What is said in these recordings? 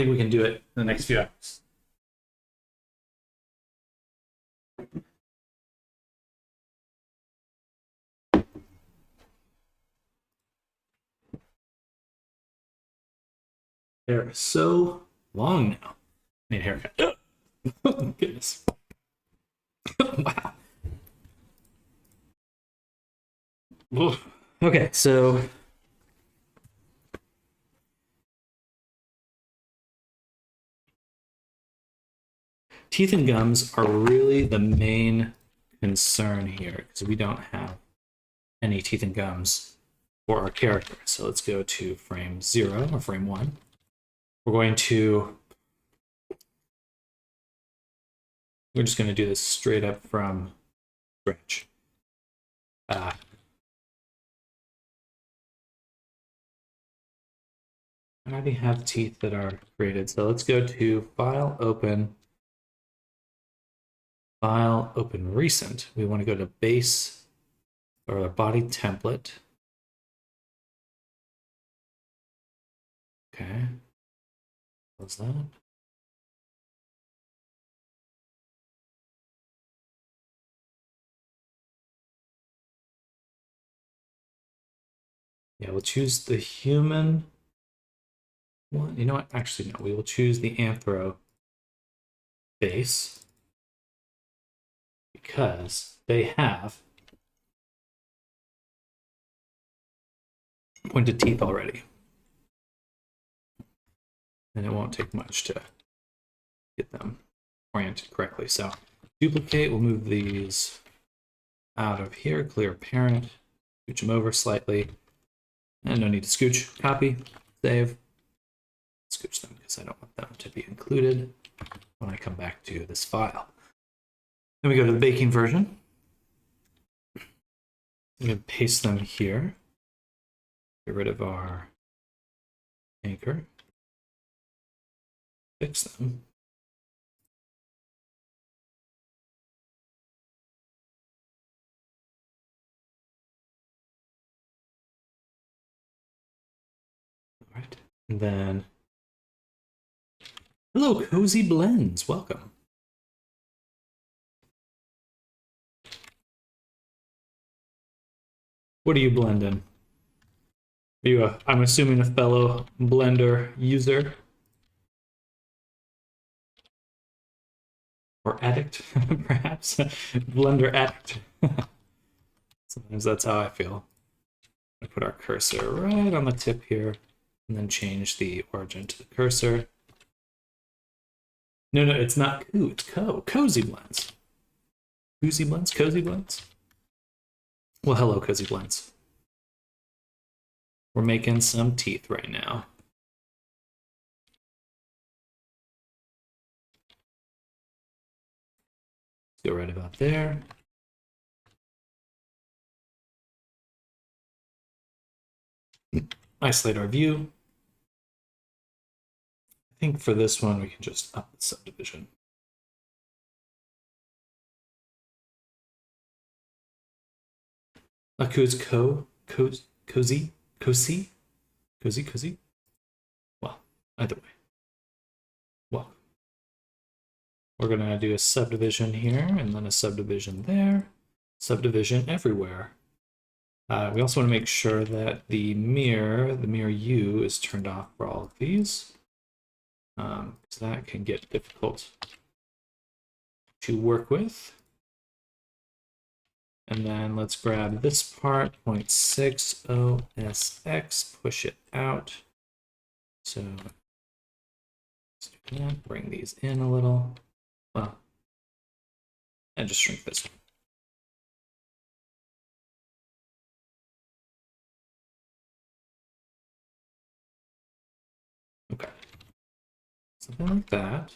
think we can do it in the next few hours. Hair is so long now. I need a haircut. Oh, goodness. Wow. Oof. Okay, so teeth and gums are really the main concern here because we don't have any teeth and gums for our character. So let's go to frame 0 or frame 1. We're just going to do this straight up from scratch. I already have teeth that are created. So let's go to File, Open Recent. We want to go to Base or Body Template. Okay. What's that? Yeah, we'll choose the human one. You know what? Actually, no. We will choose the anthro base because they have pointed teeth already. And it won't take much to get them oriented correctly. So duplicate, we'll move these out of here, clear parent, scooch them over slightly, and no need to scooch. Copy, save, scooch them because I don't want them to be included when I come back to this file. Then we go to the baking version. I'm going to paste them here. Get rid of our anchor. Fix them. All right. And then, hello, Cozy Blends. Welcome. What are you blending? Are you I'm assuming a fellow Blender user? Or addict, perhaps? Blender addict. Sometimes that's how I feel. I put our cursor right on the tip here, and then change the origin to the cursor. No, it's not Coo, it's Cozy Blends. Cozy Blends? Cozy Blends? Well, hello, Cozy Blends. We're making some teeth right now. Let's go right about there. Isolate our view. I think for this one, we can just up the subdivision. Aku's cozy? Well, either way. Well, we're gonna do a subdivision here and then a subdivision there, subdivision everywhere. We also want to make sure that the mirror U is turned off for all of these. Because that can get difficult to work with. And then let's grab this part, 0.6 OSX, push it out. So let's do that, bring these in a little. Well, and just shrink this one. Okay. Something like that.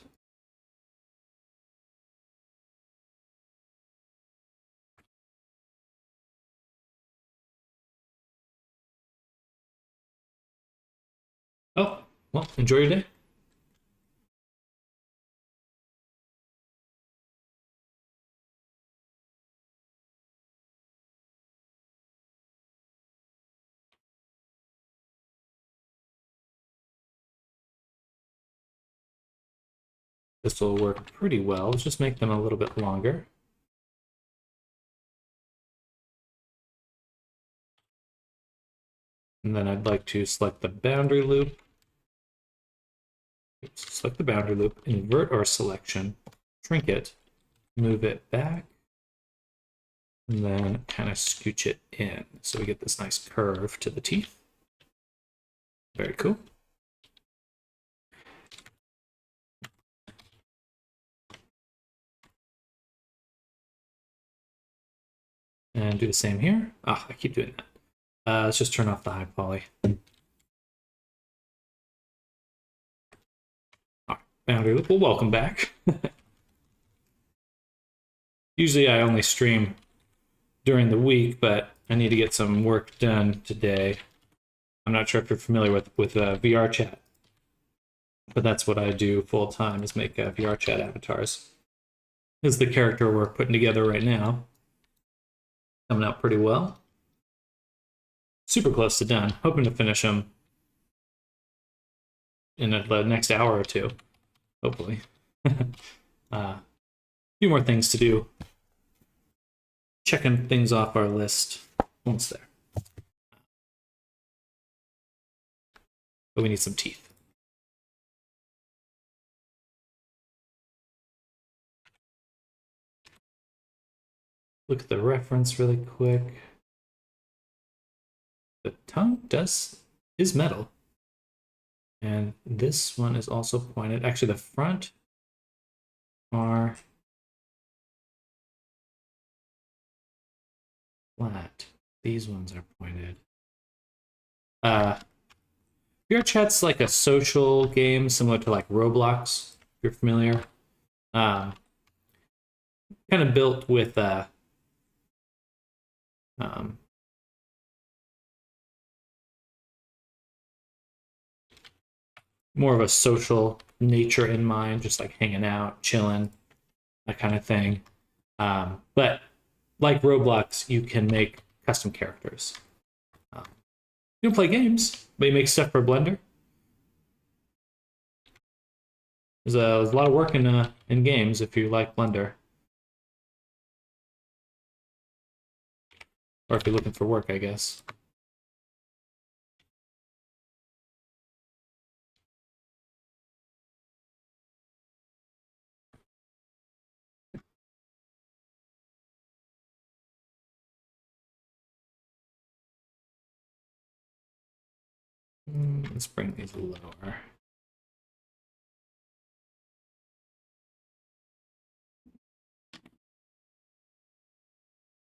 Oh, well, enjoy your day. this will work pretty well. Let's just make them a little bit longer. And then I'd like to select the boundary loop. Select the boundary loop, invert our selection, shrink it, move it back, and then kind of scooch it in. So we get this nice curve to the teeth. Very cool. And do the same here. Ah, I keep doing that. Let's just turn off the high poly. Boundary loop. Well, welcome back. Usually I only stream during the week, but I need to get some work done today. I'm not sure if you're familiar with VR chat, but that's what I do full time, is make VR chat avatars. This is the character we're putting together right now. Coming out pretty well. Super close to done. Hoping to finish them in the next hour or two, hopefully. A few more things to do. Checking things off our list. Almost there. But we need some teeth. Look at the reference really quick. The tongue is metal. And this one is also pointed. Actually, the front are flat. These ones are pointed. VR Chat's like a social game similar to like Roblox, if you're familiar. Kind of built with more of a social nature in mind, just like hanging out, chilling, that kind of thing. But like Roblox, you can make custom characters. You don't play games, but you make stuff for Blender. There's a lot of work in games if you like Blender. Or if you're looking for work, I guess. Let's bring these lower.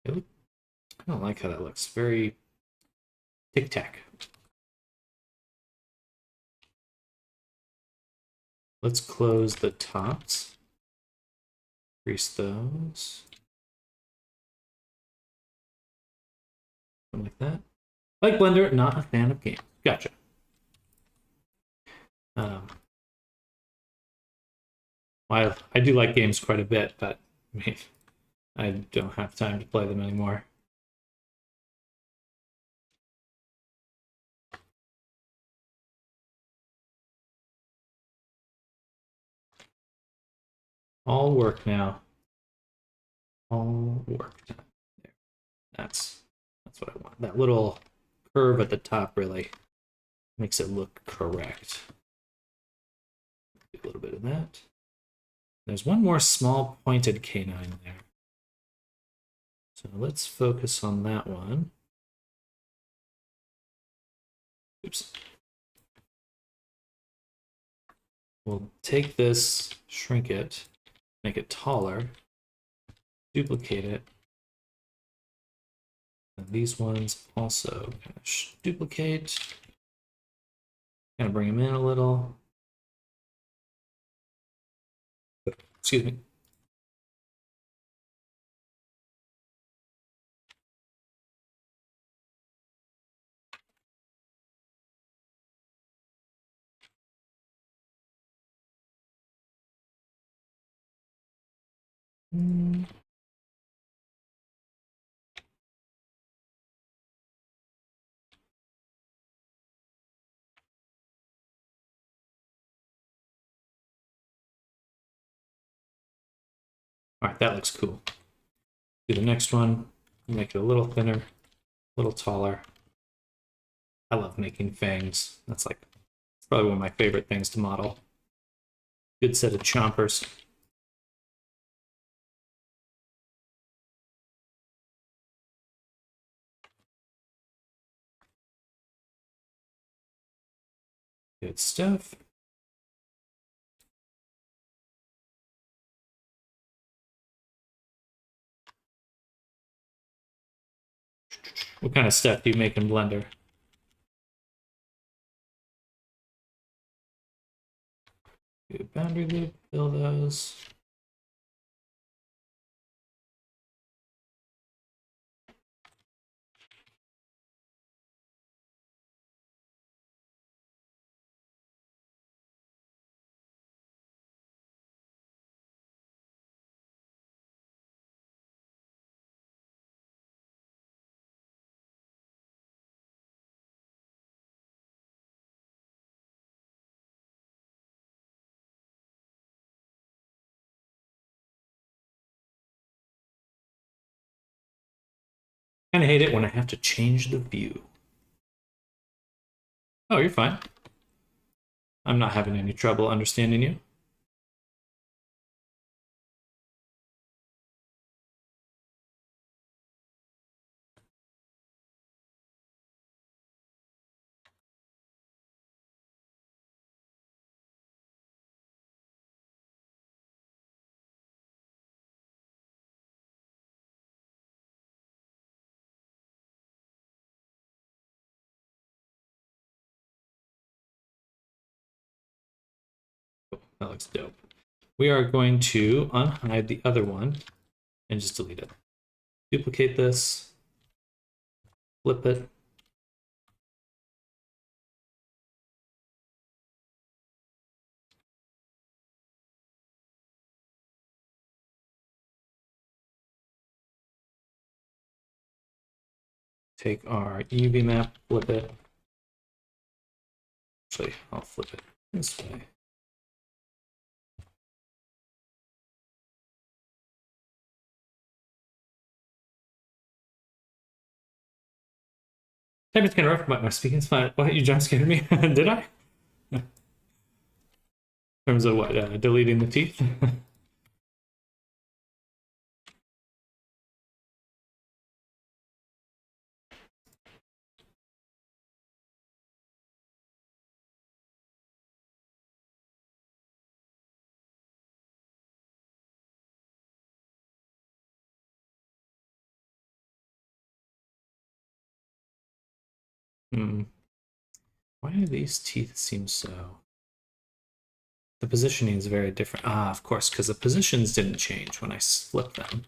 I don't like how that looks. Very tic-tac. Let's close the tops. Crease those. Something like that. Like Blender, not a fan of games. Gotcha. I do like games quite a bit, but I mean, I don't have time to play them anymore. All work now. All work. There. That's what I want. That little curve at the top really makes it look correct. Do a little bit of that. There's one more small pointed canine there. So let's focus on that one. Oops. We'll take this, shrink it, make it taller, duplicate it. And these ones also kind of duplicate, kind of bring them in a little. Excuse me. All right, that looks cool. Do the next one, make it a little thinner, a little taller. I love making fangs. That's like probably one of my favorite things to model. Good set of chompers. Good stuff. What kind of stuff do you make in Blender? Do boundary loop, fill those. Kind of hate it when I have to change the view. Oh, you're fine. I'm not having any trouble understanding you. That looks dope. We are going to unhide the other one and just delete it. Duplicate this, flip it. Take our UV map, flip it. Actually, I'll flip it this way. Typing's kind of rough, but my speaking's fine. What, you jump scared me? Did I? In terms of what? Deleting the teeth? Why do these teeth seem so... The positioning is very different. Ah, of course, because the positions didn't change when I flipped them.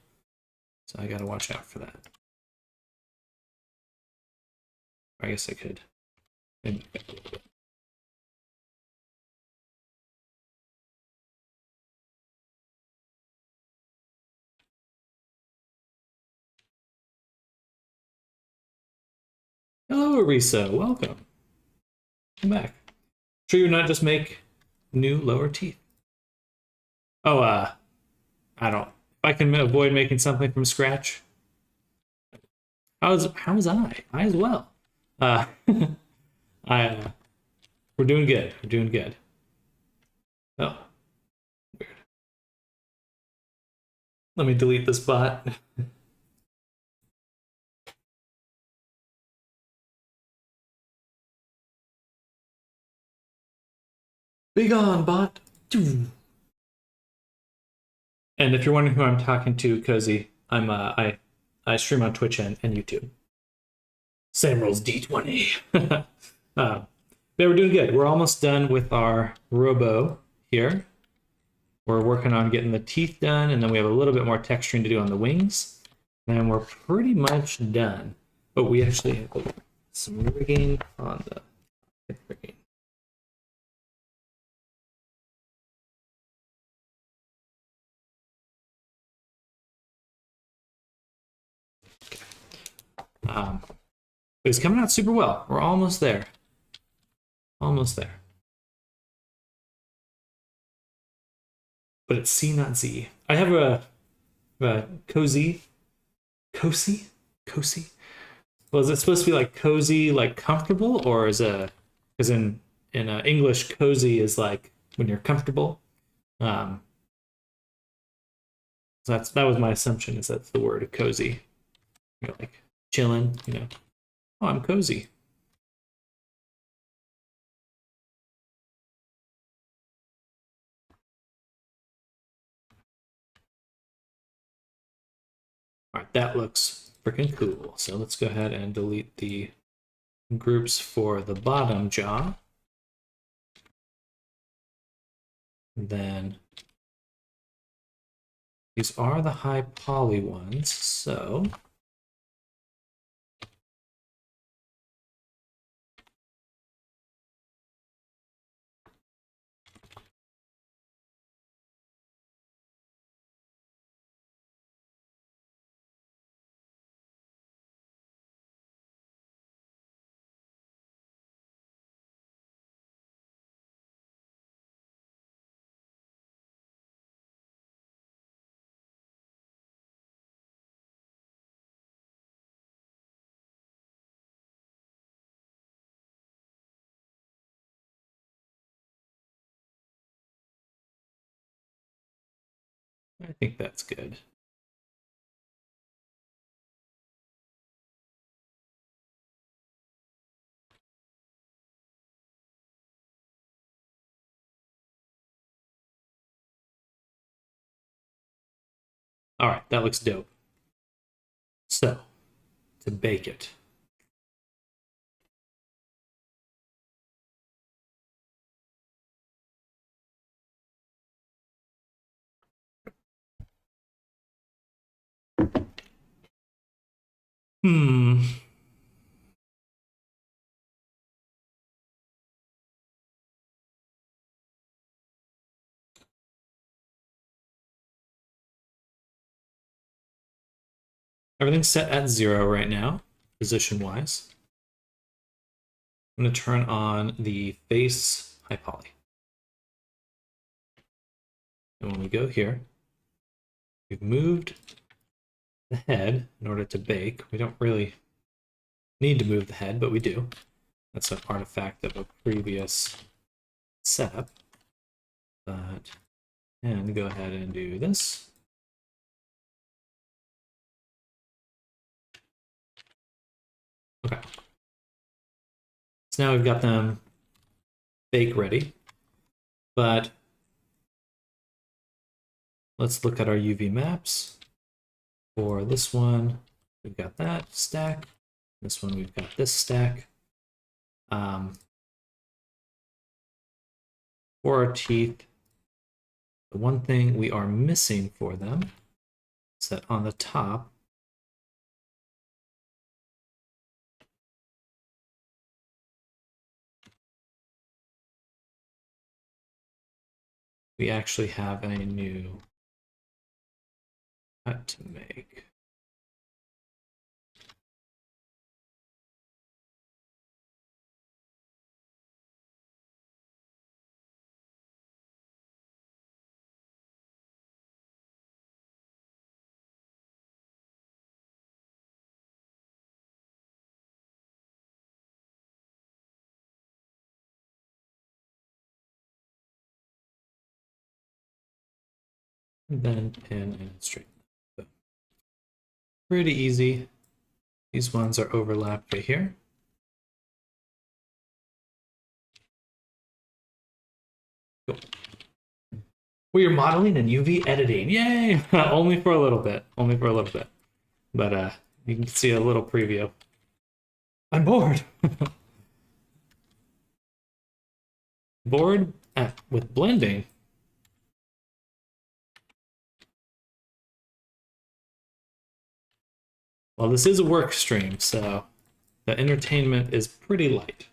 So I gotta watch out for that. I guess I could. Hello, Arisa. Welcome. Come back. Sure you not just make new lower teeth? Oh, I don't... If I can avoid making something from scratch. How was I? I as well. We're doing good. We're doing good. Oh, weird. Let me delete this bot. Be gone, bot. And if you're wondering who I'm talking to, Cozy, I'm I stream on Twitch and YouTube. Samuel's D20. Yeah, we're doing good. We're almost done with our robo here. We're working on getting the teeth done, and then we have a little bit more texturing to do on the wings. And we're pretty much done. But we actually have some rigging on the rigging. But it's coming out super well. We're almost there. Almost there. But it's C, not Z. I have a Cozy, cozy. Well, is it supposed to be like cozy, like comfortable, or is a because in English, cozy is like when you're comfortable. Um, so that was my assumption is that's the word cozy. You're like chilling, you know. Oh, I'm cozy. All right, that looks freaking cool. So let's go ahead and delete the groups for the bottom jaw. And then these are the high poly ones, so I think that's good. All right, that looks dope. So, to bake it. Hmm. Everything's set at 0 right now, position-wise. I'm going to turn on the face high poly. And when we go here, we've moved the head in order to bake. We don't really need to move the head, but we do. That's an artifact of a previous setup. But, and go ahead and do this. Okay. So now we've got them bake ready. But let's look at our UV maps. For this one, we've got that stack. This one, we've got this stack. For our teeth, the one thing we are missing for them is that on the top, we actually have a new cut to make. And then pin and straighten. So pretty easy. These ones are overlapped right here. Cool. We are modeling and UV editing. Yay! Only for a little bit. Only for a little bit. But you can see a little preview. I'm bored. Bored with blending. Well, this is a work stream, so the entertainment is pretty light.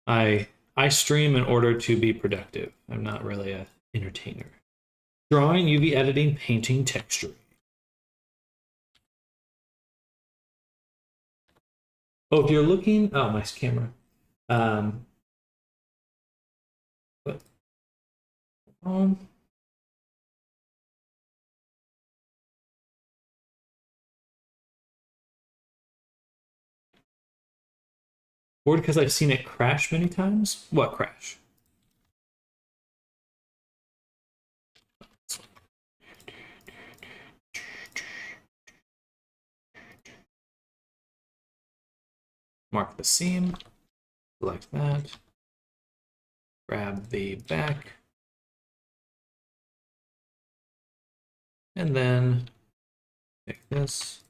I stream in order to be productive. I'm not really an entertainer. Drawing, UV editing, painting, texturing. Oh, if you're looking, oh, my camera. Or because I've seen it crash many times? What crash? Mark the seam, select that, grab the back, and then take this.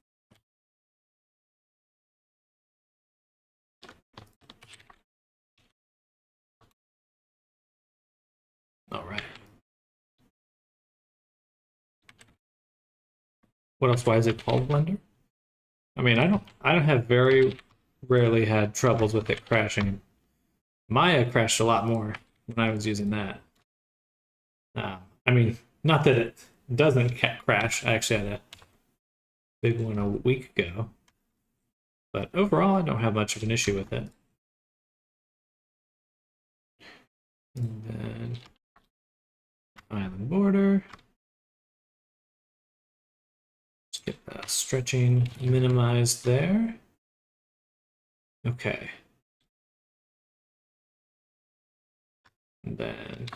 All right. What else? Why is it called Blender? I mean, I don't have very rarely had troubles with it crashing. Maya crashed a lot more when I was using that. I mean, not that it doesn't crash. I actually had a big one a week ago. But overall, I don't have much of an issue with it. And then island border. Just get that stretching minimized there. Okay. And then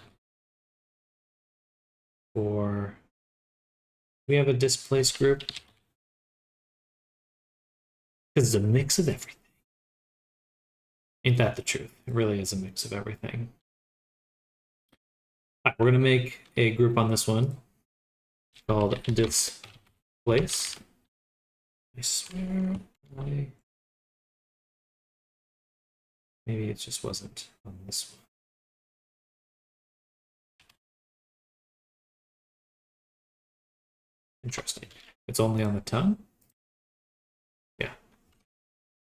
we have a displace group. Because it's a mix of everything. Ain't that the truth? It really is a mix of everything. All right, we're gonna make a group on this one called displace. I swear maybe it just wasn't on this one. Interesting. It's only on the tongue? Yeah.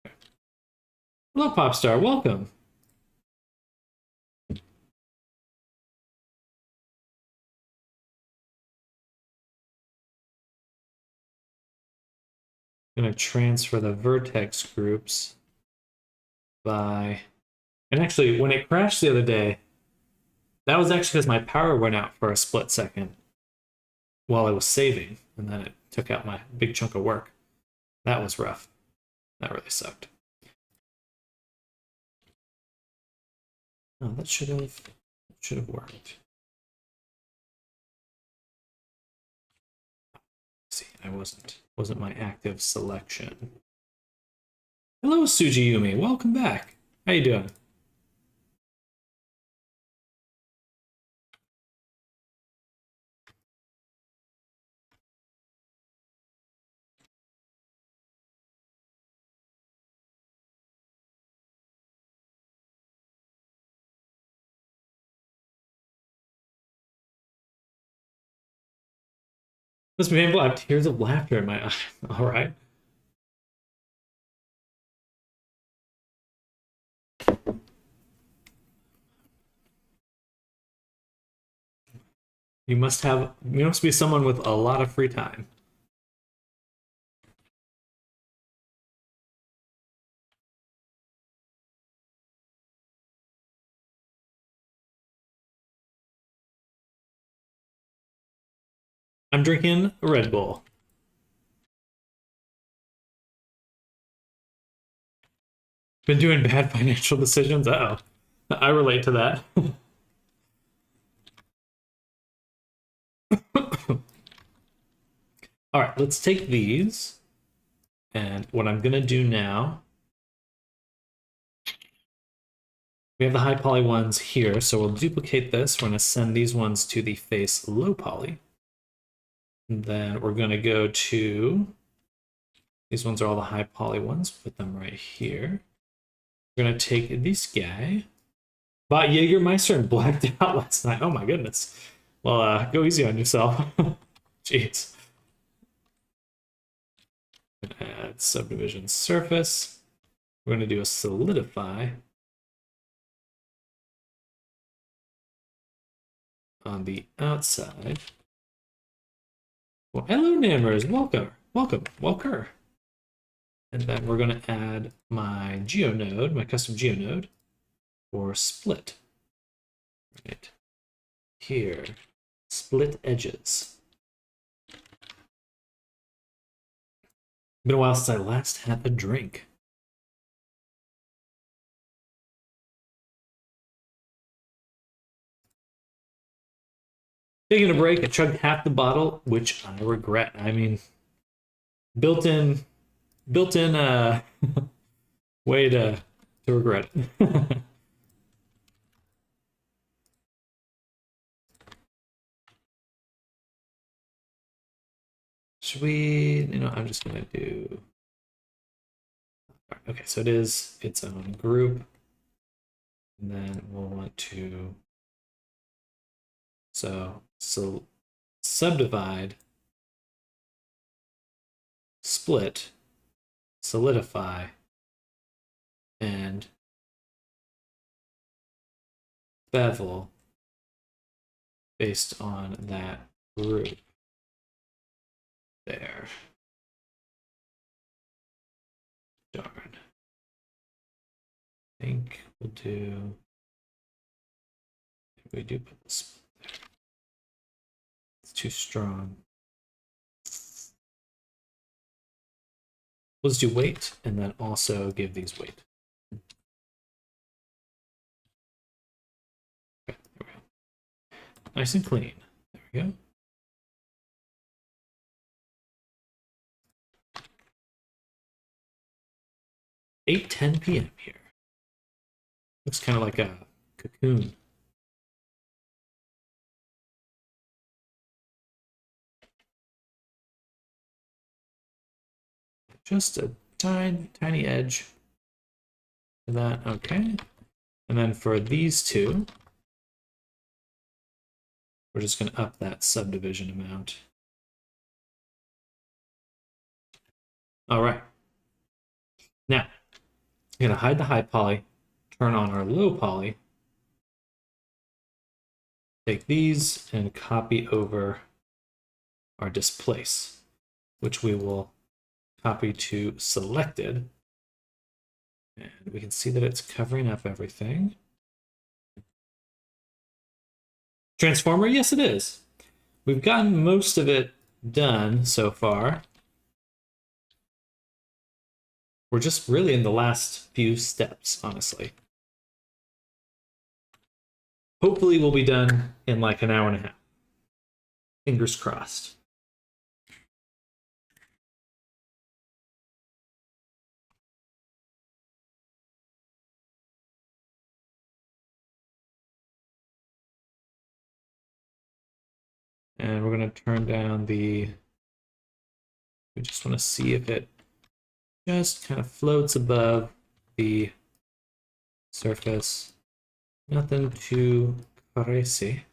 Okay. Hello, Popstar. Welcome. I'm going to transfer the vertex groups by... And actually, when it crashed the other day, that was actually because my power went out for a split second while I was saving, and then it took out my big chunk of work. That was rough. That really sucked. Oh, that should have worked. See, I wasn't my active selection. Hello, Sujiyumi. Welcome back. How you doing? Must be painful. I have tears of laughter in my eyes. All right. You must be someone with a lot of free time. I'm drinking a Red Bull. Been doing bad financial decisions? Uh-oh. I relate to that. All right, let's take these. And what I'm going to do now, we have the high poly ones here, so we'll duplicate this. We're going to send these ones to the face low poly. And then we're going to go to, these ones are all the high poly ones, put them right here. We're going to take this guy. Bought Jägermeister and blacked out last night. Oh my goodness. Well, go easy on yourself. Jeez. Add subdivision surface. We're going to do a solidify on the outside. Well, hello, Nammers. Welcome. Welcome. And then we're going to add my GeoNode, my custom GeoNode, for split. Right. here. Split edges. Been a while since I last had a drink. Taking a break, I chugged half the bottle, which I regret. I mean, built-in way to regret it. Should we, I'm just gonna do, okay, so it is its own group. And then we'll want to, so subdivide, split, solidify, and bevel based on that group. There. Darn. I think we'll do, we do put this there. It's too strong. We'll just do weight and then also give these weight. Okay, there we go. Nice and clean. There we go. (8:10 p.m. here. Looks kind of like a cocoon. Just a tiny edge to that. Okay. And then for these two, we're just going to up that subdivision amount. All right. Now, I'm going to hide the high poly, turn on our low poly, take these and copy over our displace, which we will copy to selected. And we can see that it's covering up everything. Transformer, yes it is. We've gotten most of it done so far. We're just really in the last few steps, honestly. Hopefully we'll be done in like an hour and a half. Fingers crossed. And we're going to turn down the, we just want to see if it just kind of floats above the surface. Nothing too crazy.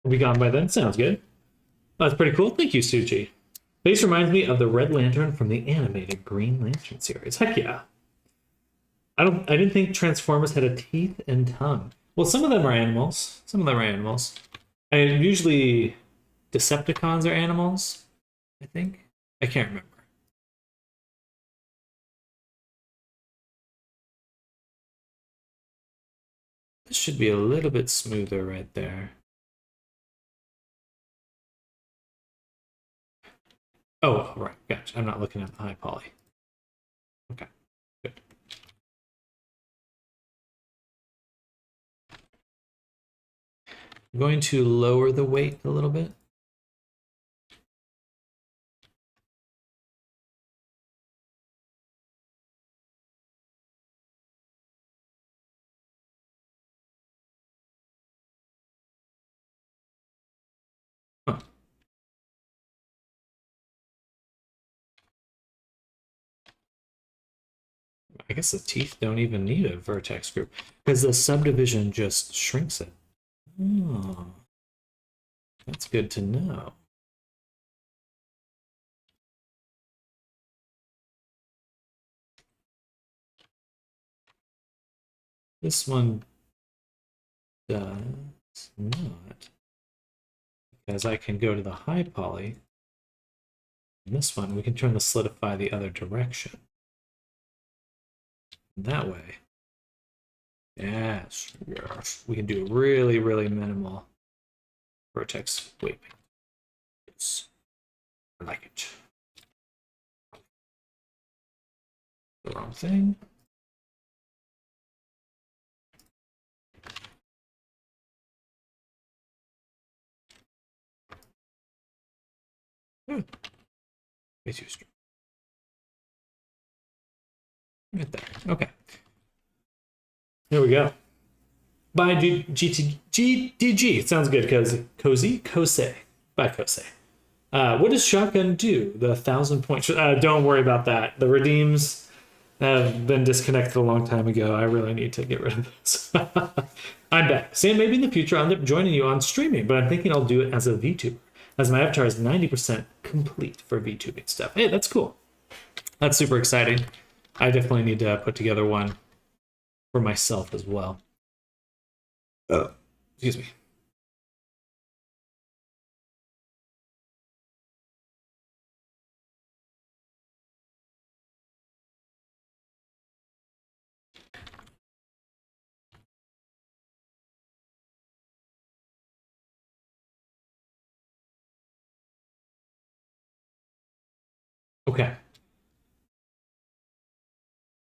We'll be gone by then. Sounds good. That's pretty cool. Thank you, Suchi. Base reminds me of the Red Lantern from the animated Green Lantern series. Heck yeah. I didn't think Transformers had a teeth and tongue. Well, some of them are animals. Some of them are animals. And usually Decepticons are animals, I think. I can't remember. This should be a little bit smoother right there. Oh, right. Gotcha. I'm not looking at the high poly. Okay. Good. I'm going to lower the weight a little bit. Huh. I guess the teeth don't even need a vertex group because the subdivision just shrinks it. Oh, that's good to know. This one does not, because I can go to the high poly. And this one, we can turn the solidify the other direction. That way. Yes, yes. We can do really, really minimal vertex waving. Yes. I like it. The wrong thing. Way too strong. Right there. Okay. There we go. By GDG. Sounds good, Cozy. Kosei. By Kosei. What does shotgun do? The 1,000 point. Don't worry about that. The redeems have been disconnected a long time ago. I really need to get rid of this. I'm back. Sam, maybe in the future I'll end up joining you on streaming, but I'm thinking I'll do it as a VTuber, as my avatar is 90% complete for VTubing stuff. Hey, that's cool. That's super exciting. I definitely need to put together one for myself as well. Excuse me. Okay.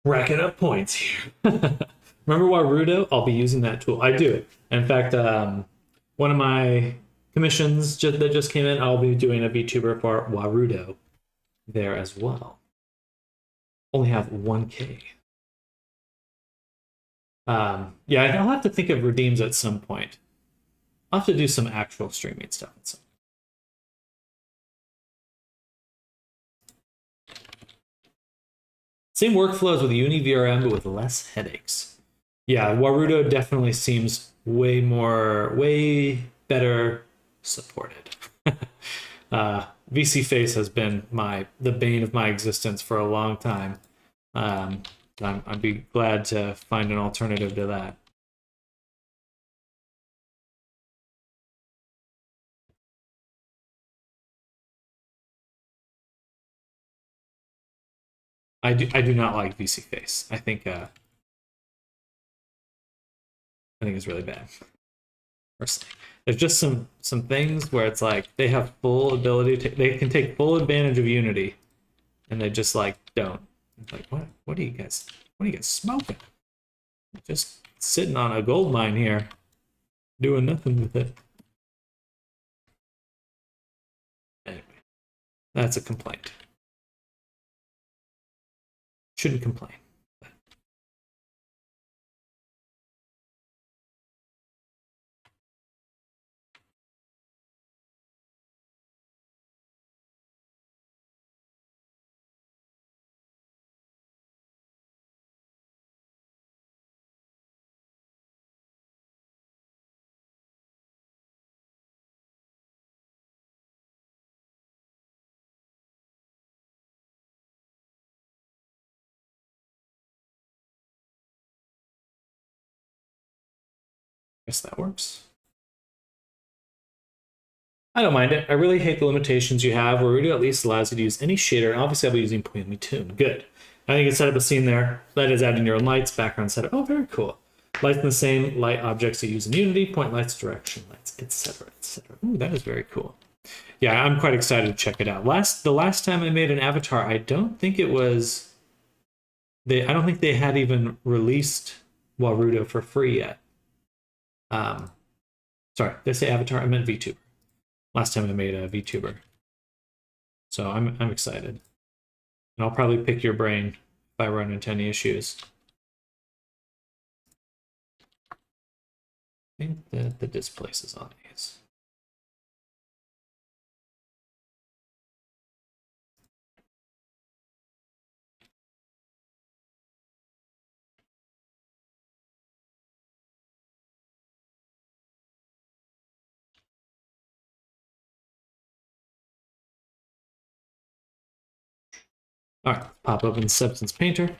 Racking up points here. Remember Warudo? I'll be using that tool. I do. In fact, one of my commissions that just came in, I'll be doing a VTuber for Warudo there as well. Only have 1K. Yeah, I'll have to think of redeems at some point. I'll have to do some actual streaming stuff at some point. Same workflows with UniVRM, but with less headaches. Yeah, Warudo definitely seems way better supported. VSeeFace has been the bane of my existence for a long time. I'd be glad to find an alternative to that. I do not like VSeeFace. I think it's really bad. Personally, there's just some things where it's like they have full ability to, they can take full advantage of Unity, and they just like don't. It's like what are you guys smoking? Just sitting on a gold mine here, doing nothing with it. Anyway, that's a complaint. Shouldn't complain. Guess that works. I don't mind it. I really hate the limitations you have. Warudo at least allows you to use any shader. Obviously, I'll be using Poemi Toon. Good. I think it's set up a scene there. That is adding your own lights, background setup. Oh, very cool. Lights in the same light objects you use in Unity, point lights, direction lights, etc., etc. Ooh, that is very cool. Yeah, I'm quite excited to check it out. The last time I made an avatar, I don't think it was I don't think they had even released Warudo for free yet. Sorry, did I say avatar? I meant VTuber. Last time I made a VTuber. So I'm excited. And I'll probably pick your brain if I run into any issues. I think that the displace is on these. All right, pop open Substance Painter.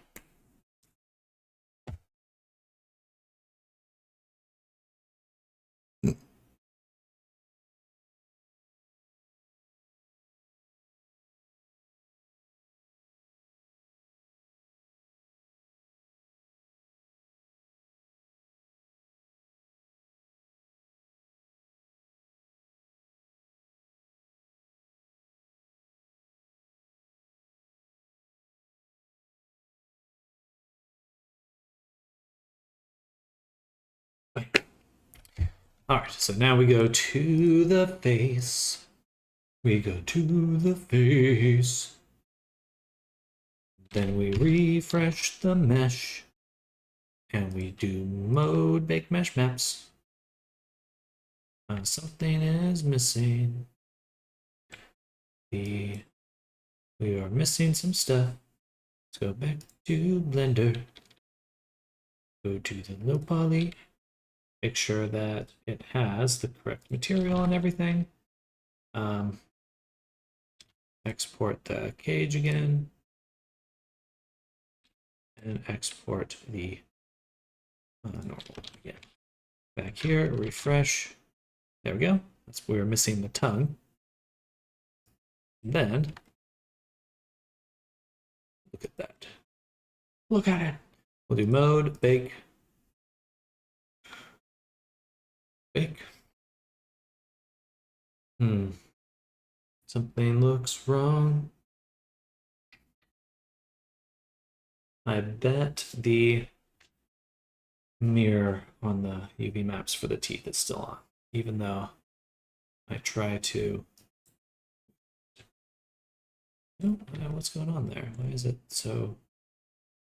All right, so now we go to the face. We go to the face. Then we refresh the mesh. And we do mode bake mesh maps. Something is missing. We are missing some stuff. Let's go back to Blender. Go to the low poly. Make sure that it has the correct material and everything. Export the cage again. And export the normal again. Back here, refresh. There we go. That's where we're missing the tongue. Then, look at that. Look at it. We'll do mode, bake. Bake. Something looks wrong. I bet the mirror on the UV maps for the teeth is still on, even though I try to... Oh, what's going on there? Why is it so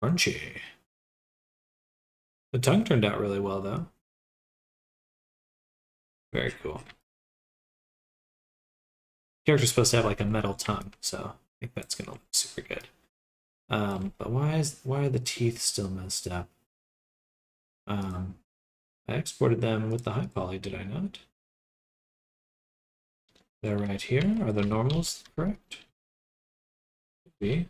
crunchy? The tongue turned out really well, though. Very cool. Character's supposed to have like a metal tongue, so I think that's gonna look super good. But why are the teeth still messed up? I exported them with the high poly, did I not? They're right here. Are the normals correct? Could be.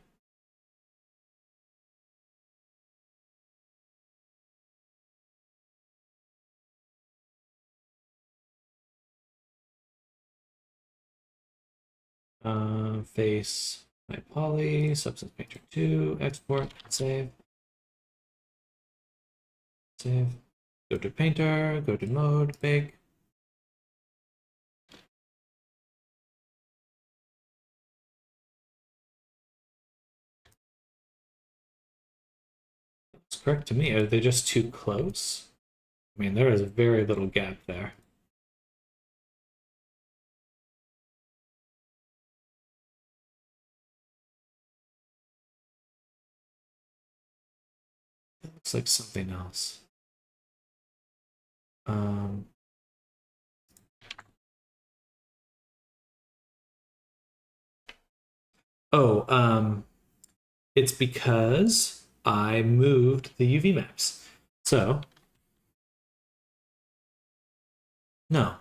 Face, high poly, Substance Painter 2, export, save. Save. Go to Painter, go to Mode, Bake. That's correct to me. Are they just too close? I mean, there is very little gap there. It looks like something else. It's because I moved the UV maps. So, no,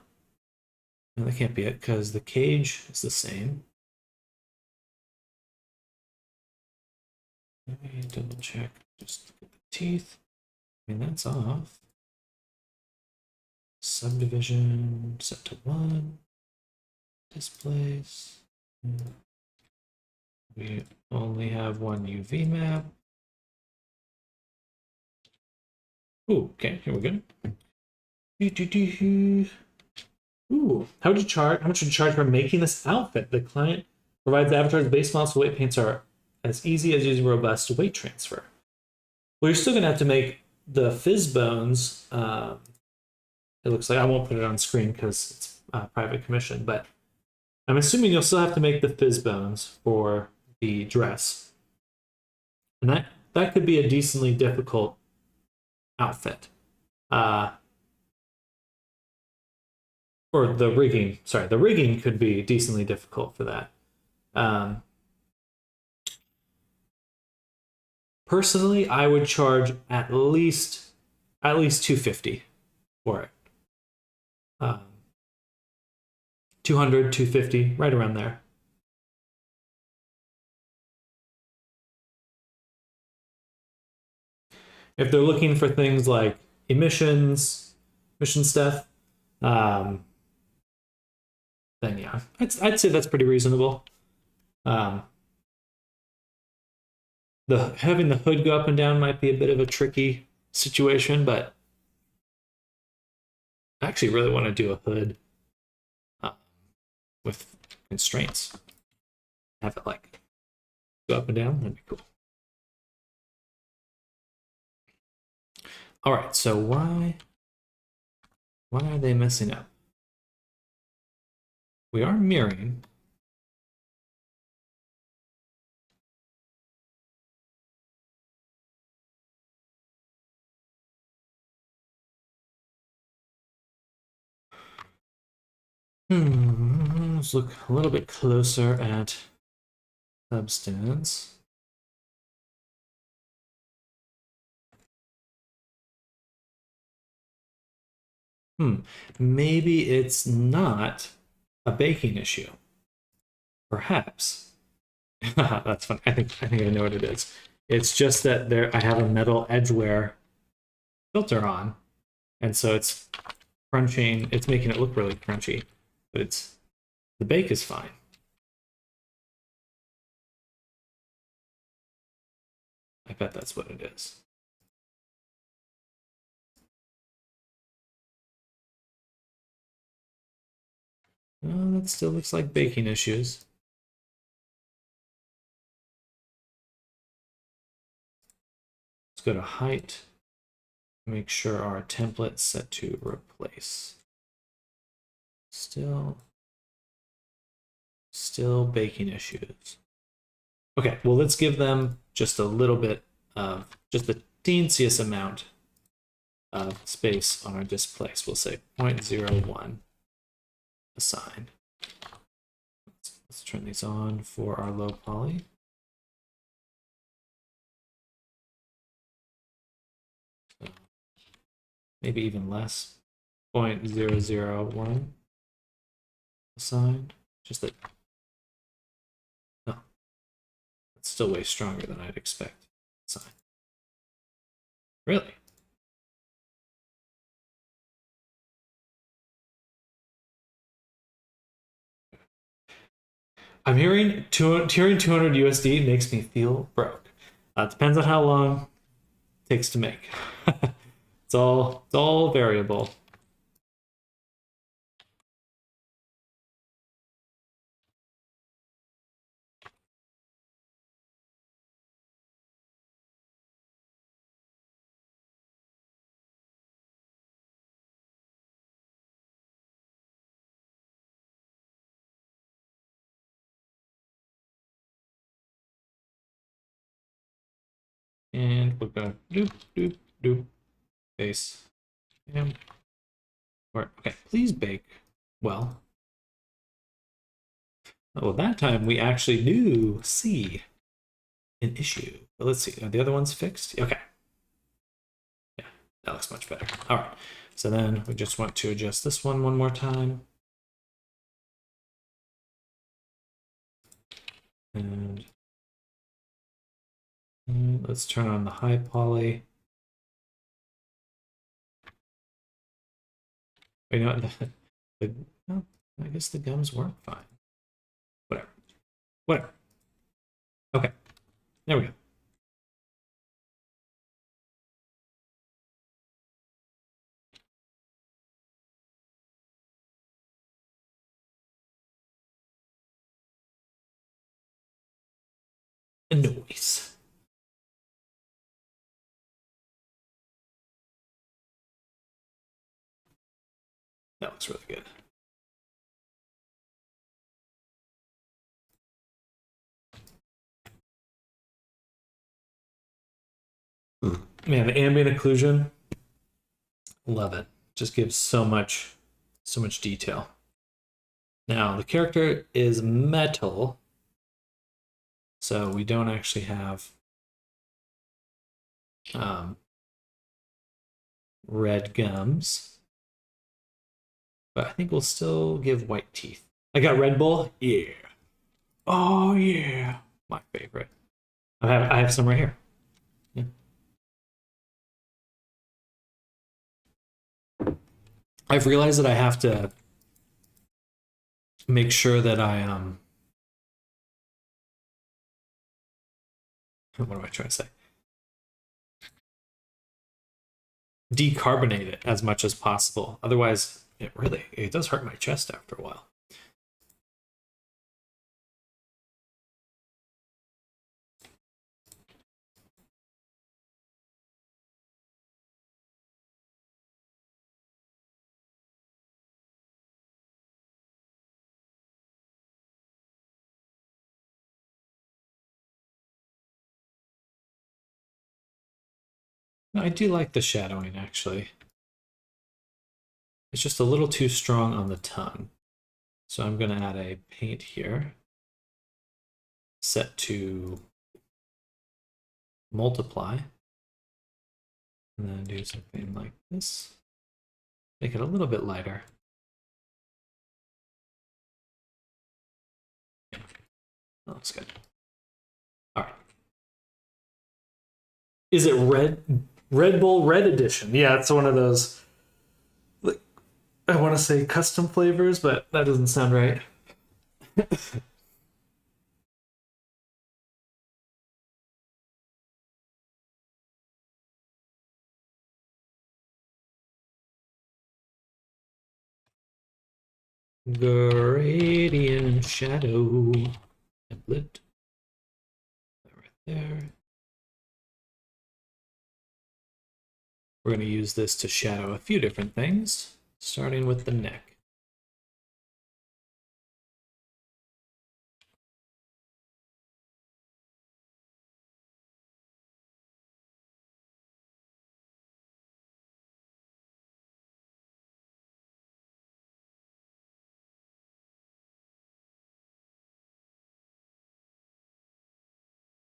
that can't be it because the cage is the same. Let me double check. Just look at the teeth. I mean, that's off. Subdivision set to 1. Displays. We only have one UV map. Ooh, okay, here we go. Ooh, how much would you charge for making this outfit? The client provides the avatars, base models, weight paints are as easy as using robust weight transfer. Well, you're still gonna have to make the fizz bones. It looks like I won't put it on screen because it's private commission, but I'm assuming you'll still have to make the fizz bones for the dress. And that could be a decently difficult outfit. Or the rigging, sorry, the rigging could be decently difficult for that. Personally, I would charge at least $250 for it. 200, 250, right around there. If they're looking for things like mission stuff, then yeah, I'd say that's pretty reasonable. Having the hood go up and down might be a bit of a tricky situation, but I actually really want to do a hood with constraints. Have it like go up and down, that'd be cool. All right, so why Why are they messing up? We are mirroring. Let's look a little bit closer at substance. Maybe it's not a baking issue. Perhaps. That's fun. I think I know what it is. It's just that I have a metal edgeware filter on, and so it's crunching. It's making it look really crunchy, but the bake is fine. I bet that's what it is. Oh, that still looks like baking issues. Let's go to height. Make sure our template's set to replace. Still baking issues. Okay, well, let's give them just a little bit of, just the teensiest amount of space on our displace. We'll say 0.01 assign. Let's turn these on for our low poly. So maybe even less, 0.001 assigned. Just that, no, it's still way stronger than I'd expect. Assign. Really? I'm hearing 200 USD makes me feel broke. Depends on how long it takes to make. It's all variable. And we're gonna doop doop doop base. And okay, please bake well. Oh, that time we actually do see an issue. But let's see. Are the other ones fixed? Okay. Yeah, that looks much better. All right. So then we just want to adjust this one more time. And let's turn on the high poly. Wait, no, no, I guess the gums work fine. Whatever. Okay, there we go. Noise. That looks really good. Man, the ambient occlusion, love it. Just gives so much detail. Now the character is metal, so we don't actually have red gums, but I think we'll still give white teeth. I got Red Bull. Yeah. Oh yeah, my favorite. I have some right here. Yeah. I've realized that I have to make sure that I what am I trying to say? Decarbonate it as much as possible. Otherwise, it does hurt my chest after a while. No, I do like the shadowing, actually. It's just a little too strong on the tongue. So I'm going to add a paint here. Set to multiply. And then do something like this. Make it a little bit lighter. Yeah. That looks good. All right. Is it Red Bull Red Edition? Yeah, it's one of those. Like, I want to say custom flavors, but that doesn't sound right. Gradient shadow template. Right there. We're going to use this to shadow a few different things, starting with the neck.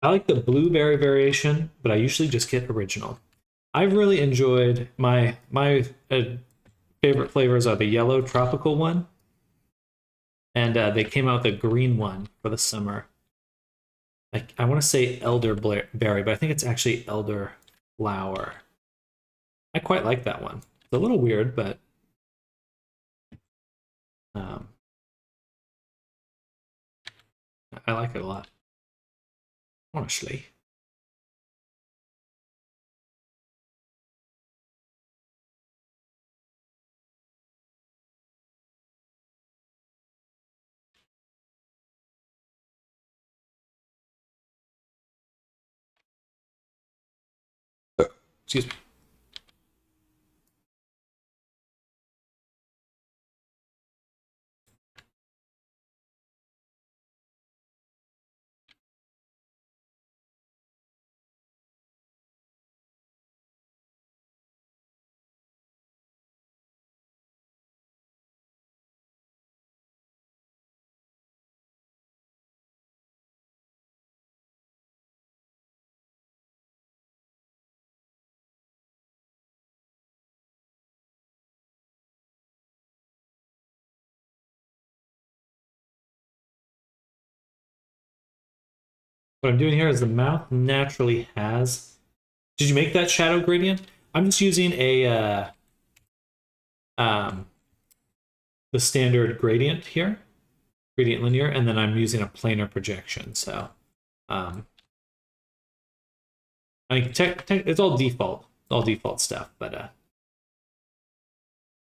I like the blueberry variation, but I usually just get original. I've really enjoyed my favorite flavors are the yellow tropical one, and they came out with a green one for the summer. I want to say elderberry, but I think it's actually elderflower. I quite like that one. It's a little weird, but I like it a lot. Honestly. Excuse me. What I'm doing here is the mouth naturally has. Did you make that shadow gradient? I'm just using a the standard gradient here, gradient linear, and then I'm using a planar projection. So I mean, it's all default stuff, but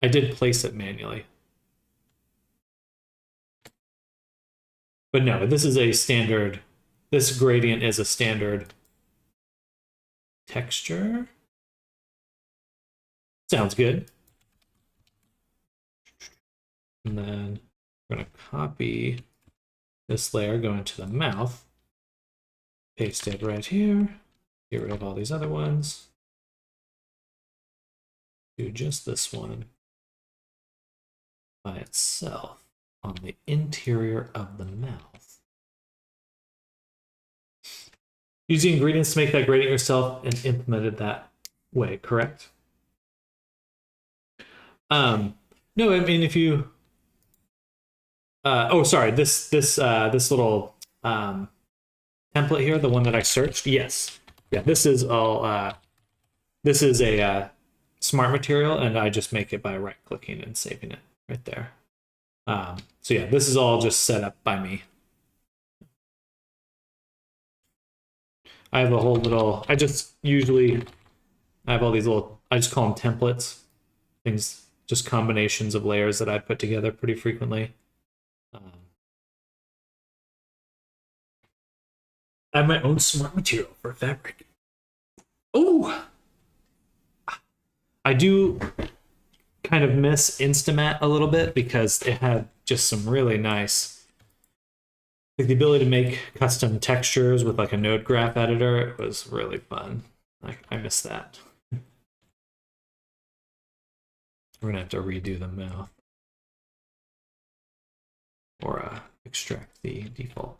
I did place it manually. But no, this is a standard. This gradient is a standard texture. Sounds good. And then we're going to copy this layer, go into the mouth, paste it right here, get rid of all these other ones, do just this one by itself on the interior of the mouth. Using ingredients to make that gradient yourself and implemented that way, correct? No, I mean, if you oh, sorry, this little template here, the one that I searched, yes. Yeah, this is all this is a smart material, and I just make it by right-clicking and saving it right there. So yeah, this is all just set up by me. I have a whole little, I have all these little, I just call them templates, things, just combinations of layers that I put together pretty frequently. I have my own smart material for fabric. Oh, I do kind of miss Instamat a little bit because it had just some really nice, like the ability to make custom textures with like a node graph editor. It was really fun. I miss that. We're gonna have to redo the mouth or extract the default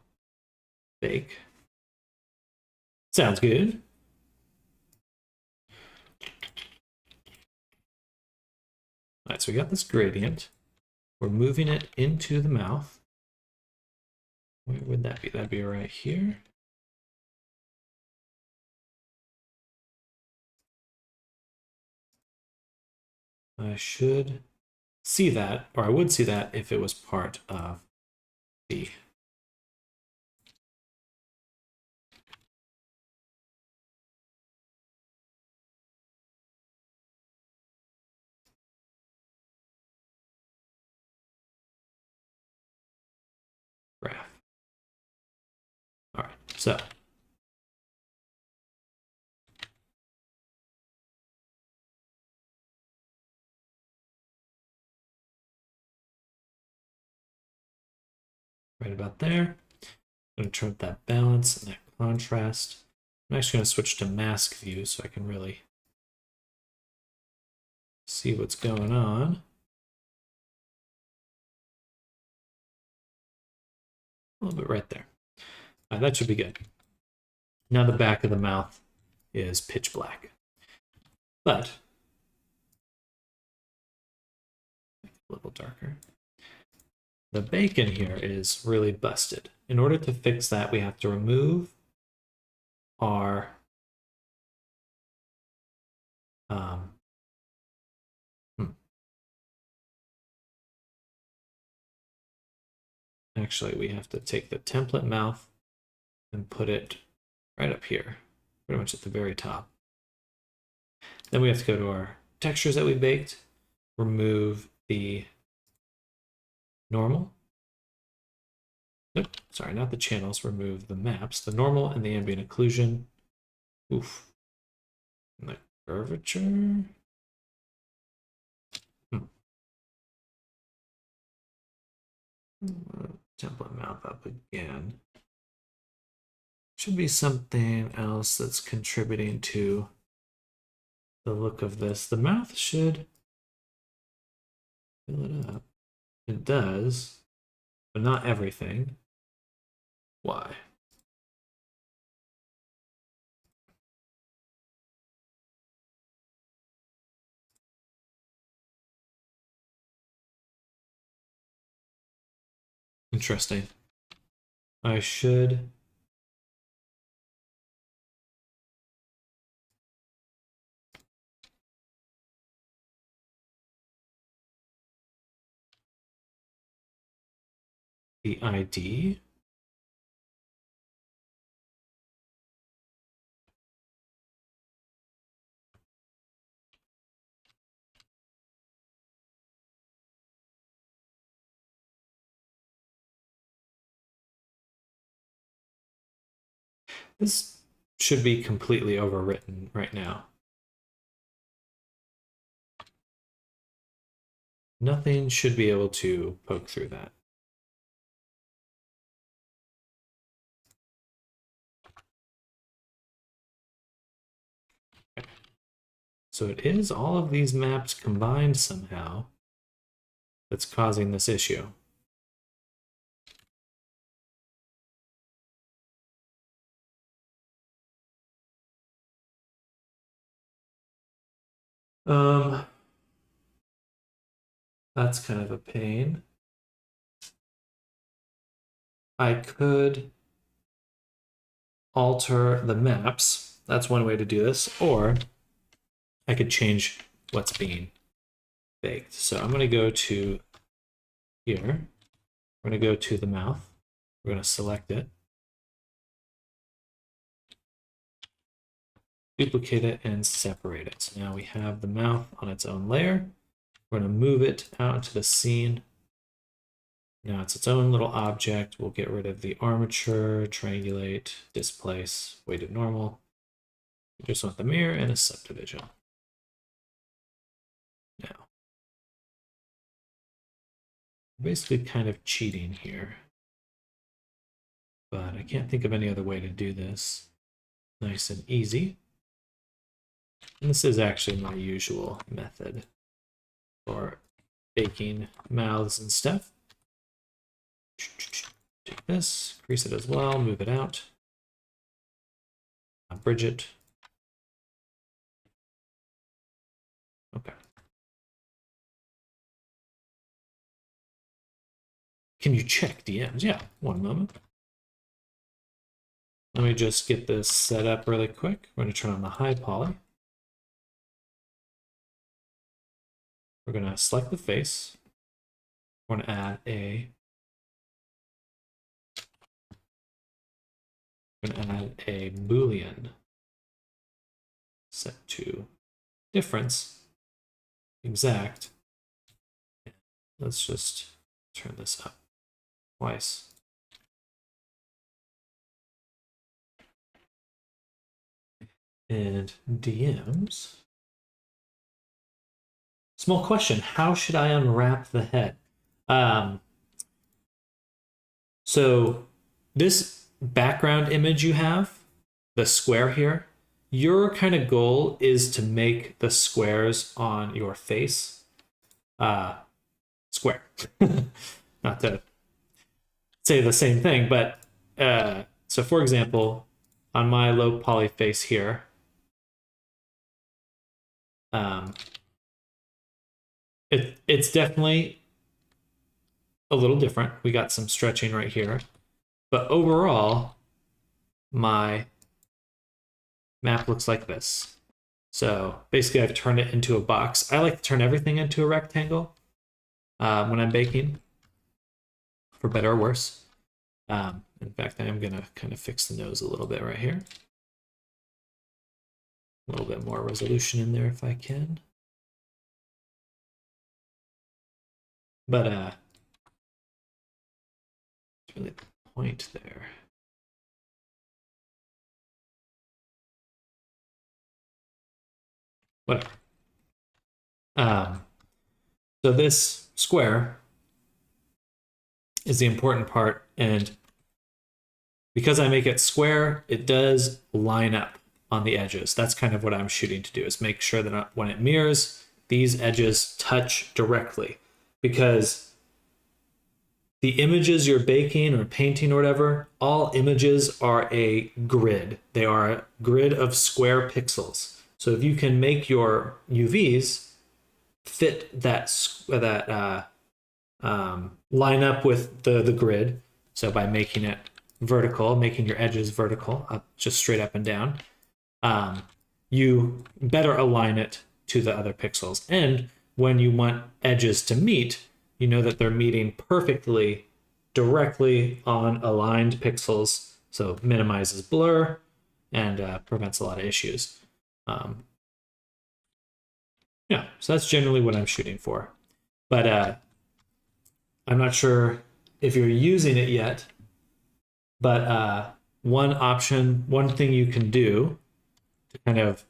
bake. Sounds good. All right, so we got this gradient. We're moving it into the mouth. Where would that be? That'd be right here. I should see that, or I would see that if it was part of the graph. All right, so right about there. I'm going to turn up that balance and that contrast. I'm actually going to switch to mask view so I can really see what's going on. A little bit right there. That should be good. Now the back of the mouth is pitch black. But a little darker. The bacon here is really busted. In order to fix that, we have to remove our actually, we have to take the template mouth and put it right up here, pretty much at the very top. Then we have to go to our textures that we baked, remove the normal. Nope, sorry, not the channels, remove the maps, the normal and the ambient occlusion. Oof. And the curvature. Template mouth up again. Should be something else that's contributing to the look of this. The mouth should fill it up. It does, but not everything. Why? Interesting. I should the ID. This should be completely overwritten right now. Nothing should be able to poke through that. Okay. So it is all of these maps combined somehow that's causing this issue. That's kind of a pain. I could alter the maps. That's one way to do this. Or I could change what's being baked. So I'm going to go to here. We're going to go to the mouth. We're going to select it. Duplicate it and separate it. So now we have the mouth on its own layer. We're going to move it out into the scene. Now it's its own little object. We'll get rid of the armature, triangulate, displace, weighted normal. We just want the mirror and a subdivision. Now, basically kind of cheating here, but I can't think of any other way to do this. Nice and easy. And this is actually my usual method. for baking mouths and stuff. Take this, crease it as well, move it out. Bridge it. Okay. Can you check DMs? Yeah, one moment. Let me just get this set up really quick. We're going to turn on the high poly. We're going to select the face. We're going to add a Boolean set to difference exact. Let's just turn this up twice. And DMs. Small question, how should I unwrap the head? So this background image you have, the square here, your kind of goal is to make the squares on your face square. Not to say the same thing, but so for example, on my low poly face here, it's definitely a little different. We got some stretching right here, but overall, my map looks like this. So basically I've turned it into a box. I like to turn everything into a rectangle when I'm baking, for better or worse. In fact, I am gonna kind of fix the nose a little bit right here. A little bit more resolution in there if I can. But it's really the point there. Whatever. So this square is the important part, and because I make it square, it does line up on the edges. That's kind of what I'm shooting to do, is make sure that when it mirrors, these edges touch directly, because the images you're baking or painting or whatever, all images are a grid. They are a grid of square pixels. So if you can make your UVs fit that line up with the grid, so by making it vertical, making your edges vertical, just straight up and down, you better align it to the other pixels. And when you want edges to meet, you know that they're meeting perfectly directly on aligned pixels, so minimizes blur and prevents a lot of issues. Yeah, so that's generally what I'm shooting for. But I'm not sure if you're using it yet, but one thing you can do to kind of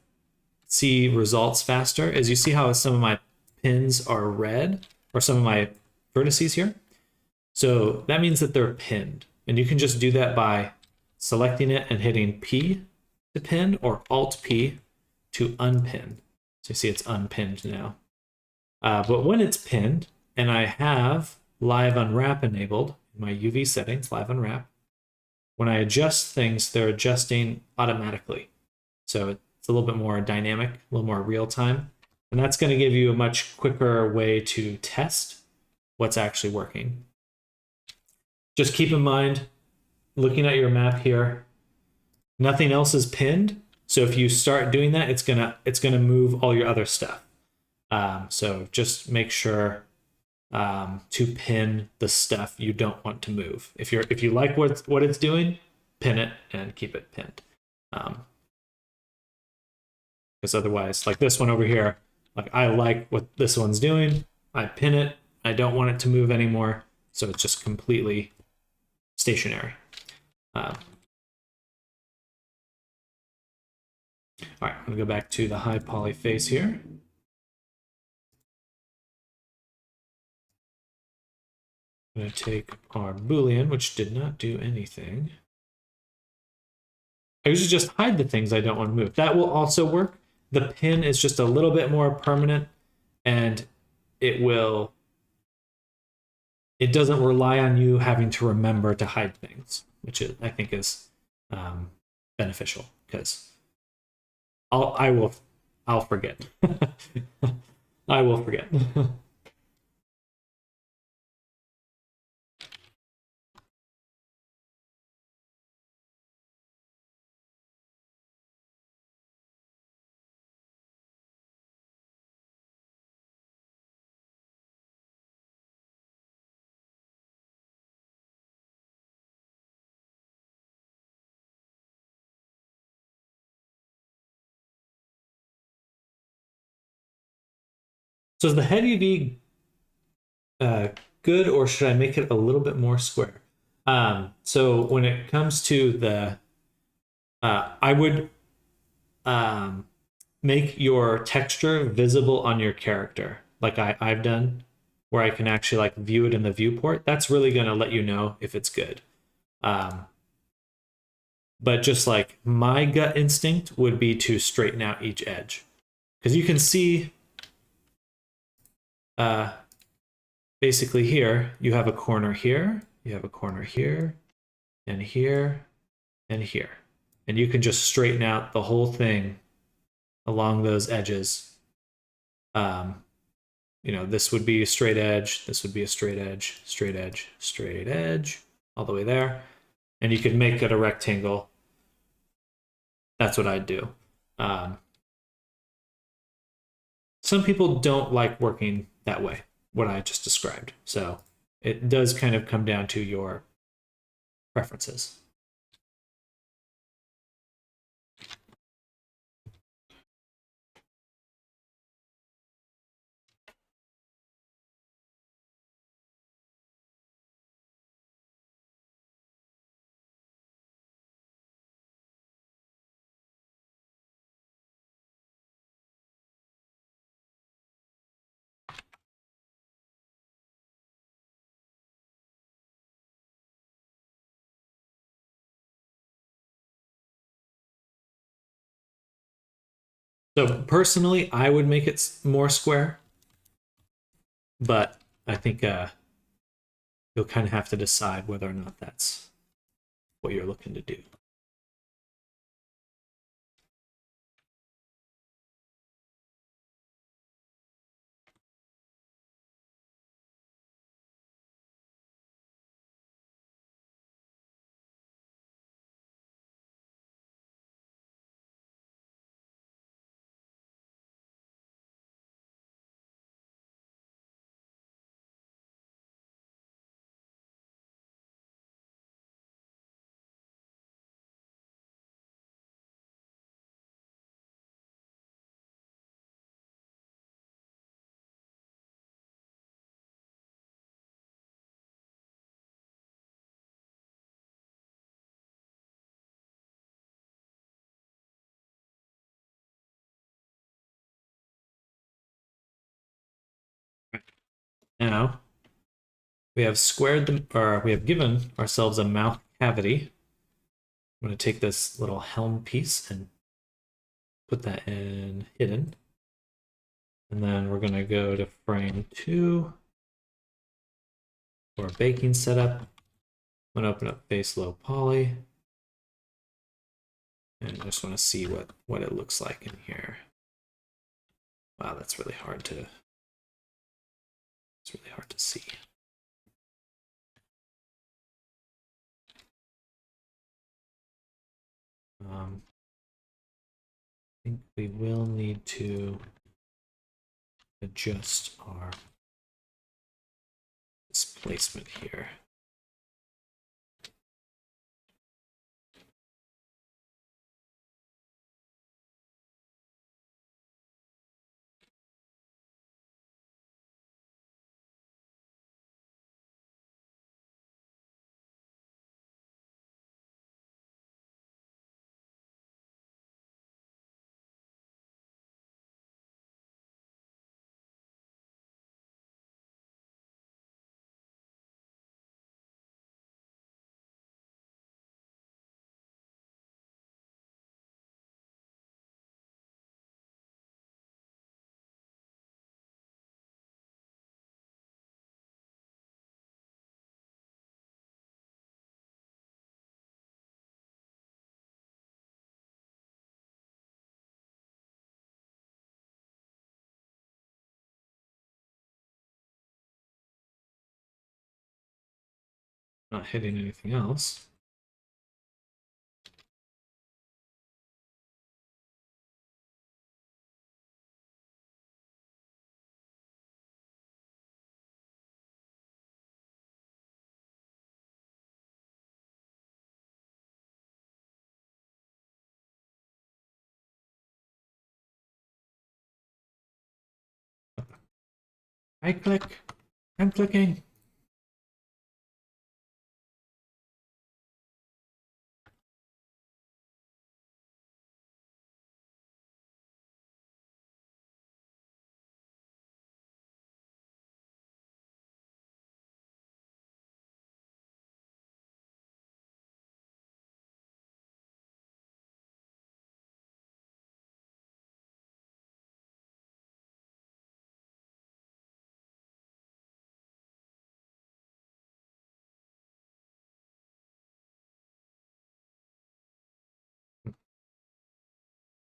see results faster is, you see how some of my pins are red, or some of my vertices here? So that means that they're pinned. And you can just do that by selecting it and hitting P to pin, or Alt P to unpin. So you see it's unpinned now. But when it's pinned, and I have Live Unwrap enabled, my UV settings, Live Unwrap, when I adjust things, they're adjusting automatically. So it's a little bit more dynamic, a little more real time. And that's going to give you a much quicker way to test what's actually working. Just keep in mind, looking at your map here, nothing else is pinned. So if you start doing that, it's gonna move all your other stuff. So just make sure to pin the stuff you don't want to move. If you like what it's doing, pin it and keep it pinned. Because otherwise, like this one over here, like I like what this one's doing, I pin it, I don't want it to move anymore, so it's just completely stationary. All right, I'm gonna go back to the high poly face here. I'm gonna take our Boolean, which did not do anything. I usually just hide the things I don't want to move. That will also work. The pin is just a little bit more permanent, and it will, it doesn't rely on you having to remember to hide things, which I think is beneficial because I'll forget. I will forget. So is the head UV good, or should I make it a little bit more square? So when it comes to the, I would make your texture visible on your character, like I've done, where I can actually like view it in the viewport. That's really going to let you know if it's good. But just like my gut instinct would be to straighten out each edge, because you can see basically here you have a corner here, you have a corner here, and here, and here, and you can just straighten out the whole thing along those edges. You know, this would be a straight edge, this would be a straight edge, straight edge, straight edge, all the way there. And you could make it a rectangle. That's what I'd do. Some people don't like working that way, what I just described. So it does kind of come down to your preferences. So personally, I would make it more square, but I think you'll kind of have to decide whether or not that's what you're looking to do. Now, we have squared the, or we have given ourselves a mouth cavity. I'm going to take this little helm piece and put that in hidden. And then we're going to go to frame 2 for baking setup. I'm going to open up face low poly. And I just want to see what it looks like in here. Wow, that's really hard to, it's really hard to see. I think we will need to adjust our displacement here. Not hitting anything else. Right click. I'm clicking.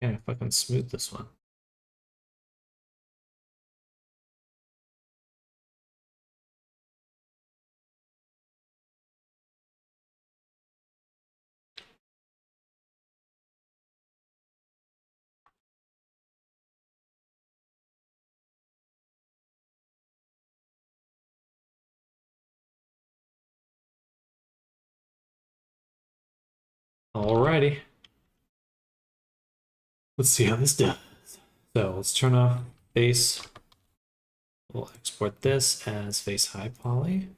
Can't I fucking smooth this one? Alrighty. Let's see how this does. So let's turn off face. We'll export this as face high poly.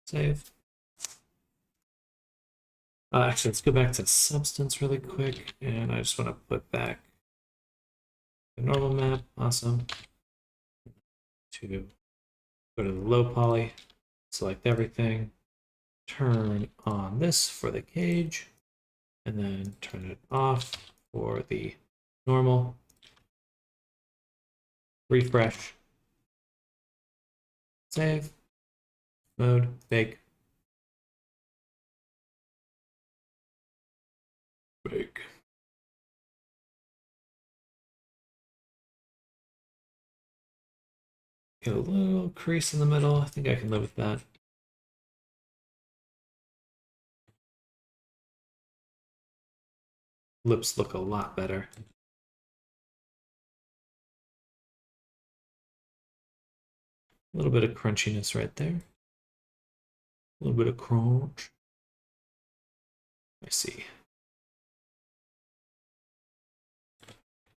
Save. Actually, let's go back to substance really quick, and I just want to put back the normal map. Awesome. To go to the low poly, select everything, turn on this for the gauge, and then turn it off for the normal. Refresh. Save. Mode. Bake. Bake. Get a little crease in the middle. I think I can live with that. Lips look a lot better. A little bit of crunchiness right there. A little bit of crunch. I see.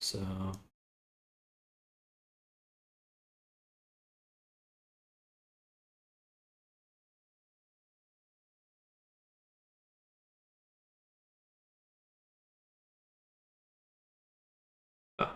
So oh.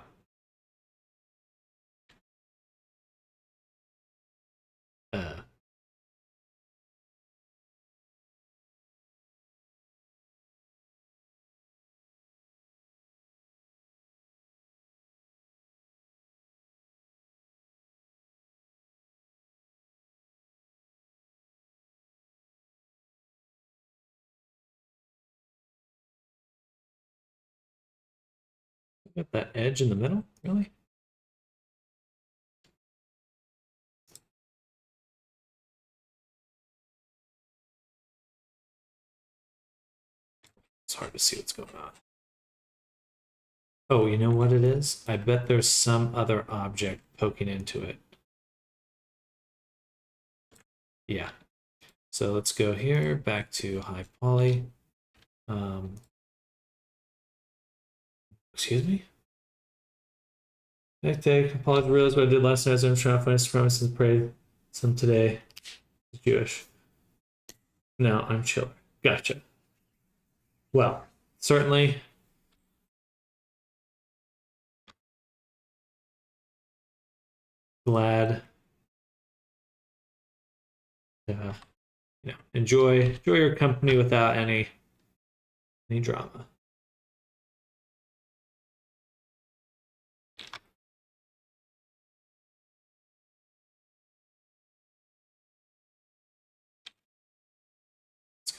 Got that edge in the middle, really? It's hard to see what's going on. Oh, you know what it is? I bet there's some other object poking into it. Yeah. So let's go here, back to high poly. Excuse me? Next day, apologize, realized what I did last night as I'm trying to find supremacists and pray some today. Jewish. No, I'm chiller. Gotcha. Well, certainly glad to enjoy your company without any drama.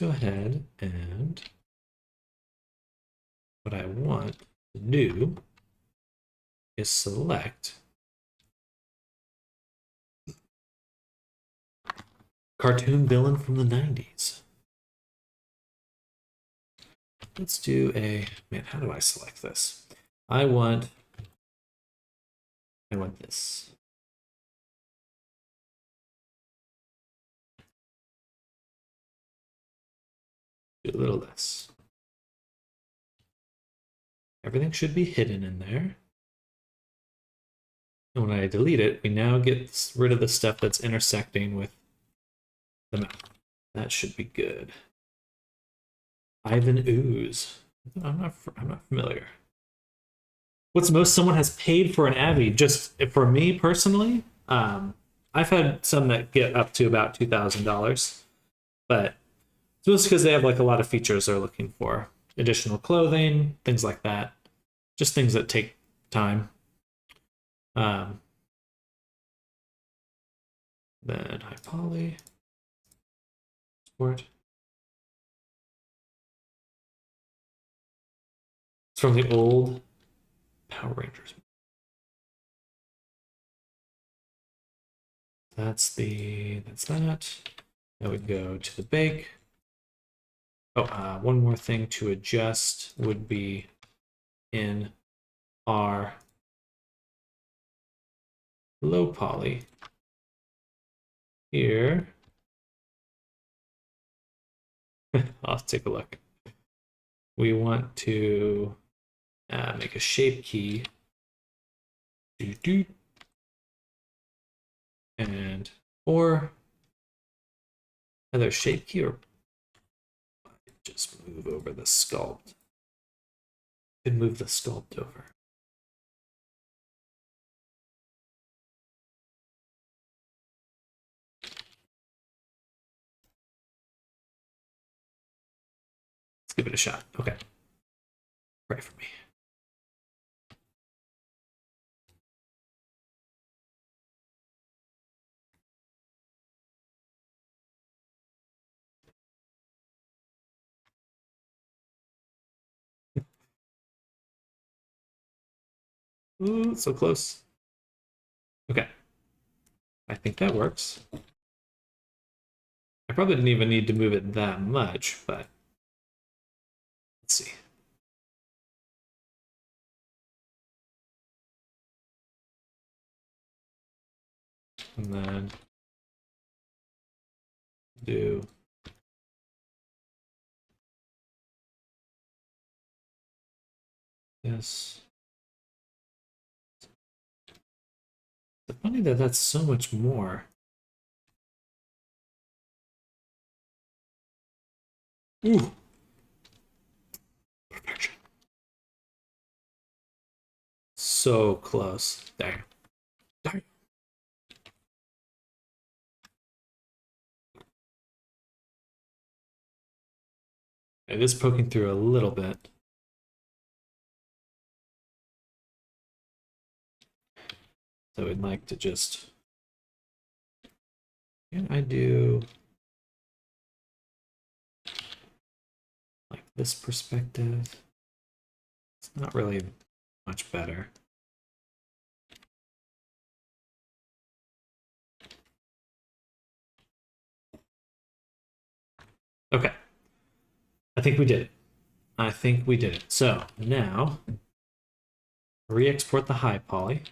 Let's go ahead and what I want to do is select Cartoon villain from the 90s. Let's do a, man, how do I select this? I want this. Do a little less. Everything should be hidden in there. And when I delete it, we now get rid of the stuff that's intersecting with the mouth. That should be good. Ivan Ooze. I'm not familiar. What's the most someone has paid for an Abby? Just for me personally, I've had some that get up to about $2,000, but it's mostly because they have like a lot of features they're looking for, additional clothing, things like that, just things that take time. Then high poly, sport. It's from the old Power Rangers. That's that. Now we go to the bake. Oh, one more thing to adjust would be in our low poly here. I'll take a look. We want to make a shape key. And or either shape key or just move over the sculpt. Could move the sculpt over. Let's give it a shot. Okay. Pray for me. Ooh, so close. Okay. I think that works. I probably didn't even need to move it that much, but let's see. And then do this. It's funny that that's so much more. Ooh. Perfection. So close. There. There. It is poking through a little bit. So we'd like to just, can I do like this perspective? It's not really much better. Okay. I think we did it. I think we did it. So now re-export the high poly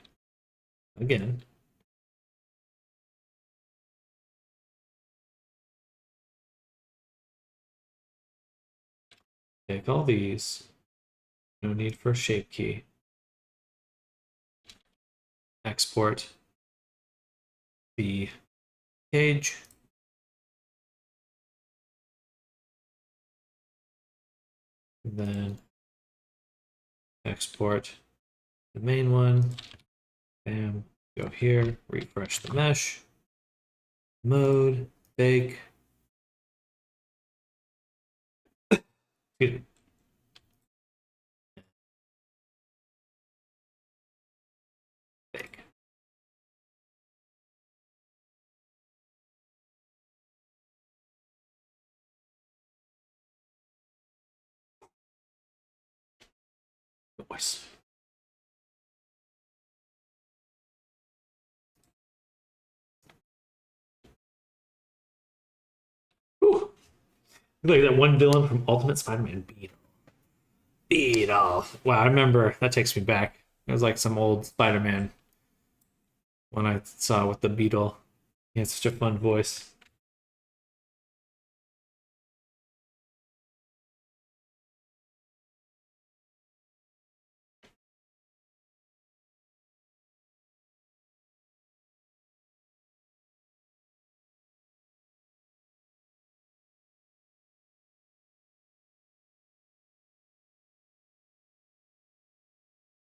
again. Take all these. No need for a shape key. Export the page. Then export the main one. Bam. Go here. Refresh the mesh. Mode. Bake. Excuse me. Bake. Noise. Like that one villain from Ultimate Spider-Man, Beetle. Beetle. Wow, I remember that takes me back. It was like some old Spider-Man one I saw with the Beetle. He had such a fun voice.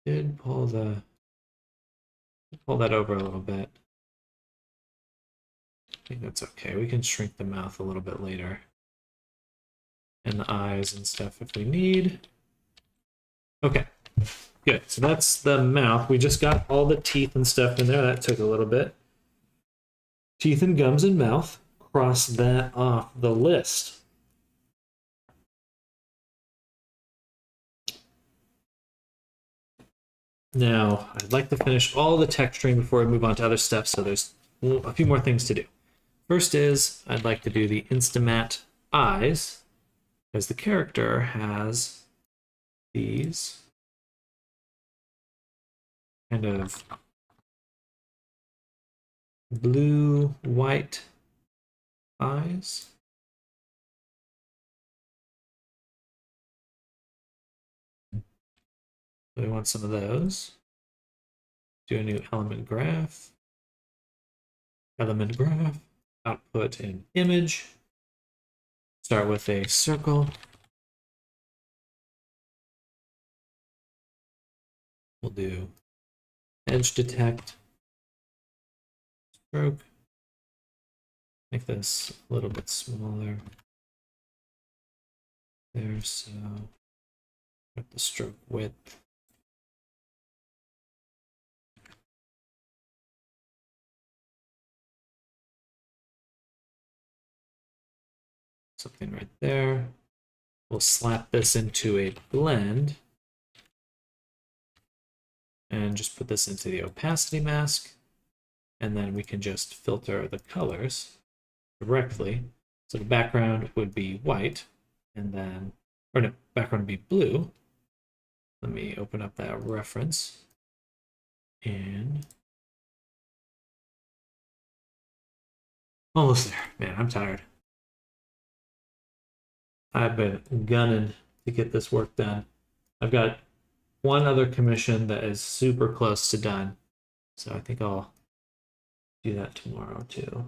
Did pull that over a little bit. I think that's okay. We can shrink the mouth a little bit later. And the eyes and stuff if we need. Okay, good. So that's the mouth. We just got all the teeth and stuff in there. That took a little bit. Teeth and gums and mouth. Cross that off the list. Now, I'd like to finish all the texturing before I move on to other steps, so there's a few more things to do. First is, I'd like to do the Instamatte eyes, because the character has these kind of blue-white eyes. So we want some of those. Do a new element graph. Element graph. Output an image. Start with a circle. We'll do edge detect. Stroke. Make this a little bit smaller. There, so got the stroke width. Something right there. We'll slap this into a blend and just put this into the opacity mask. And then we can just filter the colors directly. So the background would be white, and then, or no, background would be blue. Let me open up that reference. And almost there. Man, I'm tired. I've been gunning to get this work done. I've got one other commission that is super close to done. So I think I'll do that tomorrow too.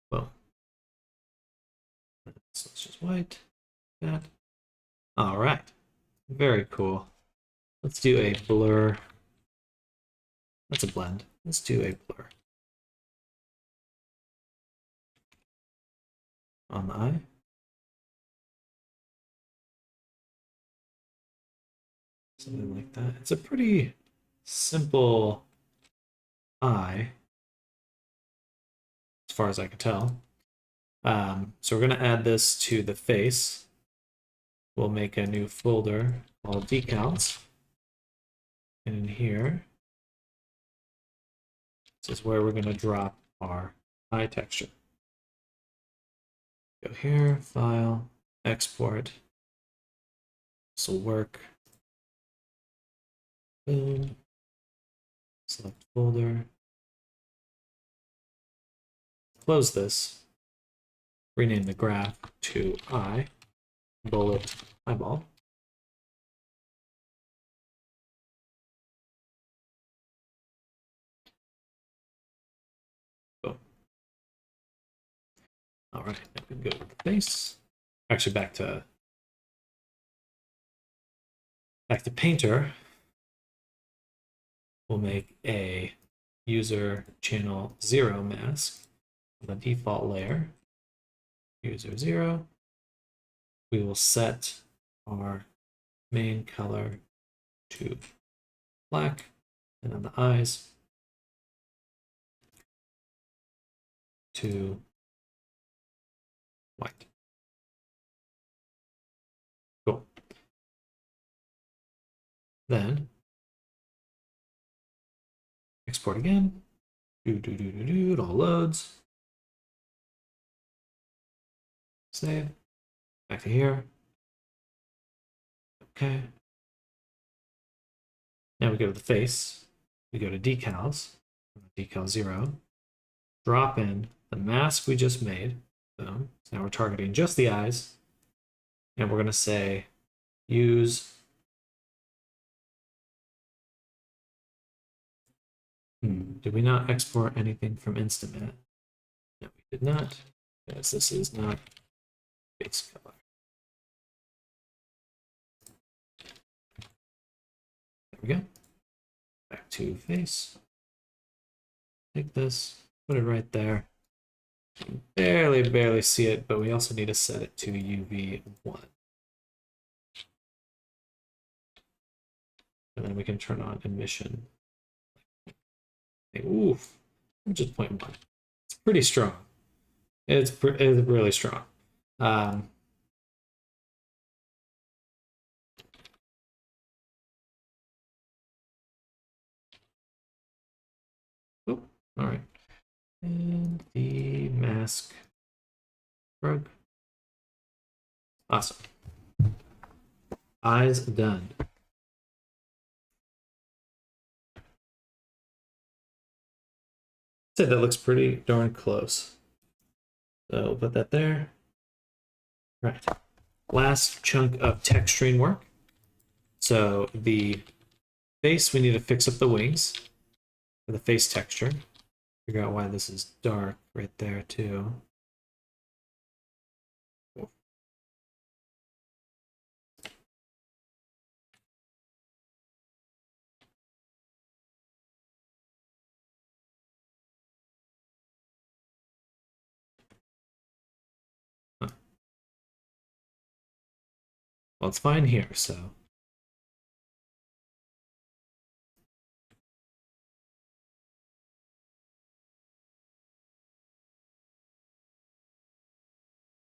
Well, so it's just white. That. All right. Very cool. Let's do a blur. That's a blend. Let's do a blur. On the eye. Something like that. It's a pretty simple eye, as far as I can tell. So we're going to add this to the face. We'll make a new folder called decals. And in here, this is where we're going to drop our eye texture. Go here, file, export. This will work. Boom. Select folder. Close this. Rename the graph to eye, bullet, eyeball. Boom. All right, now we can go to the face. Actually, back to Painter. We'll make a user channel 0 mask on the default layer. User 0. We will set our main color to black, and then the eyes to white. Cool. Then export again. It all loads. Save. Back to here. Okay. Now we go to the face. We go to decals. Decal 0. Drop in the mask we just made. Boom. So now we're targeting just the eyes. And we're going to say use. Did we not export anything from Instamat? No, we did not. Because this is not face color. There we go. Back to face. Take this, put it right there. Barely see it, but we also need to set it to UV1. And then we can turn on emission. Oof, just 0.1. It's pretty strong. It's really strong. Oh, all right. And the mask rug. Awesome. Eyes done. I'd say that looks pretty darn close. So we'll put that there. Right. Last chunk of texturing work. So the face, we need to fix up the wings for the face texture. Figure out why this is dark right there too. Huh. Well, it's fine here, so.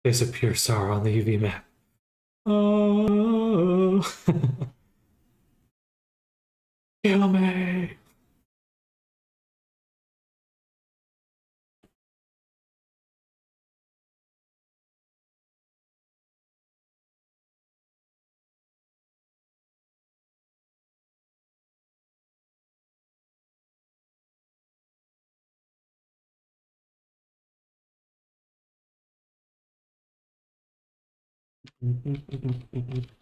Face of pure sorrow on the UV map. Oh, kill me.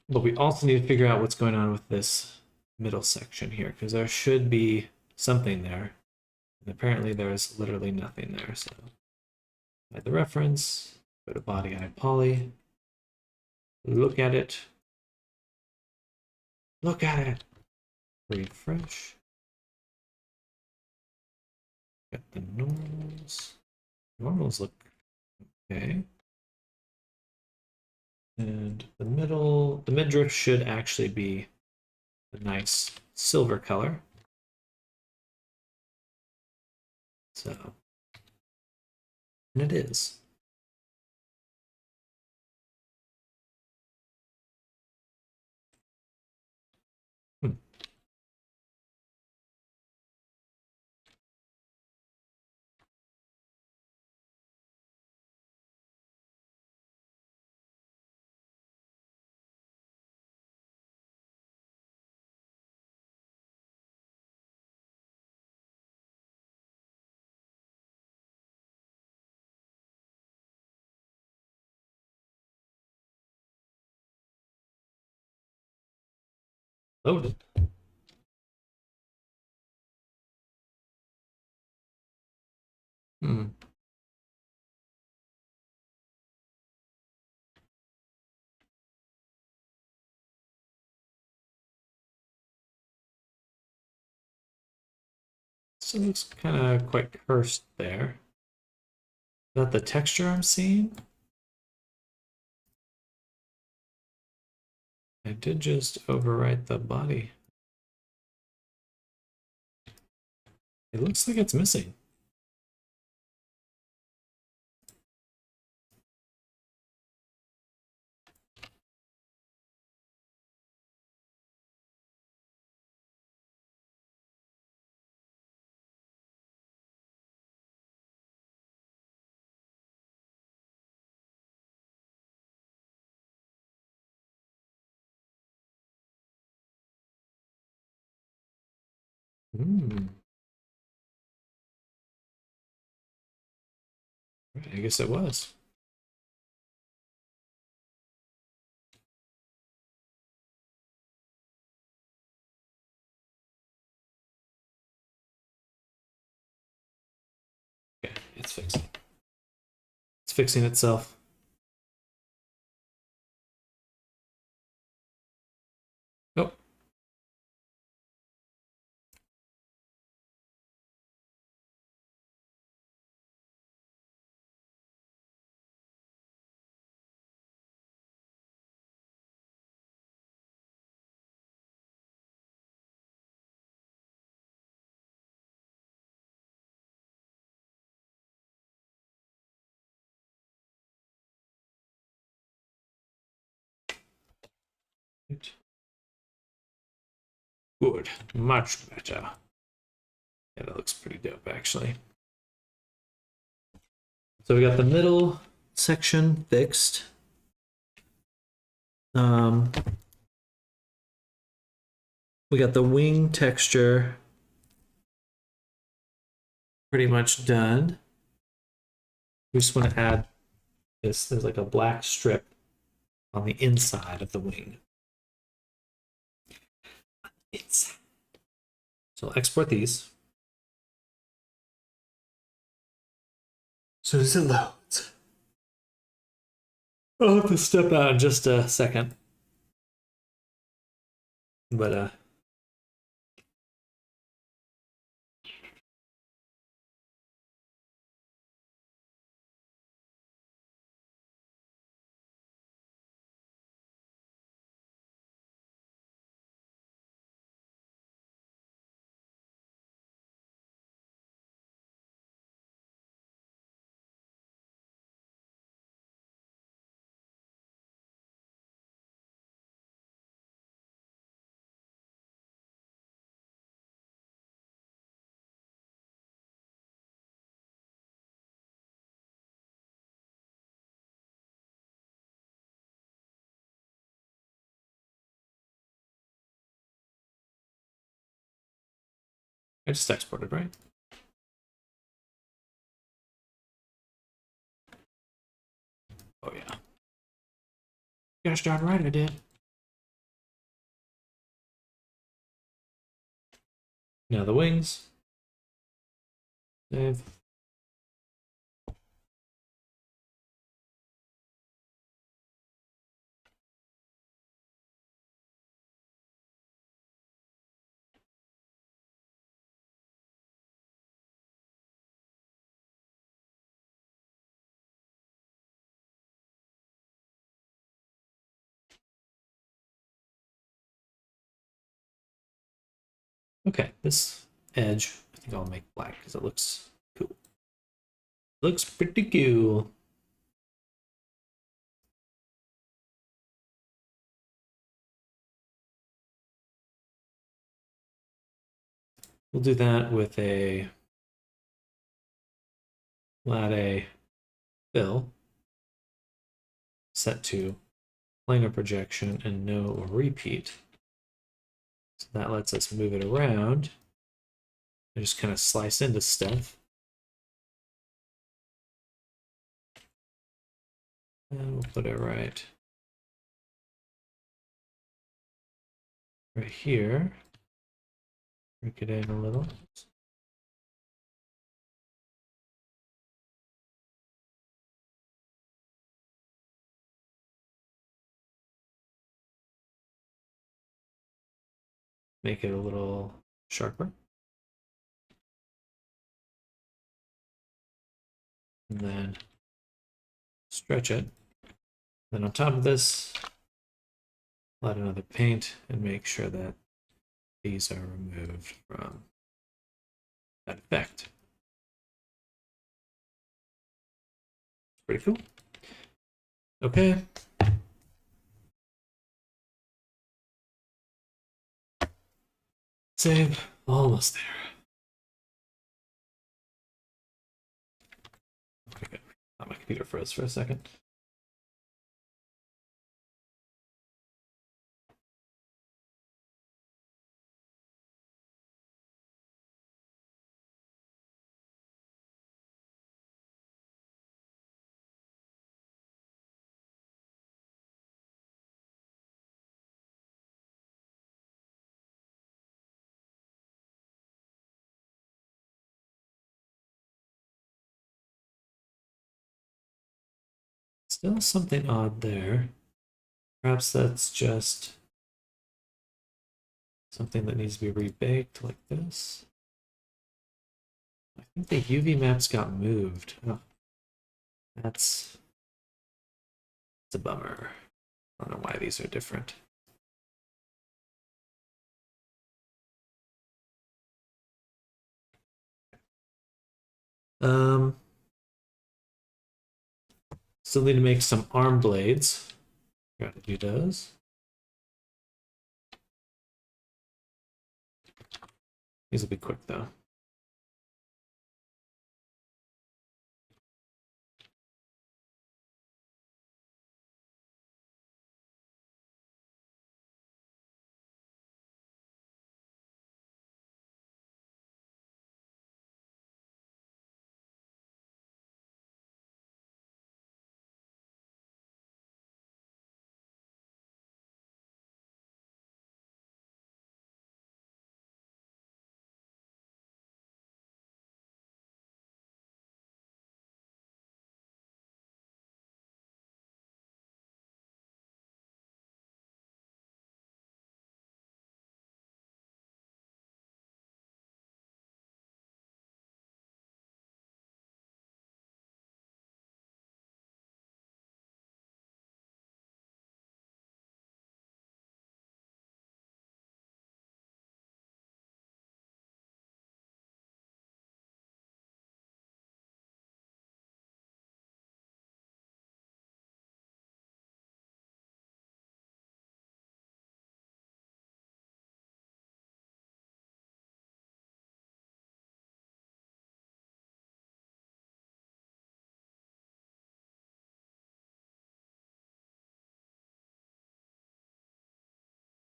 But we also need to figure out what's going on with this middle section here, because there should be something there. And apparently there's literally nothing there, so hide the reference, go to body eye poly, look at it. Look at it. Refresh. Get the normals. Normals look okay. And the midriff should actually be a nice silver color. So, and it is. Loaded. So it looks kind of quite cursed there. Is that the texture I'm seeing? I did just overwrite the body. It looks like it's missing. I guess it was. Okay, it's fixing. It's fixing itself. Oh. Good, much better. Yeah, that looks pretty dope, actually. So we got the middle section fixed. We got the wing texture pretty much done. We just want to add this. There's like a black strip on the inside of the wing. So I'll export these. As soon as it loads. I'll have to step out in just a second. But I just exported, right? Oh yeah. Gosh darn right I did. Now the wings. Save. Okay, this edge, I think I'll make black because it looks cool. Looks pretty cool. We'll do that with a Latte fill set to planar projection and no repeat. So that lets us move it around and just kind of slice into stuff. And we'll put it right here. Break it in a little. Make it a little sharper. And then stretch it. Then on top of this, add another paint and make sure that these are removed from that effect. Pretty cool. Okay. Save. Almost there. Okay, good. My computer froze for a second. Still something odd there. Perhaps that's just something that needs to be rebaked like this. I think the UV maps got moved. Oh, that's a bummer. I don't know why these are different. Still need to make some arm blades. Got to do those. These will be quick though.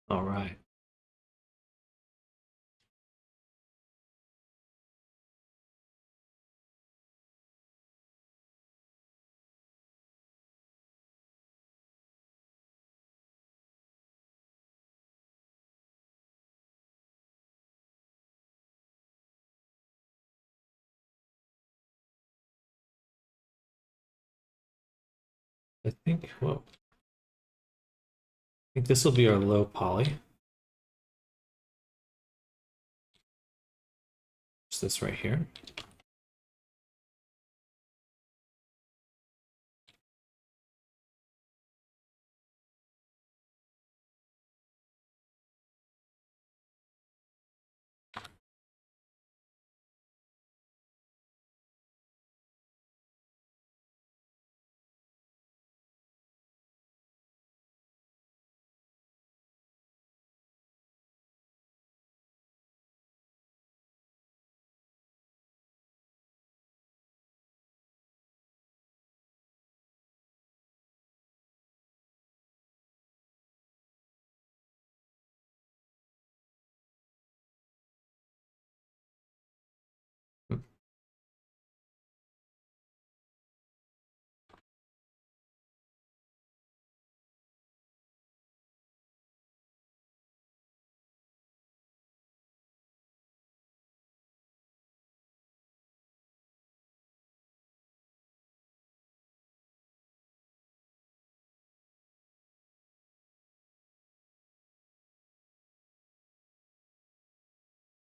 All right. I think, whoa. I think this will be our low poly. It's this right here.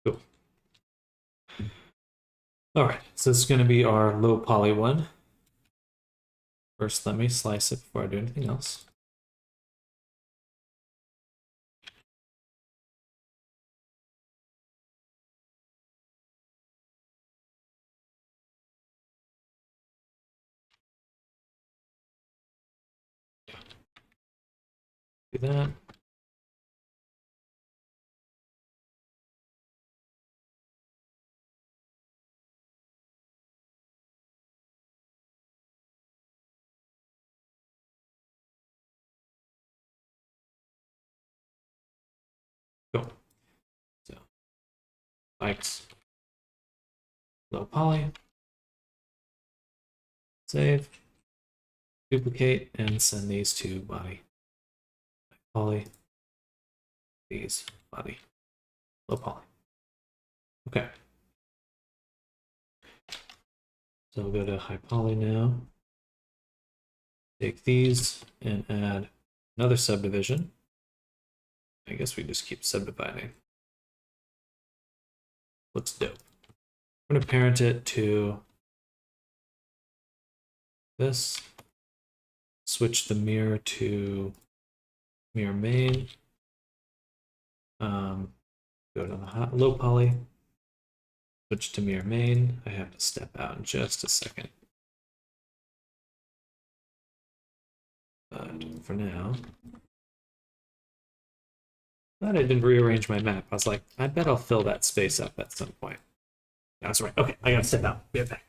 Cool. All right, so this is going to be our low poly one. First, let me slice it before I do anything else. Do that. Cool. So, likes low poly. Save. Duplicate and send these to body. Poly. These body. Low poly. Okay. So we'll go to high poly now. take these and add another subdivision. I guess we just keep subdividing. Looks dope. I'm going to parent it to this. Switch the mirror to mirror main. Go to the low poly. Switch to mirror main. I have to step out in just a second. But for now, glad I didn't rearrange my map. I was like, I bet I'll fill that space up at some point. That's right. Okay, I gotta step out. Be right back.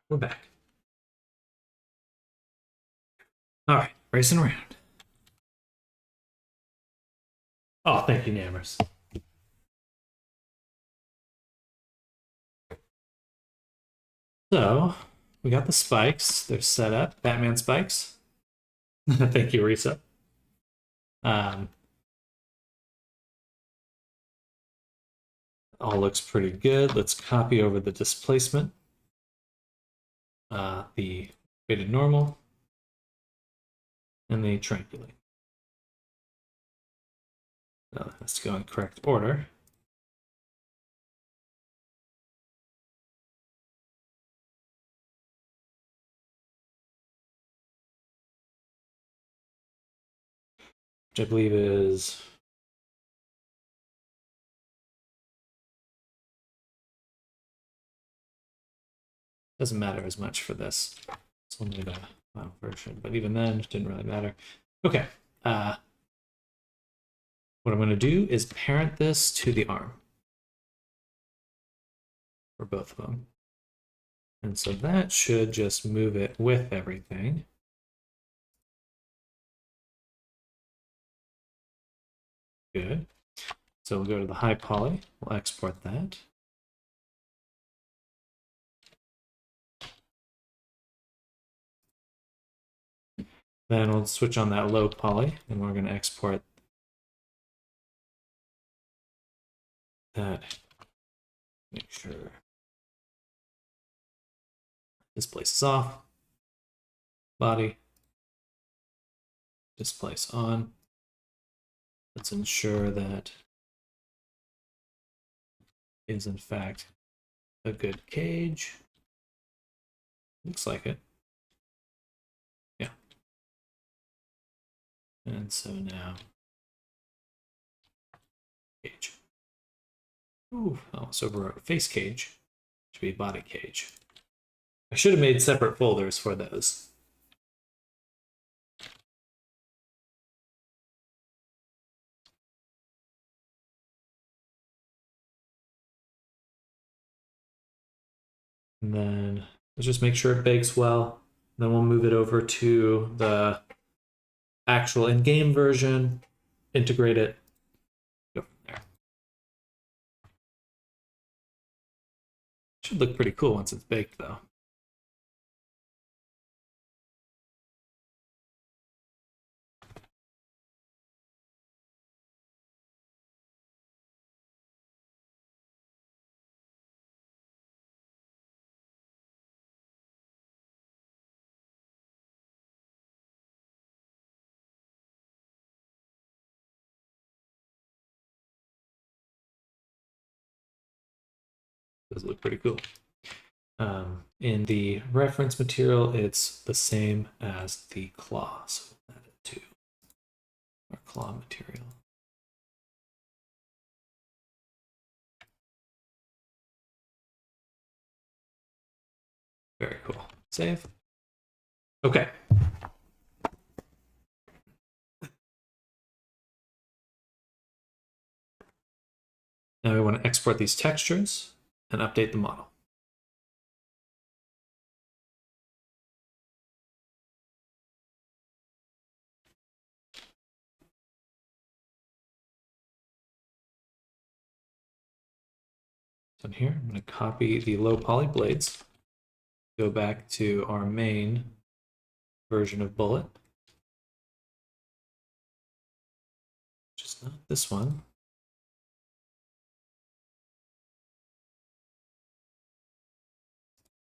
we're back. All right, racing around. Oh, thank you, Nammers. So, we got the spikes. They're set up. Batman spikes. Thank you, Risa. All looks pretty good. Let's copy over the displacement. The weighted normal. And the triangulate. Let's go in correct order. Which I believe is doesn't matter as much for this. It's only the final version, but even then, it didn't really matter. Okay. What I'm going to do is parent this to the arm for both of them. And so that should just move it with everything. Good. So we'll go to the high poly. We'll export that. Then we'll switch on that low poly, and we're going to export that. Make sure displace is off. Body. Displace on. Let's ensure that is in fact a good cage. Looks like it. Yeah. And so now cage. Ooh, I almost overwrote face cage. Should be body cage. I should have made separate folders for those. And then let's just make sure it bakes well. Then we'll move it over to the actual in-game version, integrate it, go from there. Should look pretty cool once it's baked, though. Does look pretty cool. In the reference material, it's the same as the claw, so we'll add it to our claw material. Very cool. Save. Okay. Now we want to export these textures and update the model. So here, I'm going to copy the low poly blades, go back to our main version of Bullet, which is not this one.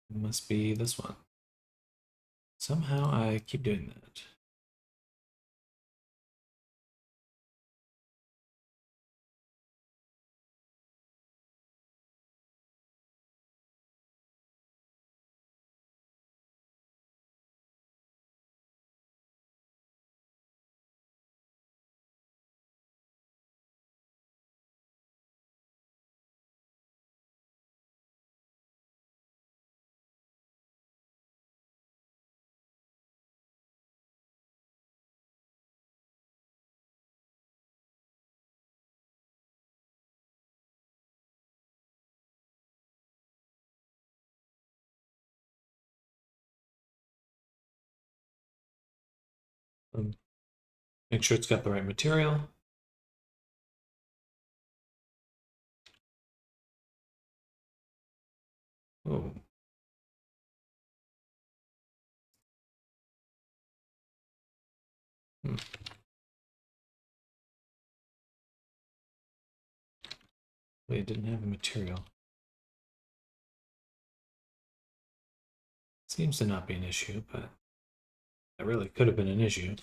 It must be this one. Somehow I keep doing that. Make sure it's got the right material. Oh. Wait, it didn't have a material. Seems to not be an issue, but that really could have been an issue.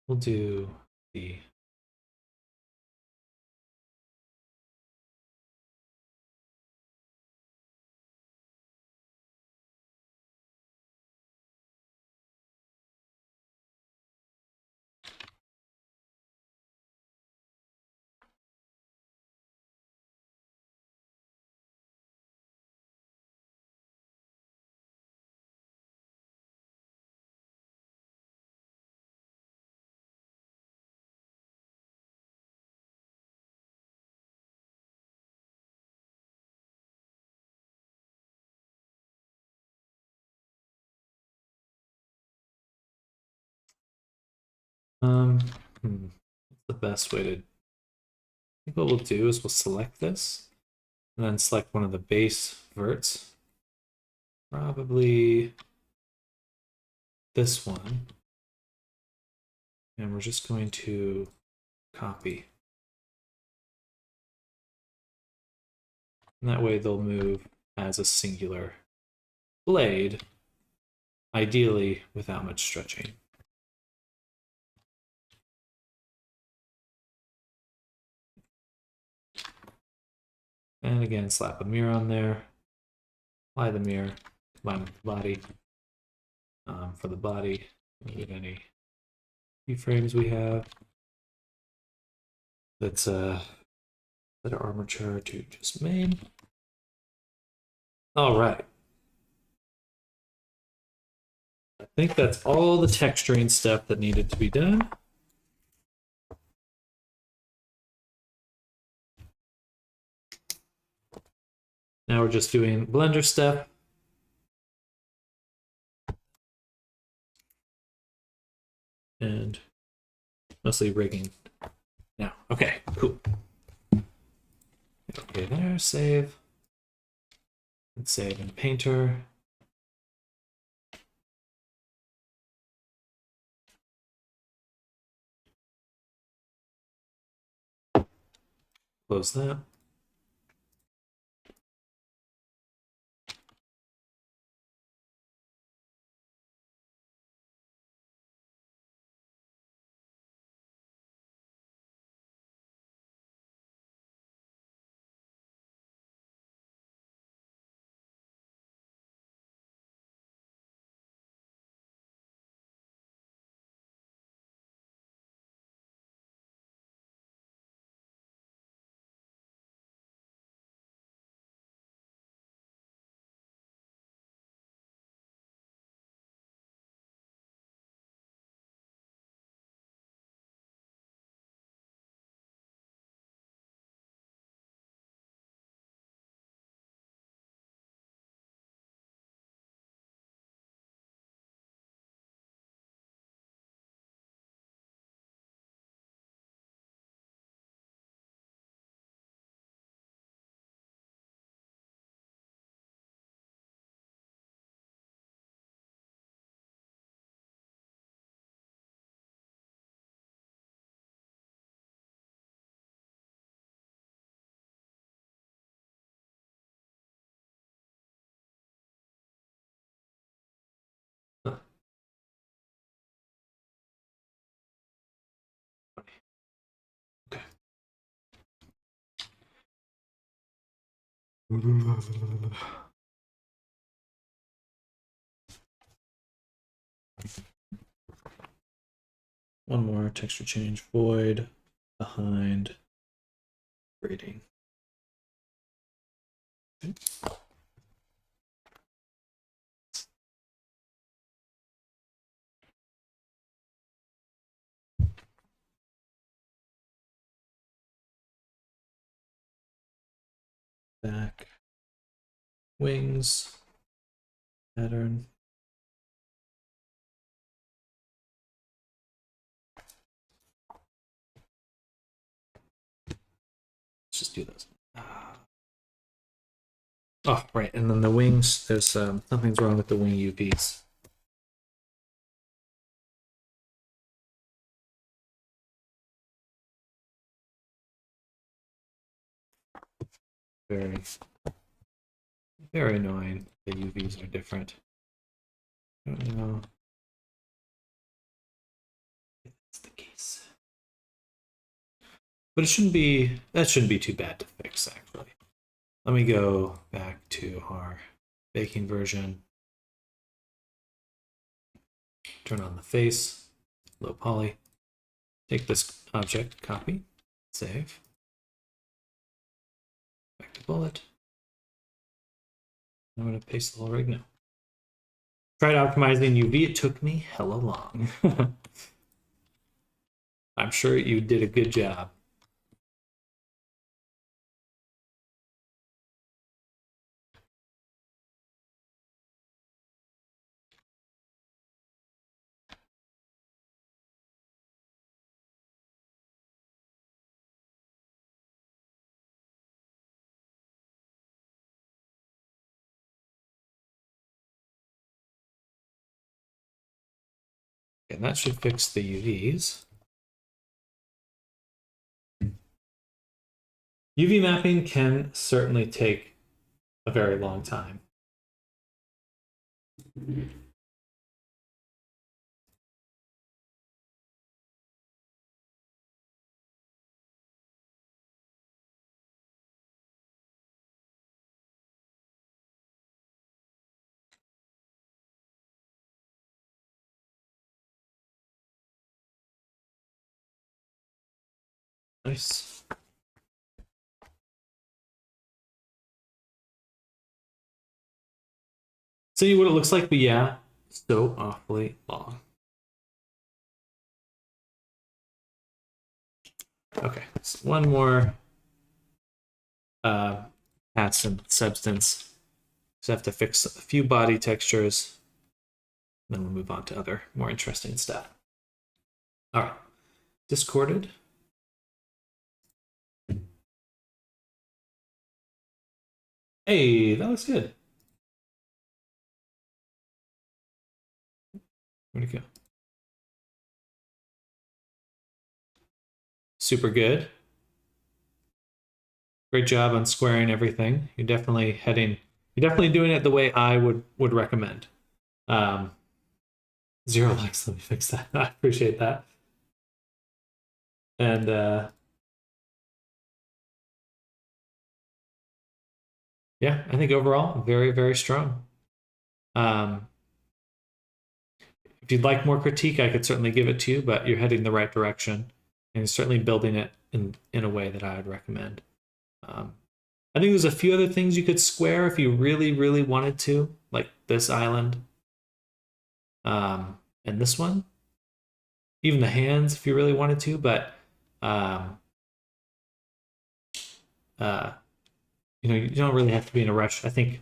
We'll do the what's the best way to, I think what we'll do is we'll select this and then select one of the base verts. Probably this one. And we're just going to copy. And that way they'll move as a singular blade, ideally without much stretching. And again, slap a mirror on there, apply the mirror, combine with the body. For the body, move any keyframes we have. Let's set our armature to just main. All right. I think that's all the texturing stuff that needed to be done. Now we're just doing Blender step. And mostly rigging now. Okay, cool. Okay, there, save. Let's save in Painter. Close that. Okay. One more texture change, void, behind, grading. Back, wings, pattern. Let's just do this. Oh, right, and then the wings, there's something's wrong with the wing UVs. Very, very annoying. The UVs are different. I don't know if that's the case. But it shouldn't be, that shouldn't be too bad to fix, actually. Let me go back to our baking version. Turn on the face, low poly. Take this object, copy, save. Back to bullet. I'm going to paste the whole rig now. Tried optimizing UV. It took me hella long. I'm sure you did a good job. And that should fix the UVs. UV mapping can certainly take a very long time. Nice. See what it looks like, but yeah, so awfully long. Okay, so one more hats and substance. Just have to fix a few body textures. Then we'll move on to other more interesting stuff. All right, discorded. Hey, that looks good. Where'd it go? Super good. Great job on squaring everything. You're definitely doing it the way I would recommend. 0 likes, let me fix that. I appreciate that. And yeah, I think overall, very, very strong. If you'd like more critique, I could certainly give it to you, but you're heading the right direction and certainly building it in a way that I would recommend. I think there's a few other things you could square if you really, really wanted to, like this island and this one. Even the hands if you really wanted to, but you don't really have to be in a rush. I think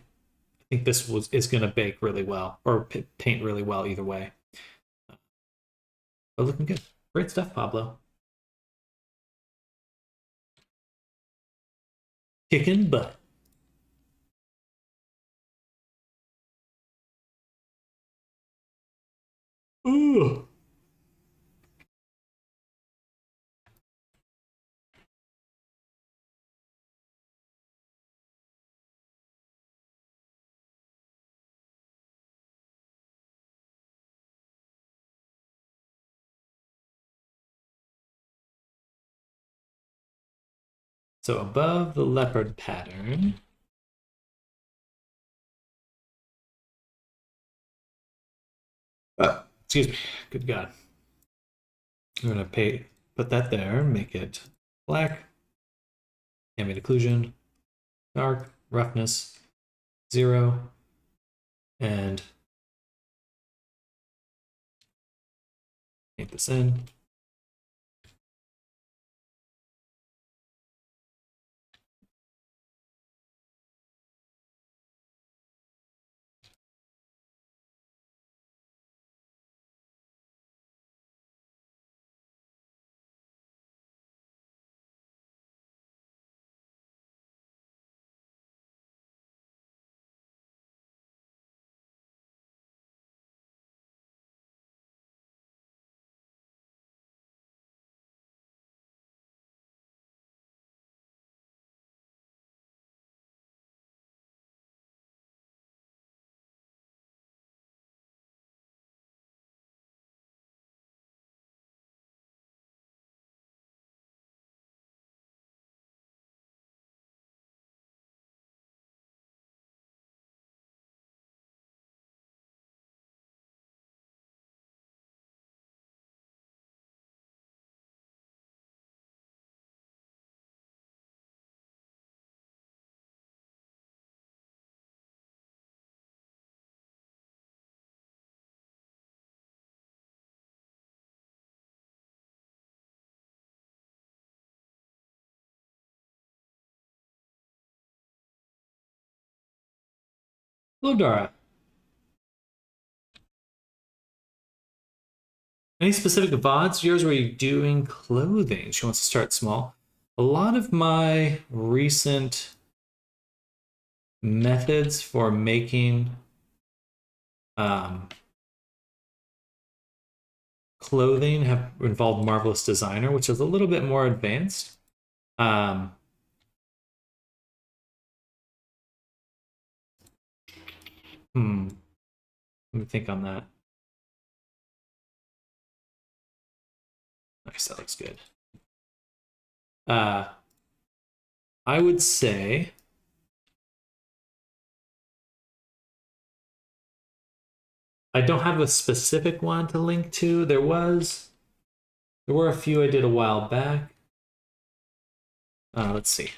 this is going to bake really well or paint really well either way. But looking good. Great stuff, Pablo. Kicking butt. Ooh. So above the leopard pattern, excuse me, good God. I'm gonna put that there, make it black, ambient occlusion, dark, roughness 0, and paint this in. Hello, Dara. Any specific VODs yours where you're doing clothing? She wants to start small. A lot of my recent methods for making clothing have involved Marvelous Designer, which is a little bit more advanced. Let me think on that. Nice, that looks good. I would say I don't have a specific one to link to. There were a few I did a while back. Let's see.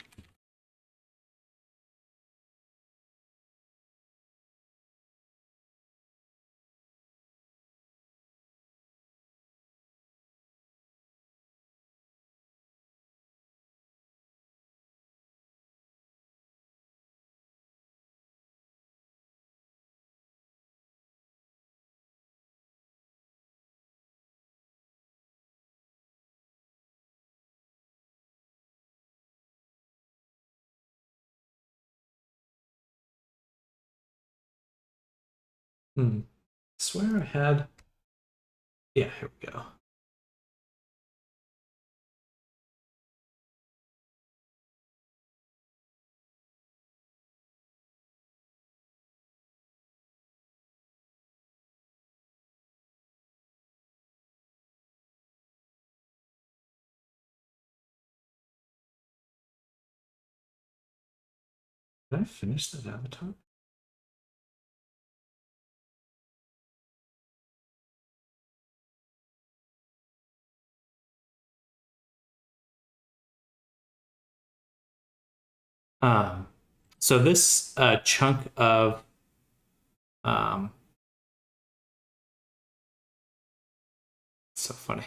I swear I had. Yeah, here we go. Did I finish that avatar? So this chunk of so funny.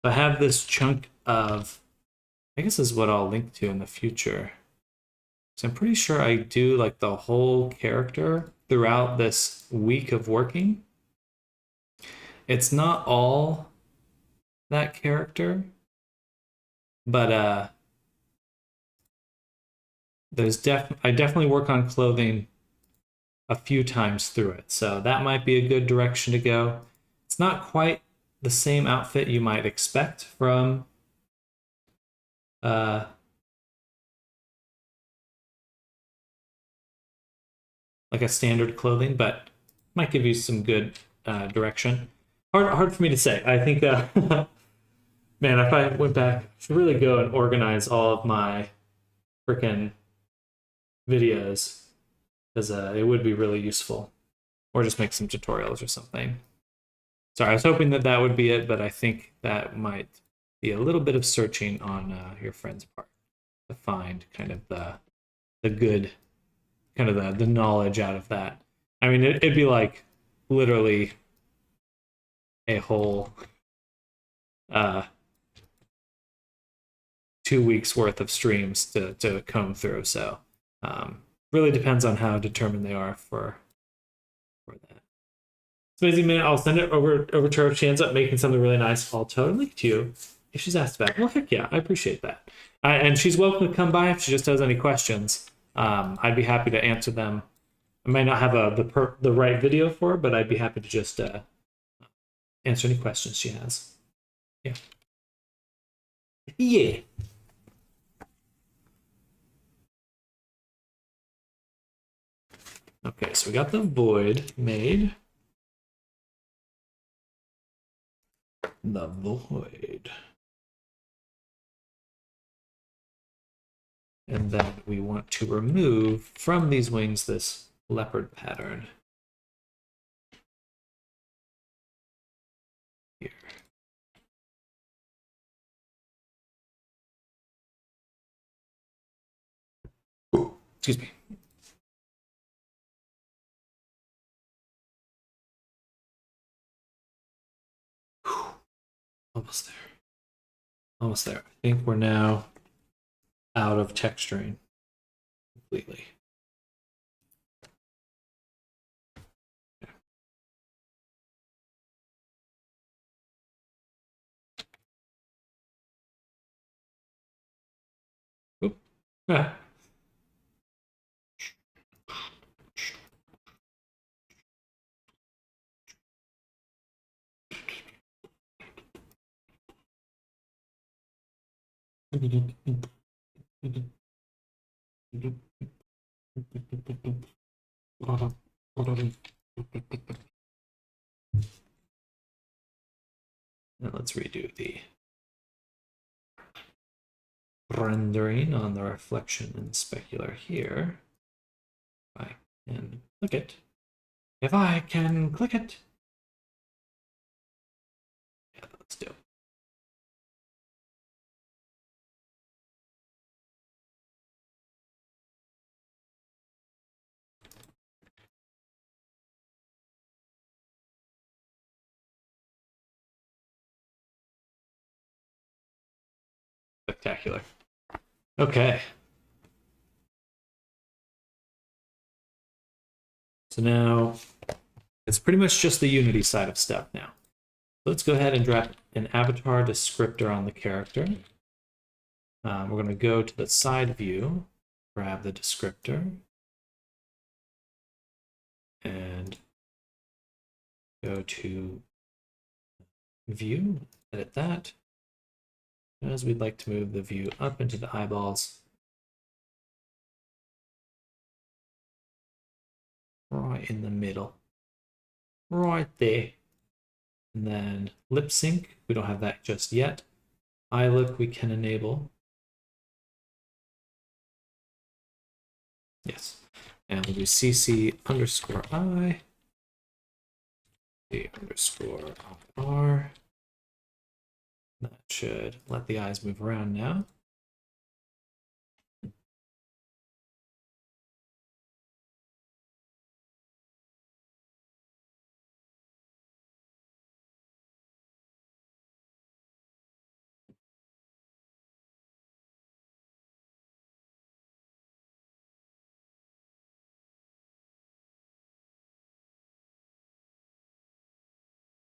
I have this chunk of, I guess this is what I'll link to in the future. So I'm pretty sure I do like the whole character throughout this week of working. It's not all that character, but I definitely work on clothing a few times through it. So that might be a good direction to go. It's not quite the same outfit you might expect from like a standard clothing, but might give you some good direction. Hard for me to say. I think, man, if I went back, I should really go and organize all of my freaking videos, because it would be really useful or just make some tutorials or something. Sorry, I was hoping that that would be it, but I think that might be a little bit of searching on your friend's part to find kind of the good, kind of the knowledge out of that. I mean, it'd be like literally a whole 2 weeks worth of streams to comb through. So really depends on how determined they are for that. It's amazing, man. I'll send it over to her if she ends up making something really nice. I'll totally link to you if she's asked back. Well, heck yeah, I appreciate that. And she's welcome to come by if she just has any questions. I'd be happy to answer them. I might not have the right video for her, but I'd be happy to just answer any questions she has. Yeah. Yeah. Okay, so we got the void made. The void. And then we want to remove from these wings this leopard pattern. Here. Ooh, excuse me. Almost there. Almost there. I think we're now out of texturing completely. Oop. Ah. Now let's redo the rendering on the reflection and specular here. If I can click it. If I can click it. Yeah, let's do it. Spectacular. Okay. So now it's pretty much just the Unity side of stuff now. Let's go ahead and drop an avatar descriptor on the character. We're going to go to the side view, grab the descriptor, and go to view, edit that. As we'd like to move the view up into the eyeballs. Right in the middle. Right there. And then lip sync, we don't have that just yet. Eye look we can enable. Yes. And we'll do CC underscore I. The underscore R. That should let the eyes move around now.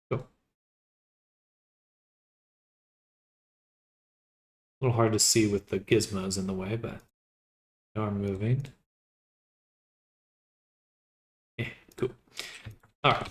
Go. A little hard to see with the gizmos in the way, but they are moving. Yeah, cool. All right.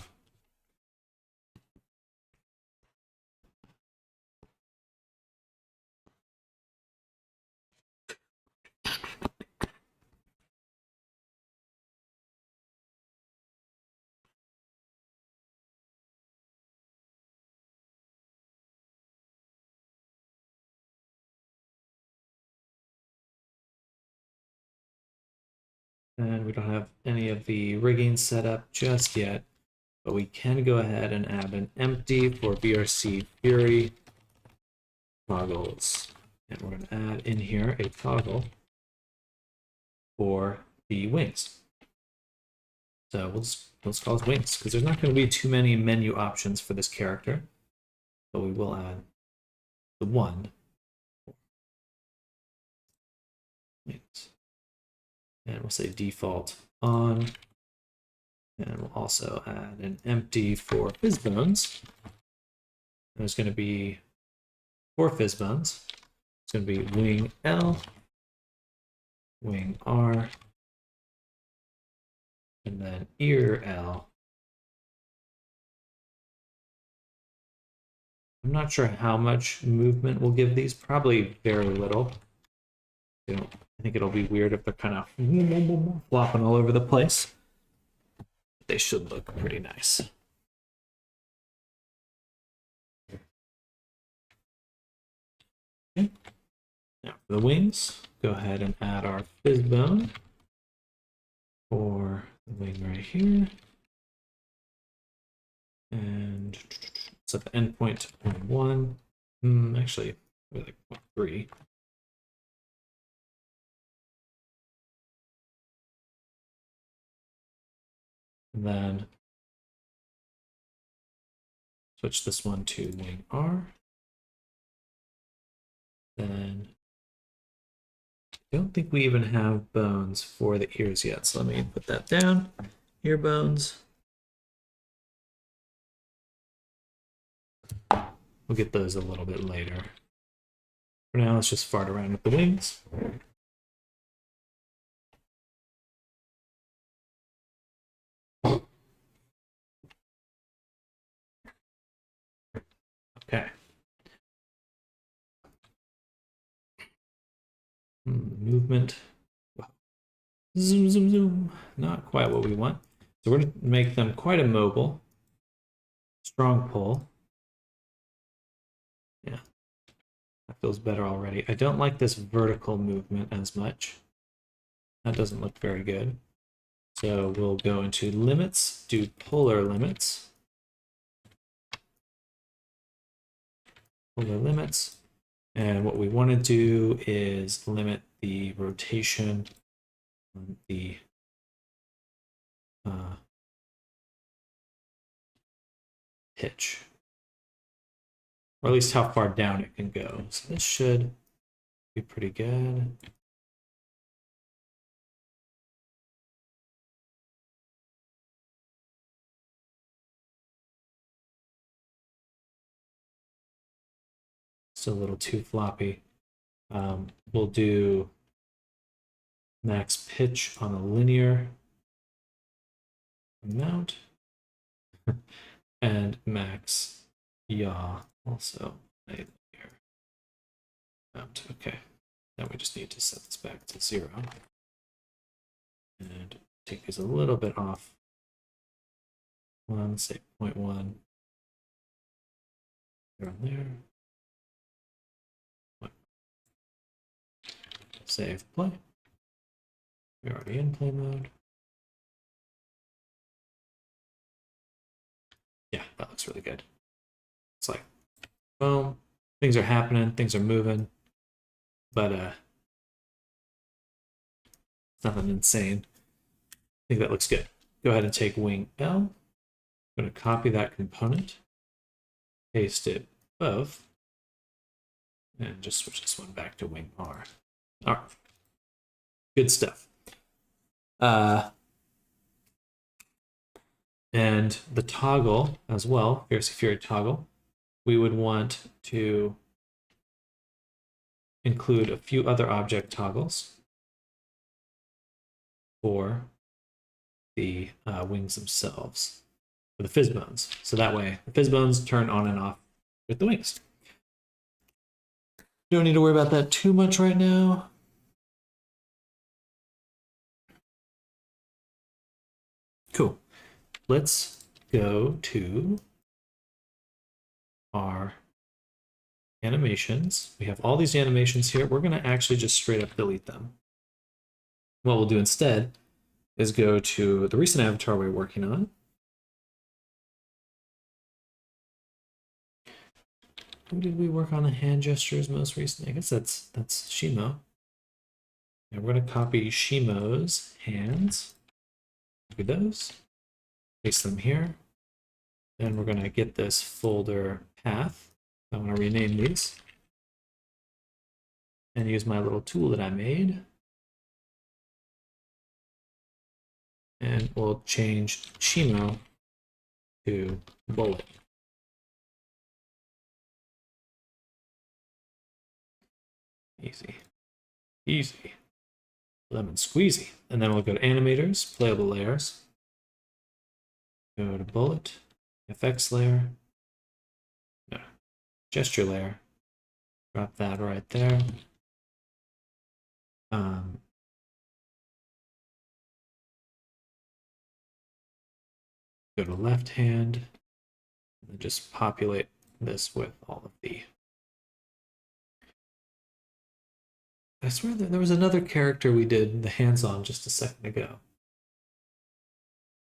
And we don't have any of the rigging set up just yet, but we can go ahead and add an empty for VRC Fury toggles. And we're going to add in here a toggle for the wings. So let's call it wings, because there's not going to be too many menu options for this character. But we will add the one wings. And we'll say default on. And we'll also add an empty for Fizzbones. There's going to be 4 Fizzbones. It's going to be wing L, wing R, and then ear L. I'm not sure how much movement we'll give these. Probably very little. I think it'll be weird if they're kind of flopping all over the place. They should look pretty nice. Okay. Now for the wings, go ahead and add our Fizzbone for the wing right here. And set the endpoint to 0.1. Actually, like 0.3. And then switch this one to wing R. Then I don't think we even have bones for the ears yet, so let me put that down. Ear bones. We'll get those a little bit later. For now, let's just fart around with the wings. Okay. Movement. Zoom, zoom, zoom. Not quite what we want. So we're going to make them quite immobile. Strong pull. Yeah. That feels better already. I don't like this vertical movement as much. That doesn't look very good. So we'll go into limits, do polar limits. Polar limits. And what we want to do is limit the rotation on the pitch, or at least how far down it can go. So this should be pretty good. Still a little too floppy. We'll do max pitch on a linear amount and max yaw also a linear amount. Okay, now we just need to set this back to 0 and take these a little bit off. Say 0.1 there and there. Save play. We're already in play mode. Yeah, that looks really good. It's like, boom, things are happening, things are moving, but it's nothing insane. I think that looks good. Go ahead and take wing L. I'm going to copy that component, paste it above, and just switch this one back to wing R. All right, good stuff. And the toggle as well, VRC Fury toggle, we would want to include a few other object toggles for the wings themselves, for the Fizzbones. So that way, the Fizzbones turn on and off with the wings. Don't need to worry about that too much right now. Cool. Let's go to our animations. We have all these animations here. We're going to actually just straight up delete them. What we'll do instead is go to the recent avatar we're working on. Who did we work on the hand gestures most recently? I guess that's Shimo. And we're going to copy Shimo's hands. Copy those. Paste them here. Then we're going to get this folder path. I want to rename these. And use my little tool that I made. And we'll change Shimo to bullet. Easy. Easy. Lemon squeezy. And then we'll go to animators, playable layers. Go to bullet, FX layer. No, gesture layer. Drop that right there. Go to left hand. And just populate this with all of the... I swear that there was another character we did the hands on just a second ago.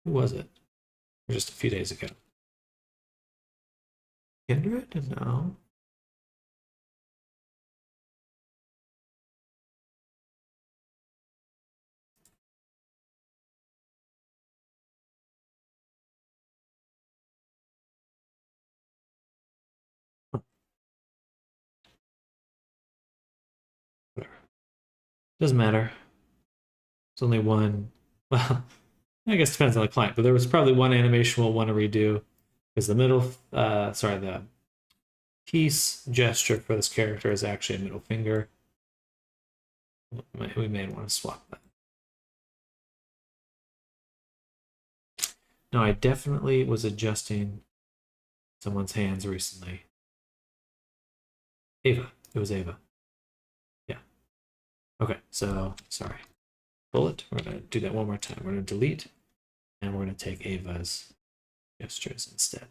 Who was it? Or just a few days ago. Kindred? No. Doesn't matter. There's only one. Well, I guess it depends on the client, but there was probably one animation we'll want to redo because the the peace gesture for this character is actually a middle finger. We may want to swap that. No, I definitely was adjusting someone's hands recently. Ava. It was Ava. Yeah. Okay, so, sorry. Bullet. We're going to do that one more time. We're going to delete, and we're going to take Ava's gestures instead.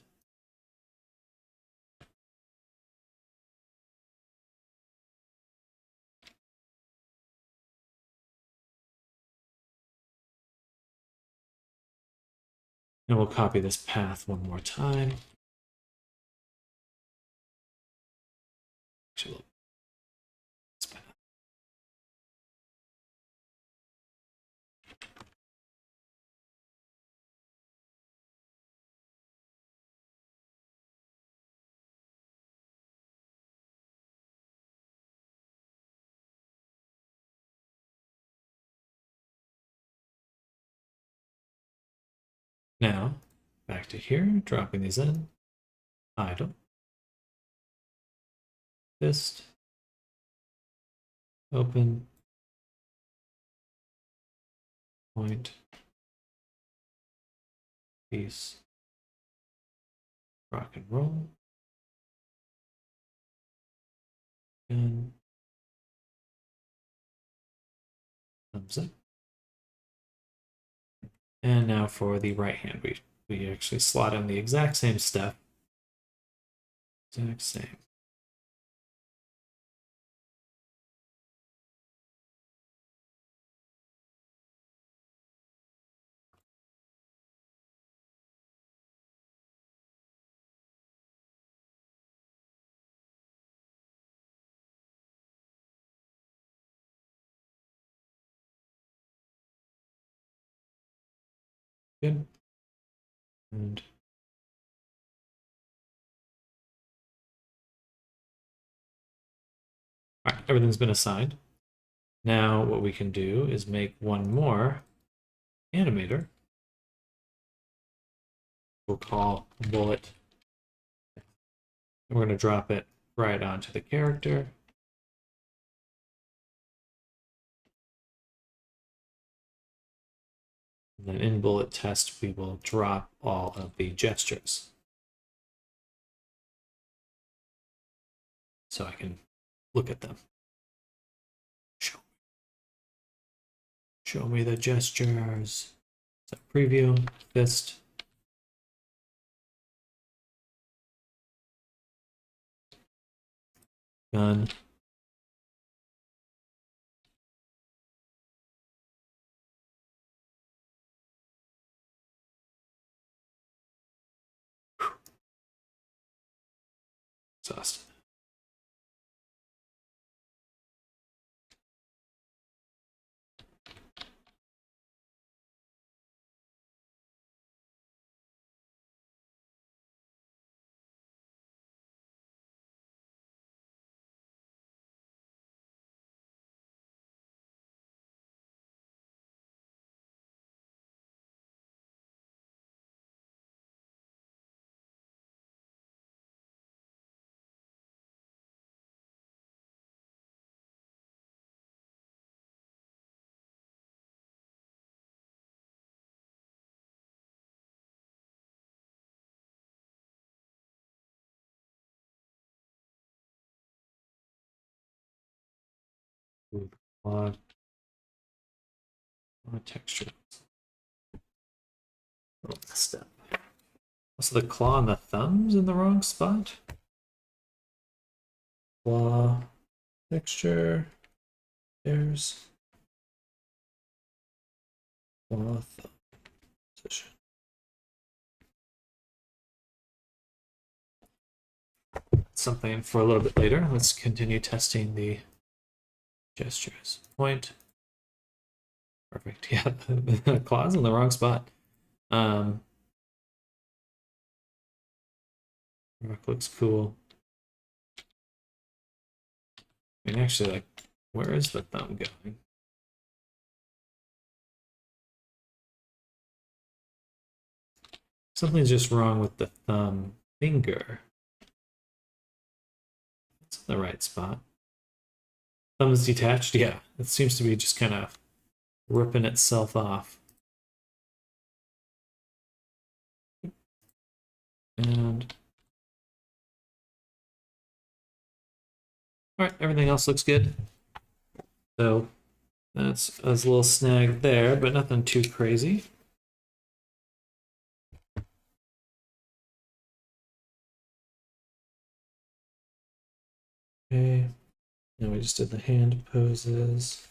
And we'll copy this path one more time. Actually, this path. Now, back to here, dropping these in. Idle. Fist. Open. Point. Piece. Rock and roll. And thumbs up. And now for the right hand, we actually slot in the exact same step. Exact same. Good. And all right, everything's been assigned. Now what we can do is make one more animator. We'll call bullet. We're going to drop it right onto the character. And then in bullet test, we will drop all of the gestures. So I can look at them. Show me the gestures. So preview, fist. Gun. Exhausted. Ooh, texture. Oh, step. Also, the claw and the thumb's in the wrong spot. Claw, texture. There's claw, thumb position. Something for a little bit later. Let's continue testing the gestures. Point. Perfect. Yeah, the claw's in the wrong spot. Rock looks cool. I mean, actually, like, where is the thumb going? Something's just wrong with the thumb finger. It's in the right spot. Thumb is detached. Yeah, it seems to be just kind of ripping itself off. And all right, everything else looks good. So that's a little snag there, but nothing too crazy. Okay, now we just did the hand poses.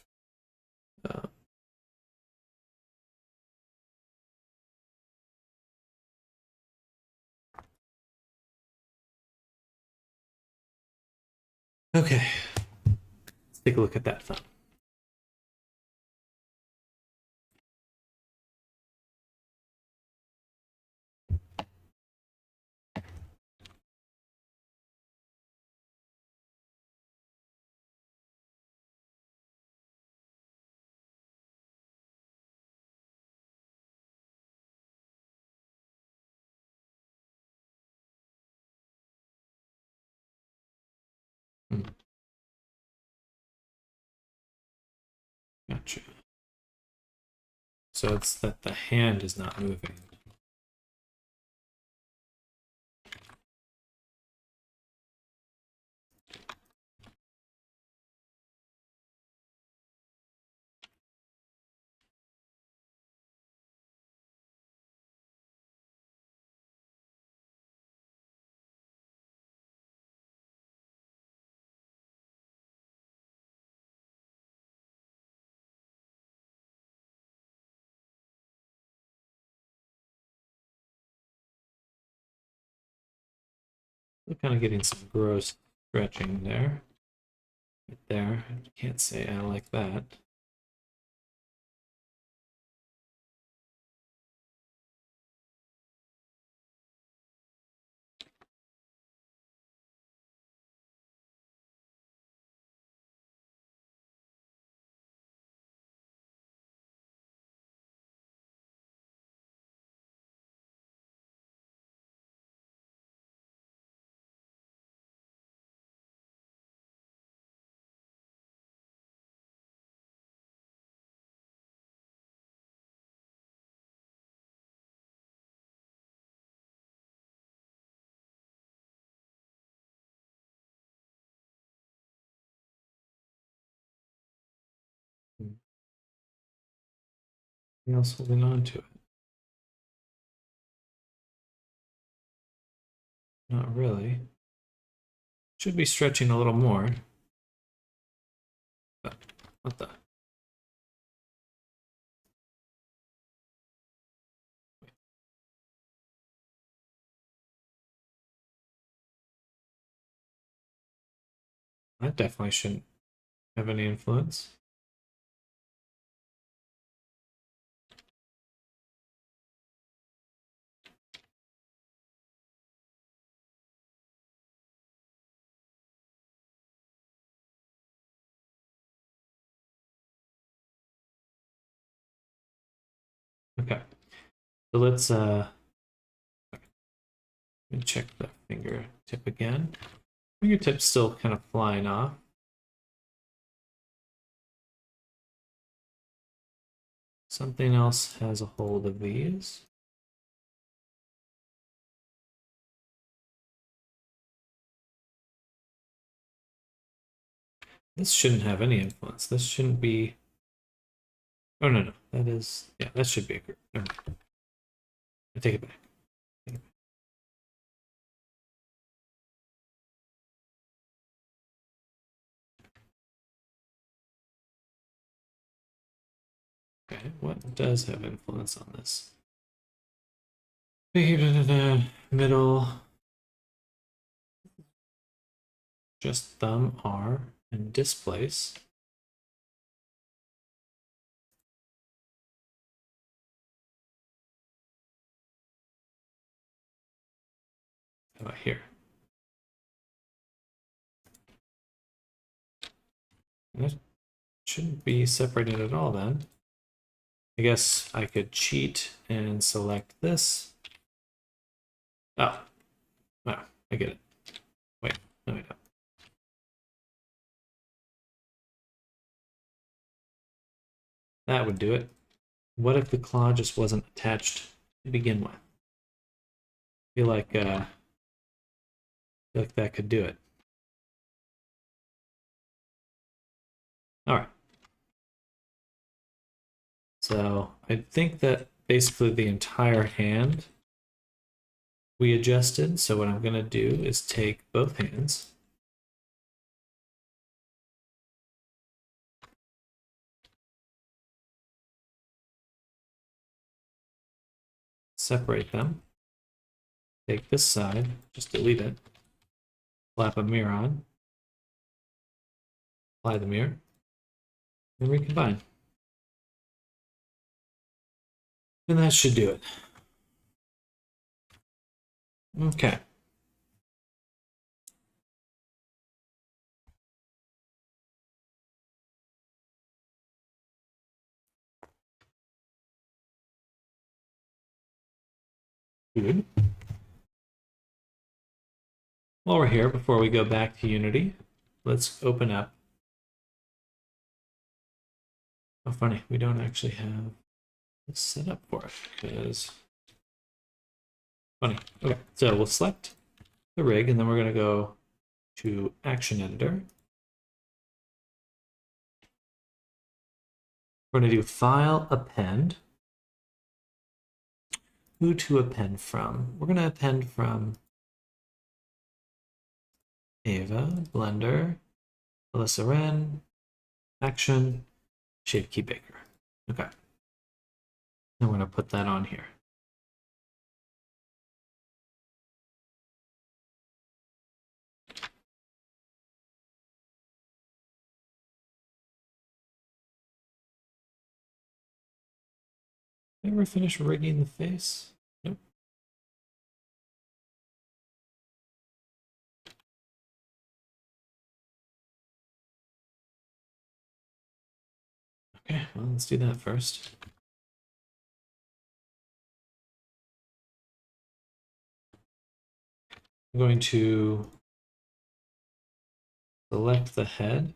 Okay, let's take a look at that thumb. Gotcha. So it's that the hand is not moving. We're kind of getting some gross stretching there. Right there. I can't say I like that. Anything else holding on to it? Not really. Should be stretching a little more. But what the? That definitely shouldn't have any influence. Okay, so let's let me check the fingertip again. Fingertip's still kind of flying off. Something else has a hold of these. This shouldn't have any influence. This shouldn't be. Oh, no, no. That is. Yeah, that should be a group. Never mind. I take it back. Okay, what does have influence on this? Middle. Just thumb, R, and displace. How about here? That shouldn't be separated at all then. I guess I could cheat and select this. Oh, wow, I get it. Wait, no, I don't. That would do it. What if the claw just wasn't attached to begin with? I feel like that could do it. All right. So I think that basically the entire hand we adjusted. So what I'm going to do is take both hands, separate them, take this side, just delete it, slap a mirror on, apply the mirror, and recombine. And that should do it. Okay. Good. While we're here, before we go back to Unity, let's open up. Oh, funny, we don't actually have this set up for it because funny. Okay, so we'll select the rig and then we're going to go to Action Editor. We're going to do File, Append. Who to append from? We're going to append from Ava, Blender, Alyssa Wren, Action, Shape Key Baker. Okay. I'm going to put that on here. Did I ever finish rigging the face? Nope. Okay, well, let's do that first. I'm going to select the head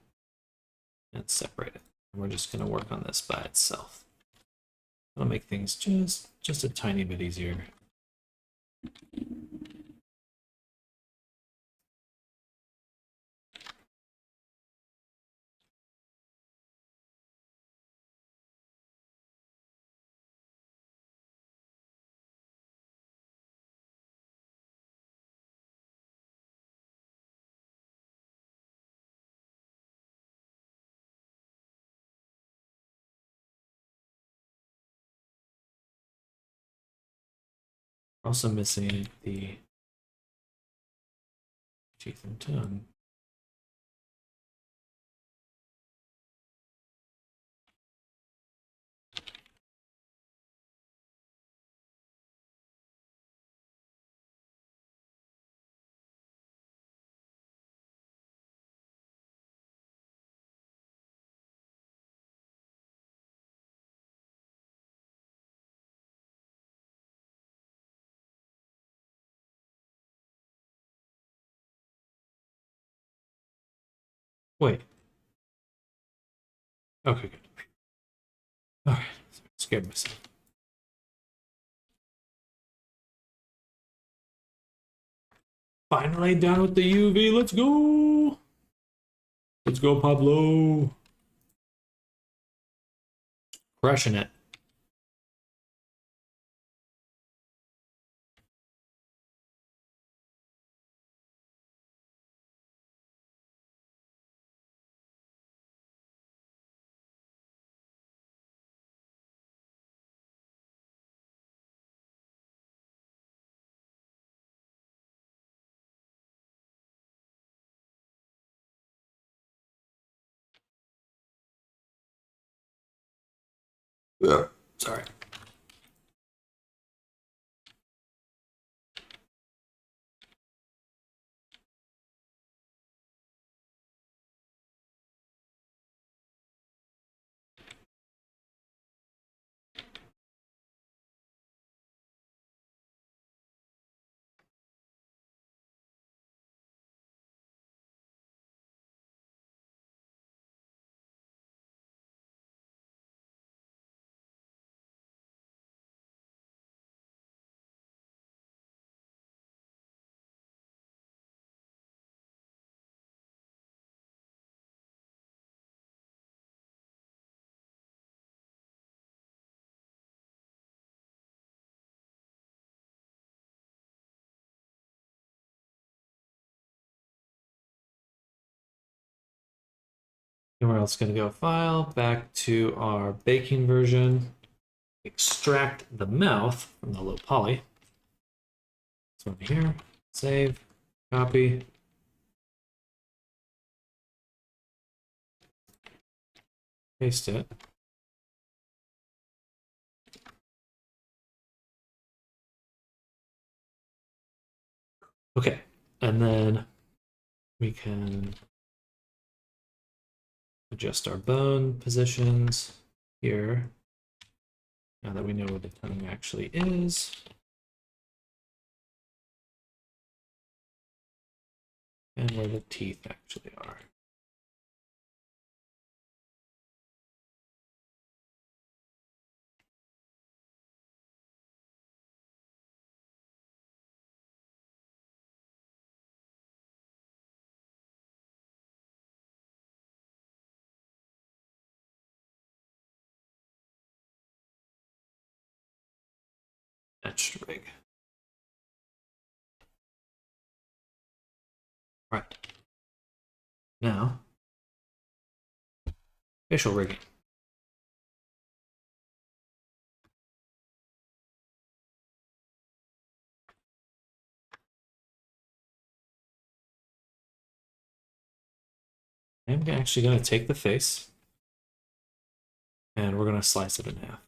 and separate it. And we're just going to work on this by itself. That'll make things just a tiny bit easier. We're also missing the teeth and tongue. Wait. Okay, good. Alright, scared myself. Finally done with the UV. Let's go. Let's go, Pablo. Crushing it. Yeah. Sorry. And we're else going to go file, back to our baking version, extract the mouth from the low poly. So over here, save, copy. Paste it. Okay, and then we can adjust our bone positions here. Now that we know what the tongue actually is. And where the teeth actually are. Etched rig. Right. Now, facial rigging. I'm actually going to take the face and we're going to slice it in half.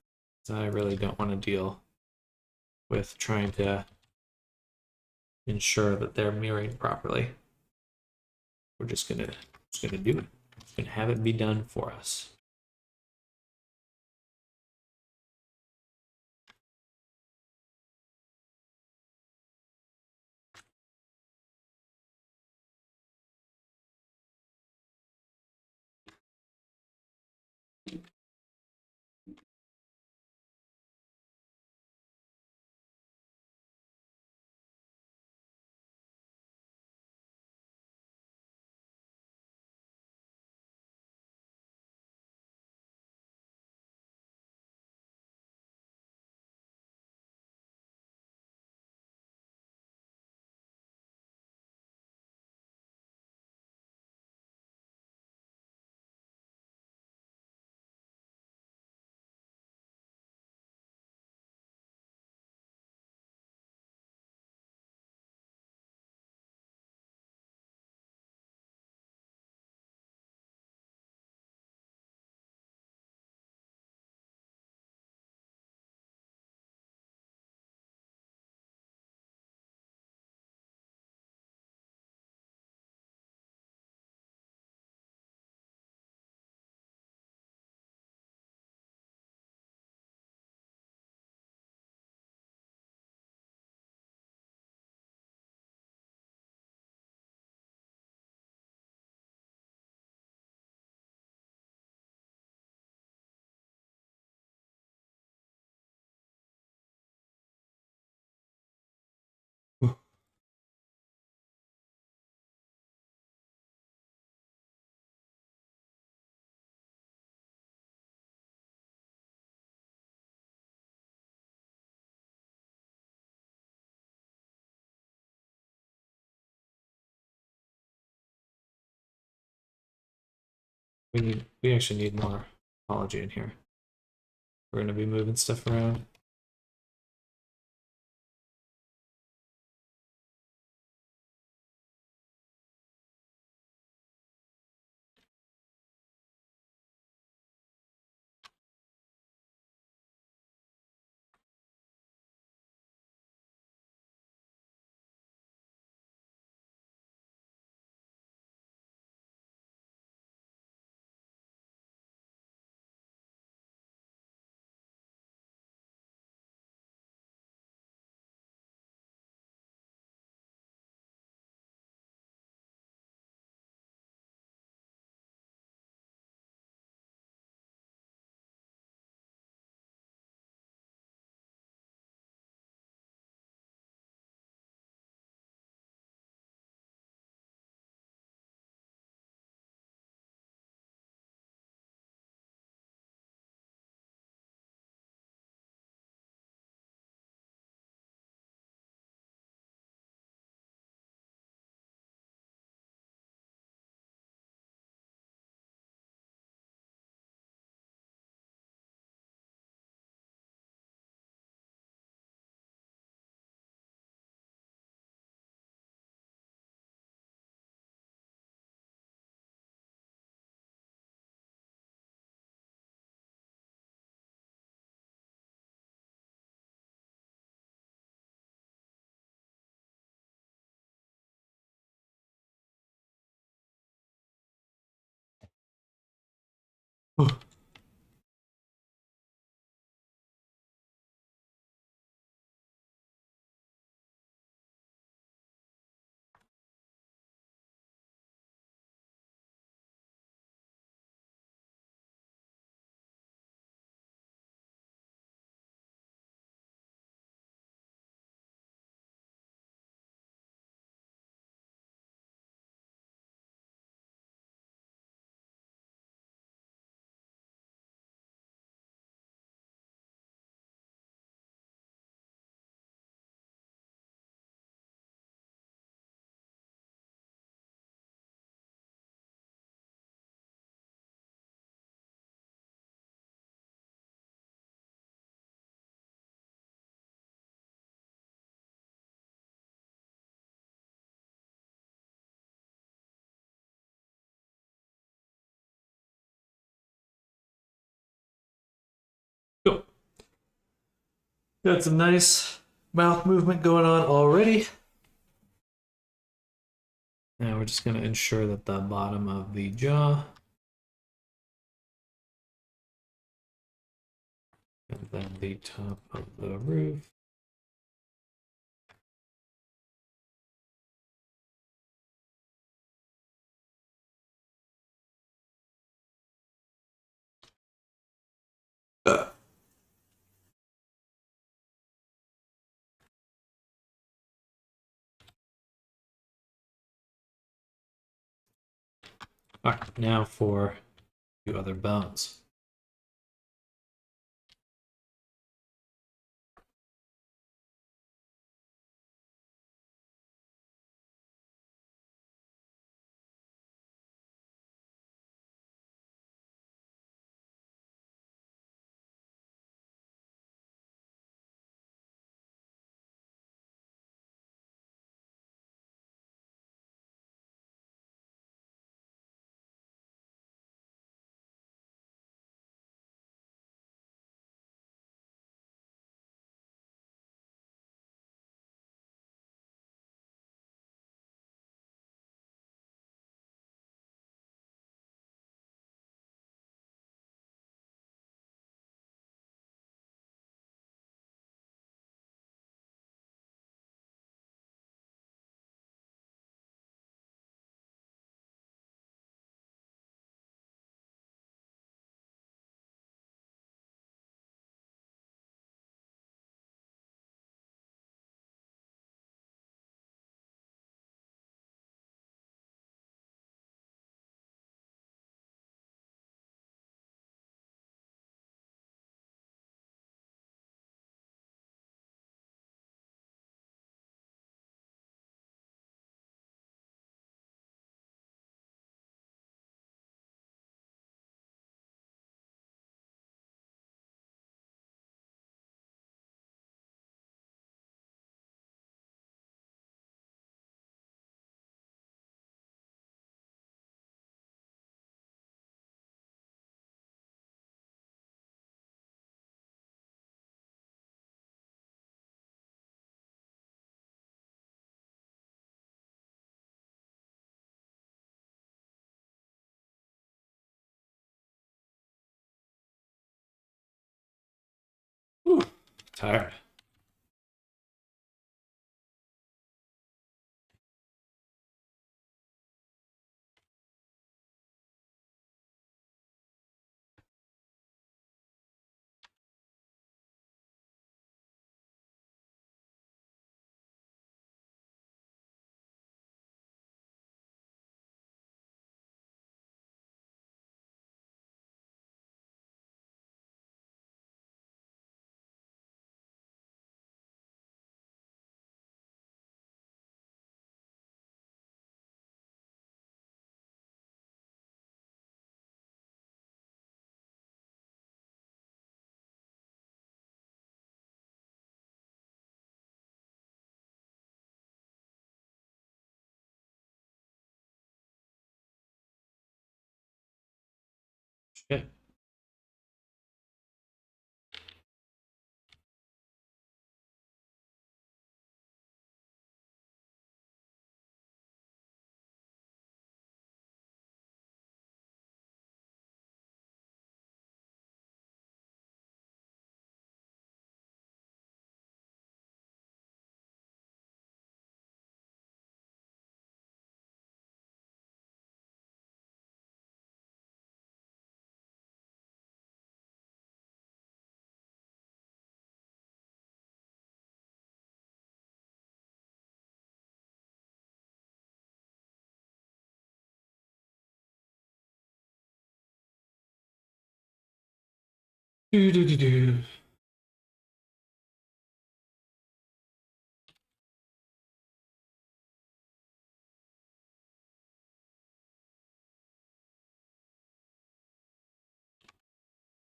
So I really don't want to deal with trying to ensure that they're mirroring properly. We're just gonna do it. Just gonna have it be done for us. We actually need more topology in here. We're gonna be moving stuff around. Cool. Got some nice mouth movement going on already. Now we're just going to ensure that the bottom of the jaw and then the top of the roof. All right, now for the other bones. tired. Shit. Do do do do.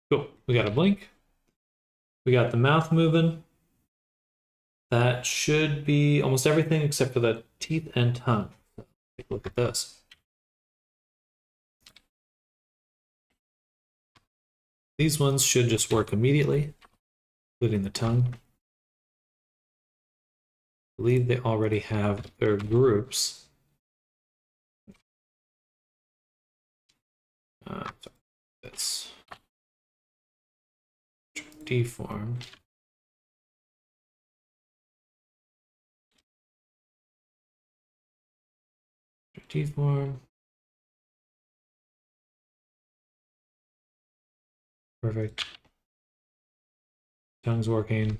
Cool. We got a blink. We got the mouth moving. That should be almost everything except for the teeth and tongue. Take a look at this. These ones should just work immediately, including the tongue. I believe they already have their groups. That's deform. Deform. Perfect. Tongue's working.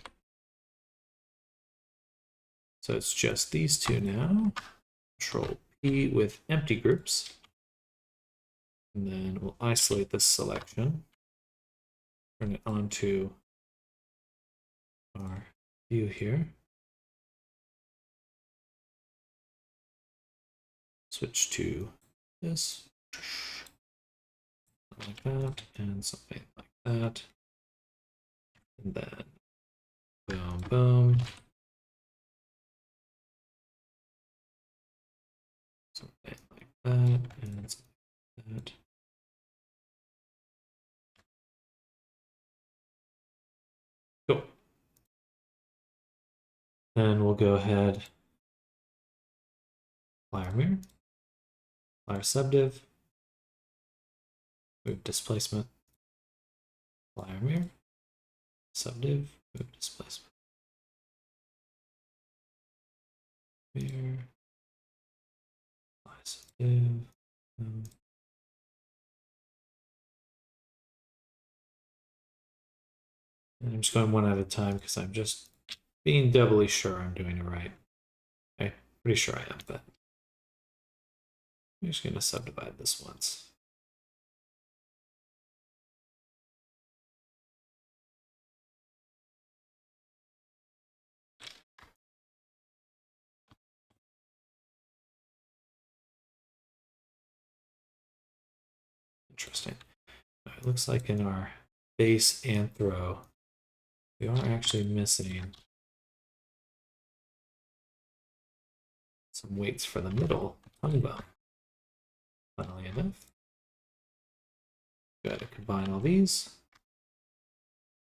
So it's just these two now. Control P with empty groups. And then we'll isolate this selection. Turn it onto our view here. Switch to this. Something like that, and something like that. And then boom, boom. Something like that, and something like that. Cool. And we'll go ahead, apply our mirror, apply our subdiv, move displacement, apply our mirror, subdiv, move displacement. Mirror, apply subdiv. And I'm just going one at a time because I'm just being doubly sure I'm doing it right. Okay, pretty sure I am, but I'm just going to subdivide this once. Interesting. It looks like in our base anthro, we are actually missing some weights for the middle tongue bone. Funnily enough, got to combine all these,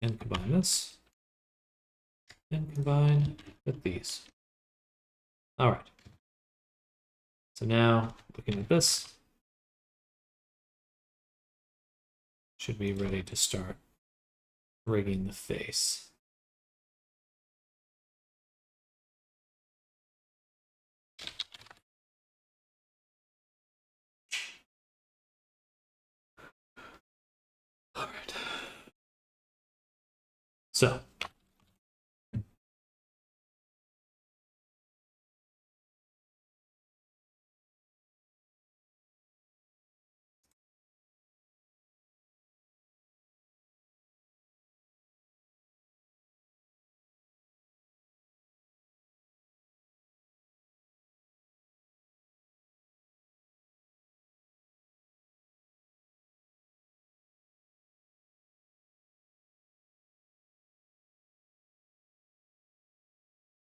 and combine this, and combine with these. All right. So now, looking at this, should be ready to start rigging the face. So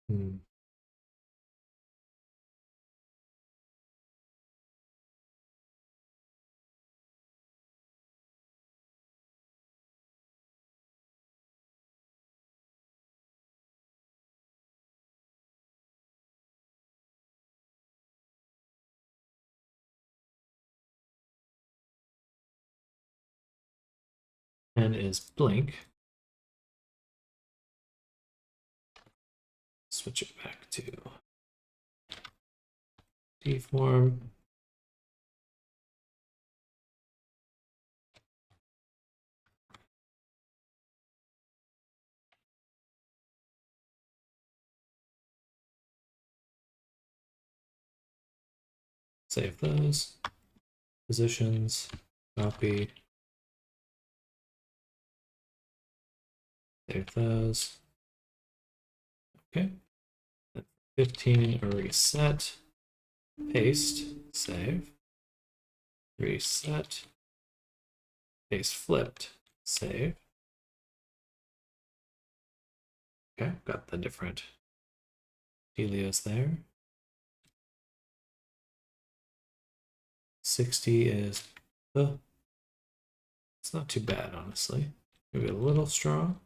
hmm. N is blink. Switch it back to deform. Save those. Positions, copy. Save those. Okay. 15, reset. Paste, save. Reset. Paste flipped, save. Okay, got the different Helios there. 60 is, it's not too bad, honestly. Maybe a little strong.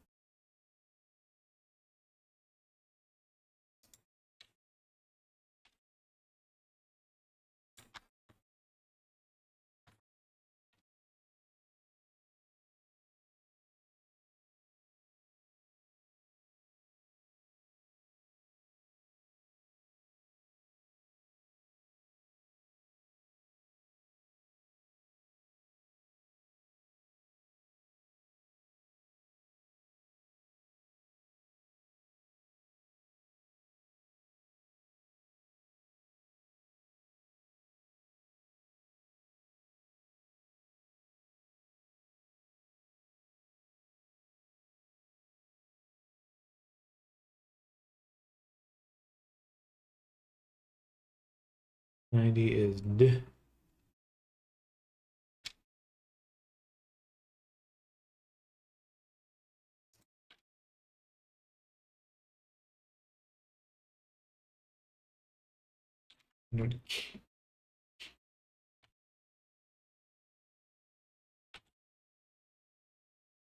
$90 is D.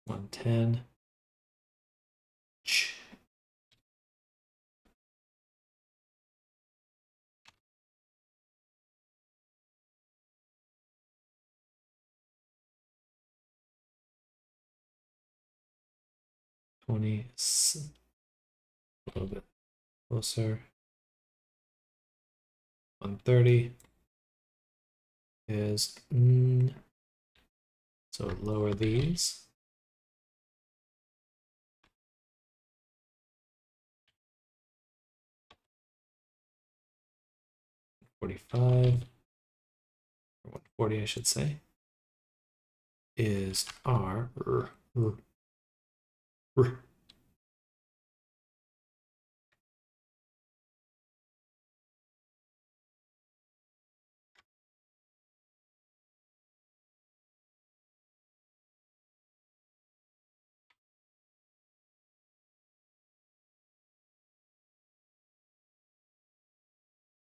$110. 20, a little bit closer. 130 is N. So lower these. $45, or 140, I should say, is R.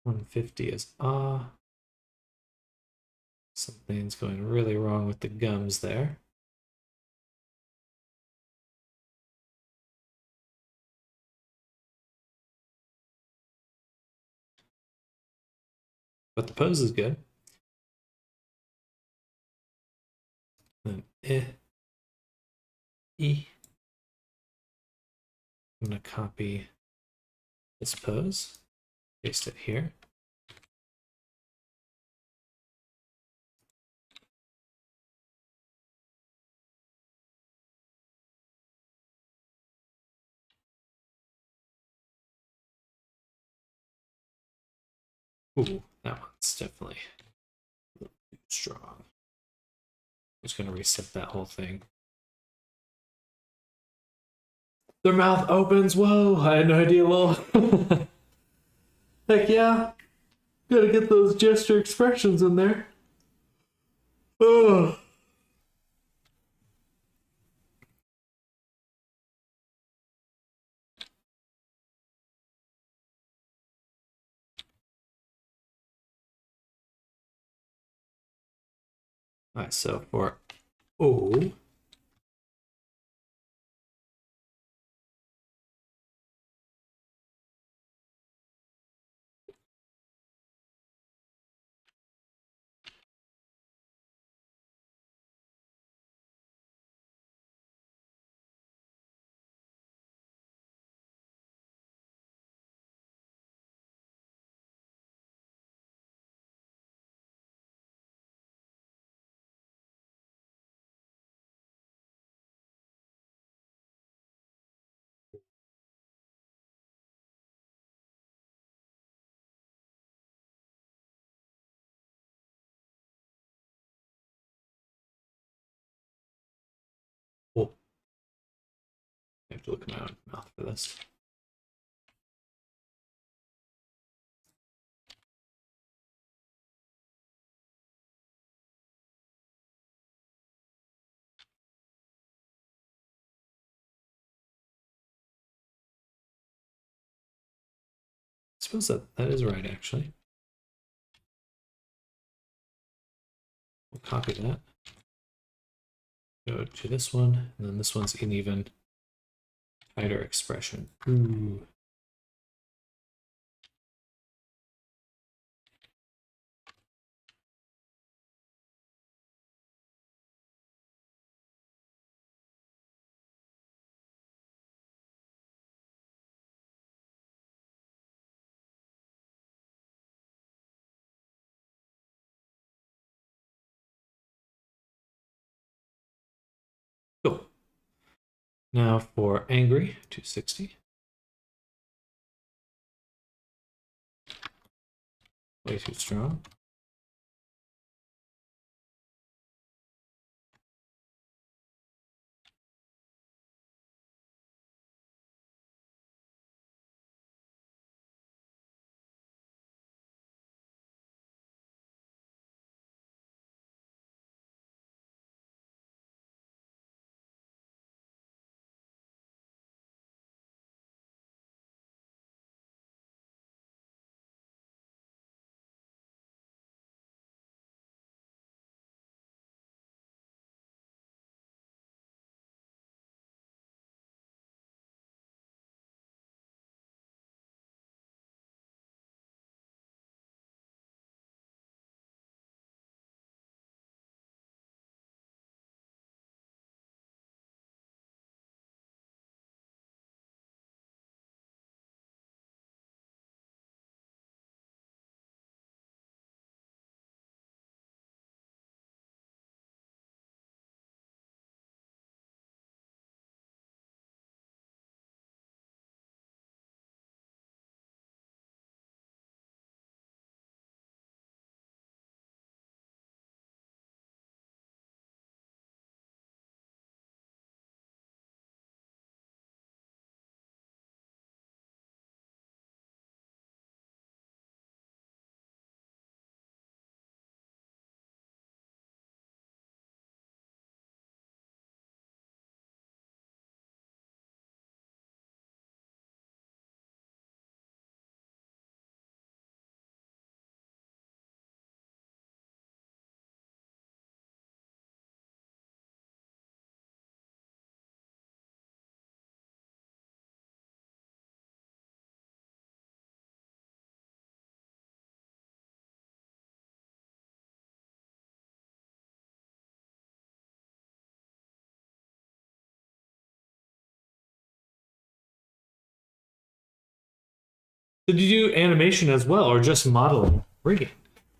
150 is ah. Something's going really wrong with the gums there. But the pose is good. Then E. I'm going to copy this pose, paste it here. Ooh, that one's definitely a little too strong. I'm just gonna reset that whole thing. Their mouth opens. Whoa, I had no idea, lol. Heck yeah. Gotta get those gesture expressions in there. Oh. Alright, so for O, oh, I have to look at my own mouth for this. I suppose that is right, actually. We'll copy that. Go to this one, and then this one's an even tighter expression. Ooh. Cool. Now for angry, 260. Way too strong. Did you do animation as well, or just modeling? Rigging.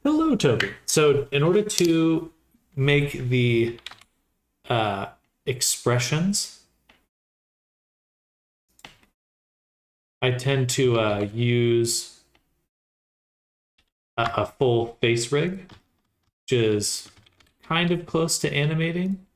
Hello, Toby. So in order to make the expressions, I tend to use a full face rig, which is kind of close to animating.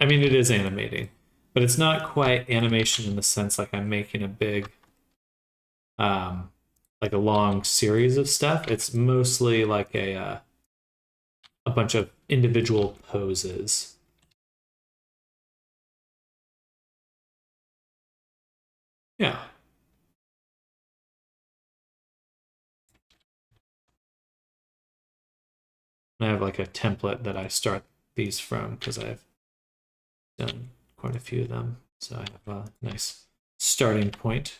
I mean, it is animating, but it's not quite animation in the sense like I'm making a big, like a long series of stuff. It's mostly like a bunch of individual poses. Yeah. And I have like a template that I start these from because I've done quite a few of them. So I have a nice starting point.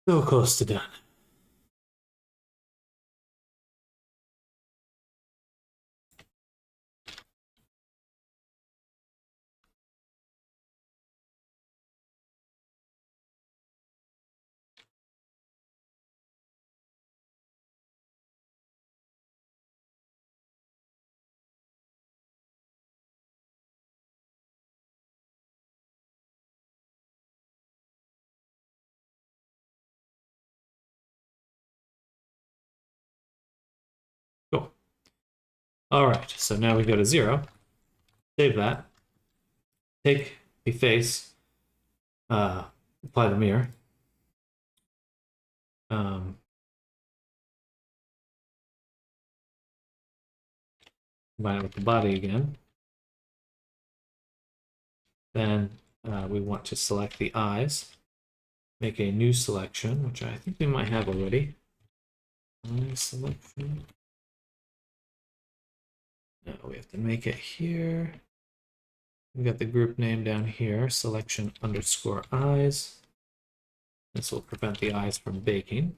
So close to done. Cool. All right, so now we go to 0. Save that. Take the face, apply the mirror. Combine it with the body again. Then we want to select the eyes. Make a new selection, which I think we might have already. Eye selection. Now we have to make it here. We got the group name down here, selection underscore eyes. This will prevent the eyes from baking.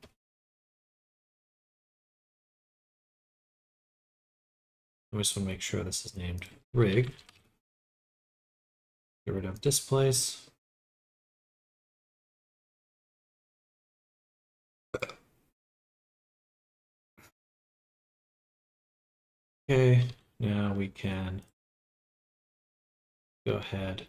I just want to make sure this is named rig. Get rid of displace. Okay, now we can go ahead.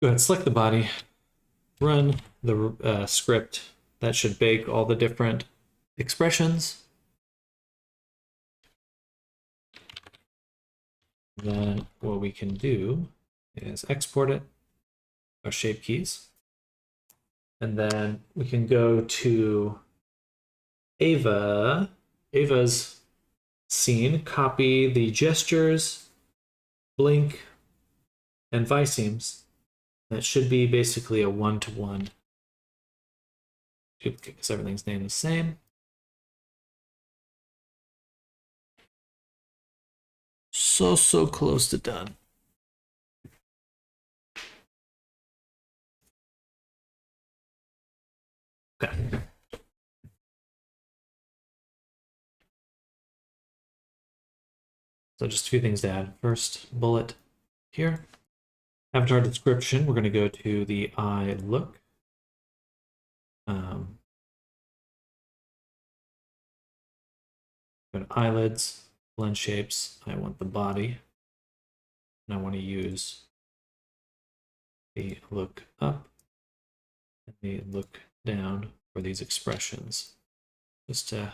Go ahead, select the body, run the script. That should bake all the different expressions. Then what we can do is export it, our shape keys. And then we can go to Ava's scene, copy the gestures, blink, and visemes. That should be basically a one-to-one duplicate because everything's named the same. So close to done. Okay. So just a few things to add. First bullet here. Avatar description, we're going to go to the eye look. Go to eyelids, blend shapes. I want the body. And I want to use the look up and the look down for these expressions, just to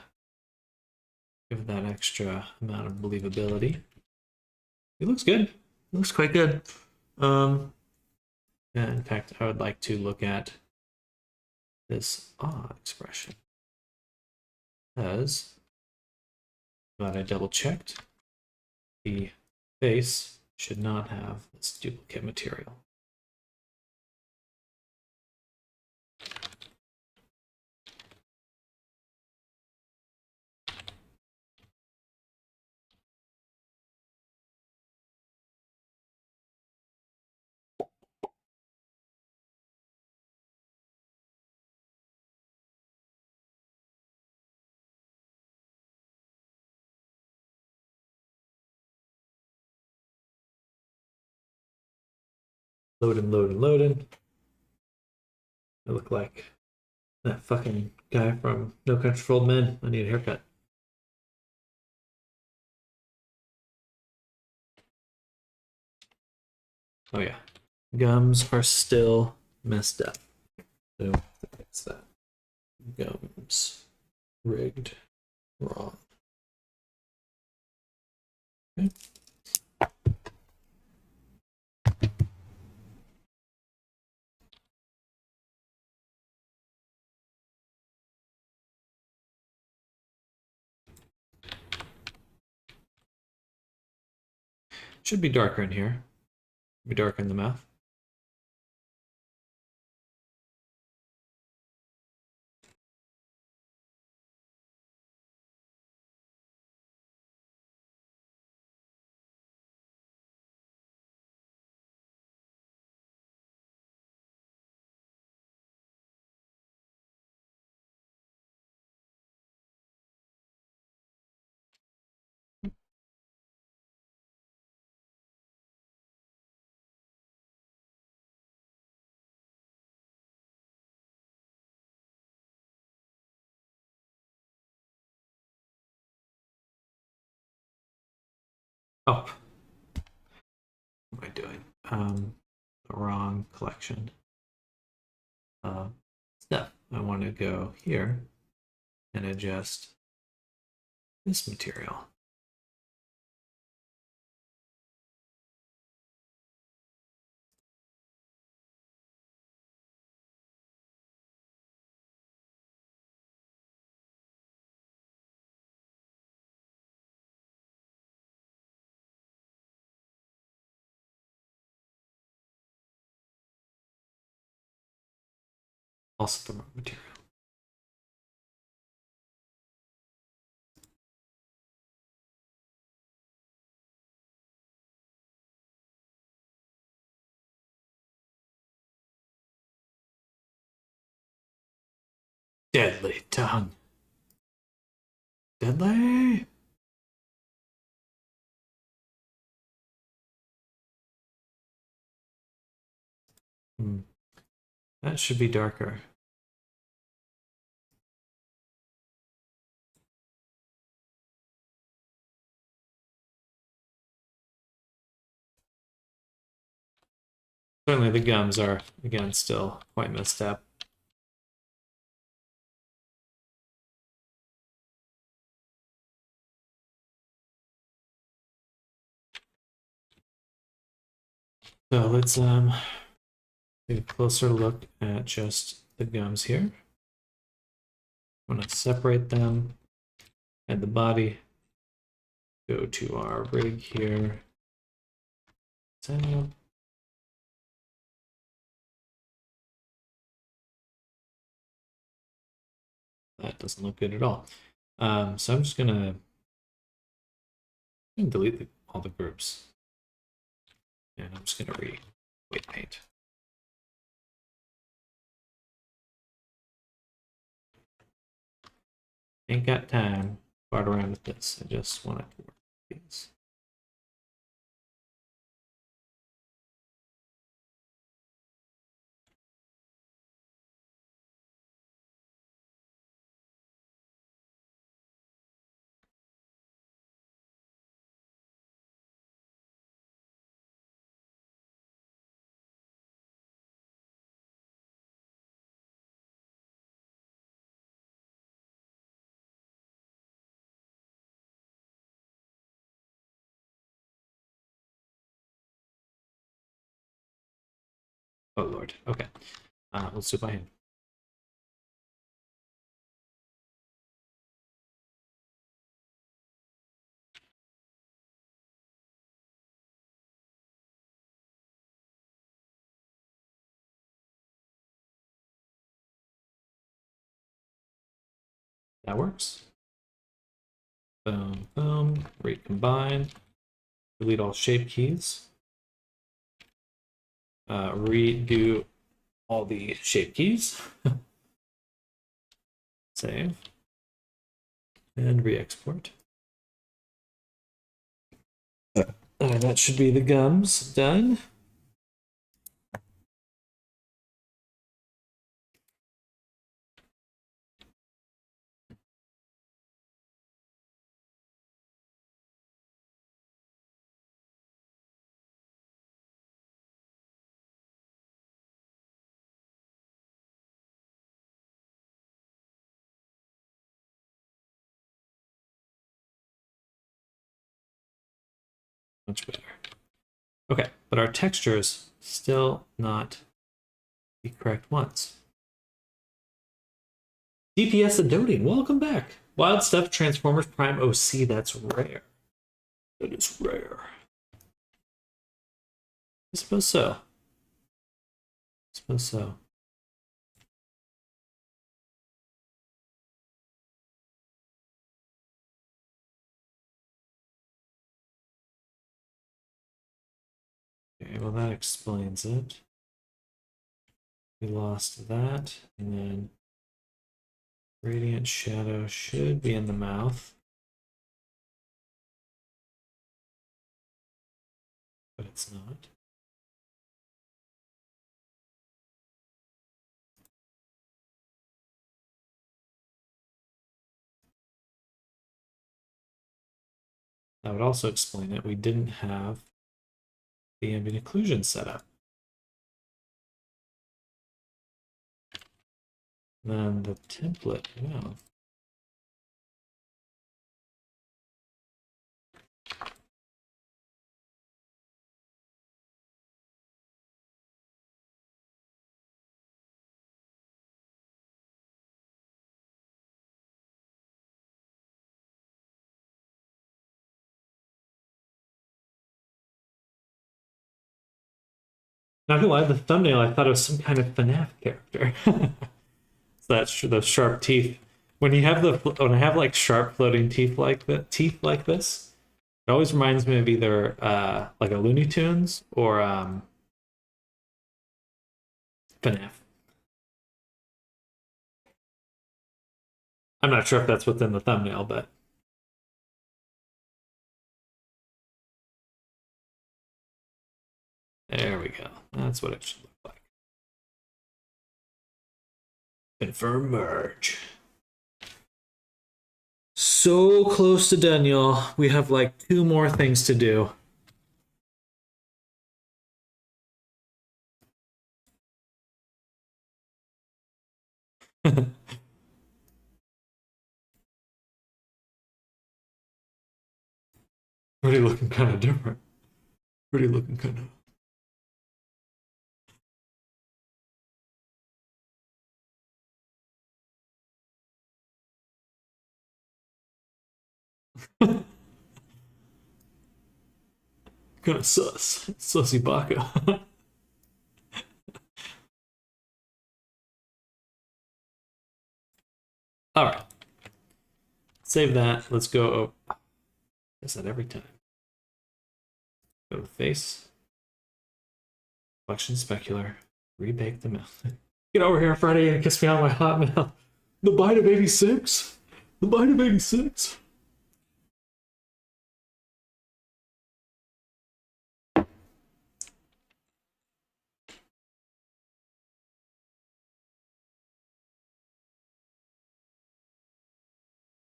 give that extra amount of believability. It looks good. It looks quite good. Yeah, in fact, I would like to look at this awe expression, as glad I double checked. The face should not have this duplicate material. Loading, loading, loading. I look like that fucking guy from No Country for Old Men. I need a haircut. Oh yeah, gums are still messed up. So fix that. Gums rigged wrong. Okay. Should be darker in here. Be darker in the mouth. Oh, what am I doing? The wrong collection of stuff. I want to go here and adjust this material. Also the wrong material. Deadly tongue. Deadly. That should be darker. Certainly the gums are, again, still quite messed up. So let's take a closer look at just the gums here. I'm going to separate them and the body. Go to our rig here. So that doesn't look good at all. So I'm just gonna delete all the groups, and I'm just gonna weight paint. Ain't got time to fart around with this. I just want it to work with these. Oh Lord. Okay. Let's do it by hand. That works. Boom, boom. Recombine. Delete all shape keys. Redo all the shape keys. Save. And re-export. That should be the gums done. Much better. Okay, but our textures still not the correct ones. DPS and Doting, welcome back. Wild Stuff Transformers Prime OC, that's rare. That is rare. I suppose so. I suppose so. Okay, well that explains it. We lost that, and then Radiant Shadow should be in the mouth. But it's not. That would also explain it. We didn't have the ambient occlusion set up. Then the template, wow. Not gonna lie, the thumbnail, I thought it was some kind of FNAF character. So that's those sharp teeth. When I have like sharp floating teeth like this, it always reminds me of either like a Looney Tunes or FNAF. I'm not sure if that's what's in the thumbnail, but there we go. That's what it should look like. Confirm merge. So close to done, y'all. We have like 2 more things to do. Pretty looking kind of different. Pretty looking kind of kind of sus. Sussy Baka. All right. Save that. Let's go. Oh, I said every time. Go to face. Collection specular. Rebake the milk. Get over here, Freddy, and kiss me on my hot milk. The bite of 86? The bite of 86?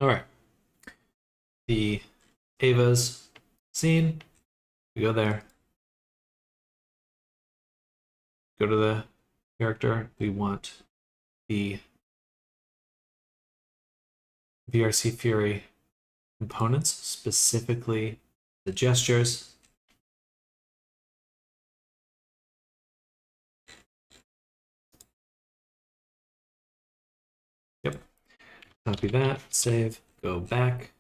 All right. The Ava's scene. We go there. Go to the character. We want the VRC Fury components, specifically the gestures. Copy that, save, go back,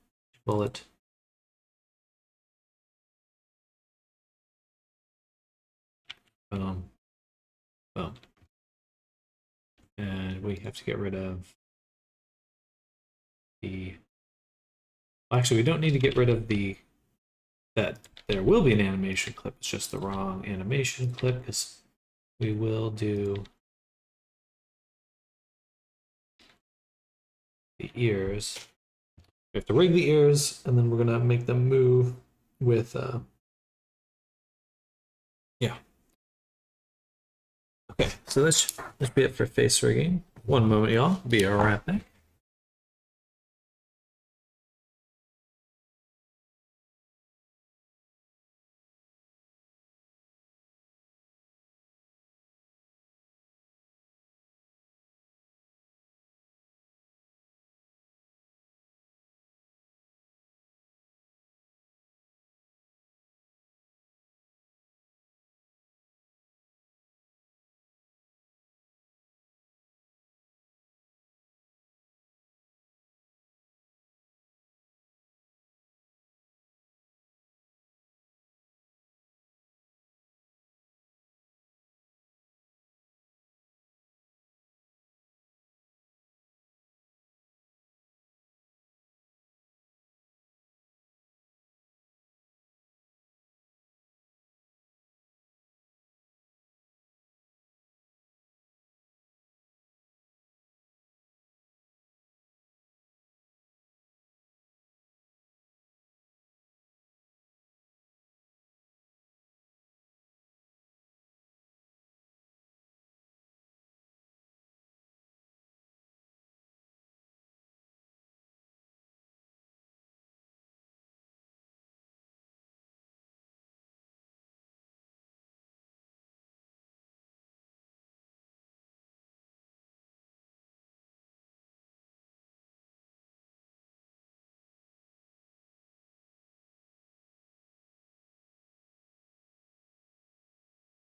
bullet. Boom. Boom. And we have to get rid of the... Actually, we don't need to get rid of the... That there will be an animation clip. It's just the wrong animation clip, because we will do the ears. We have to rig the ears, and then we're going to make them move with... Yeah. Okay, so let's be it for face rigging. One moment, y'all. Be right back.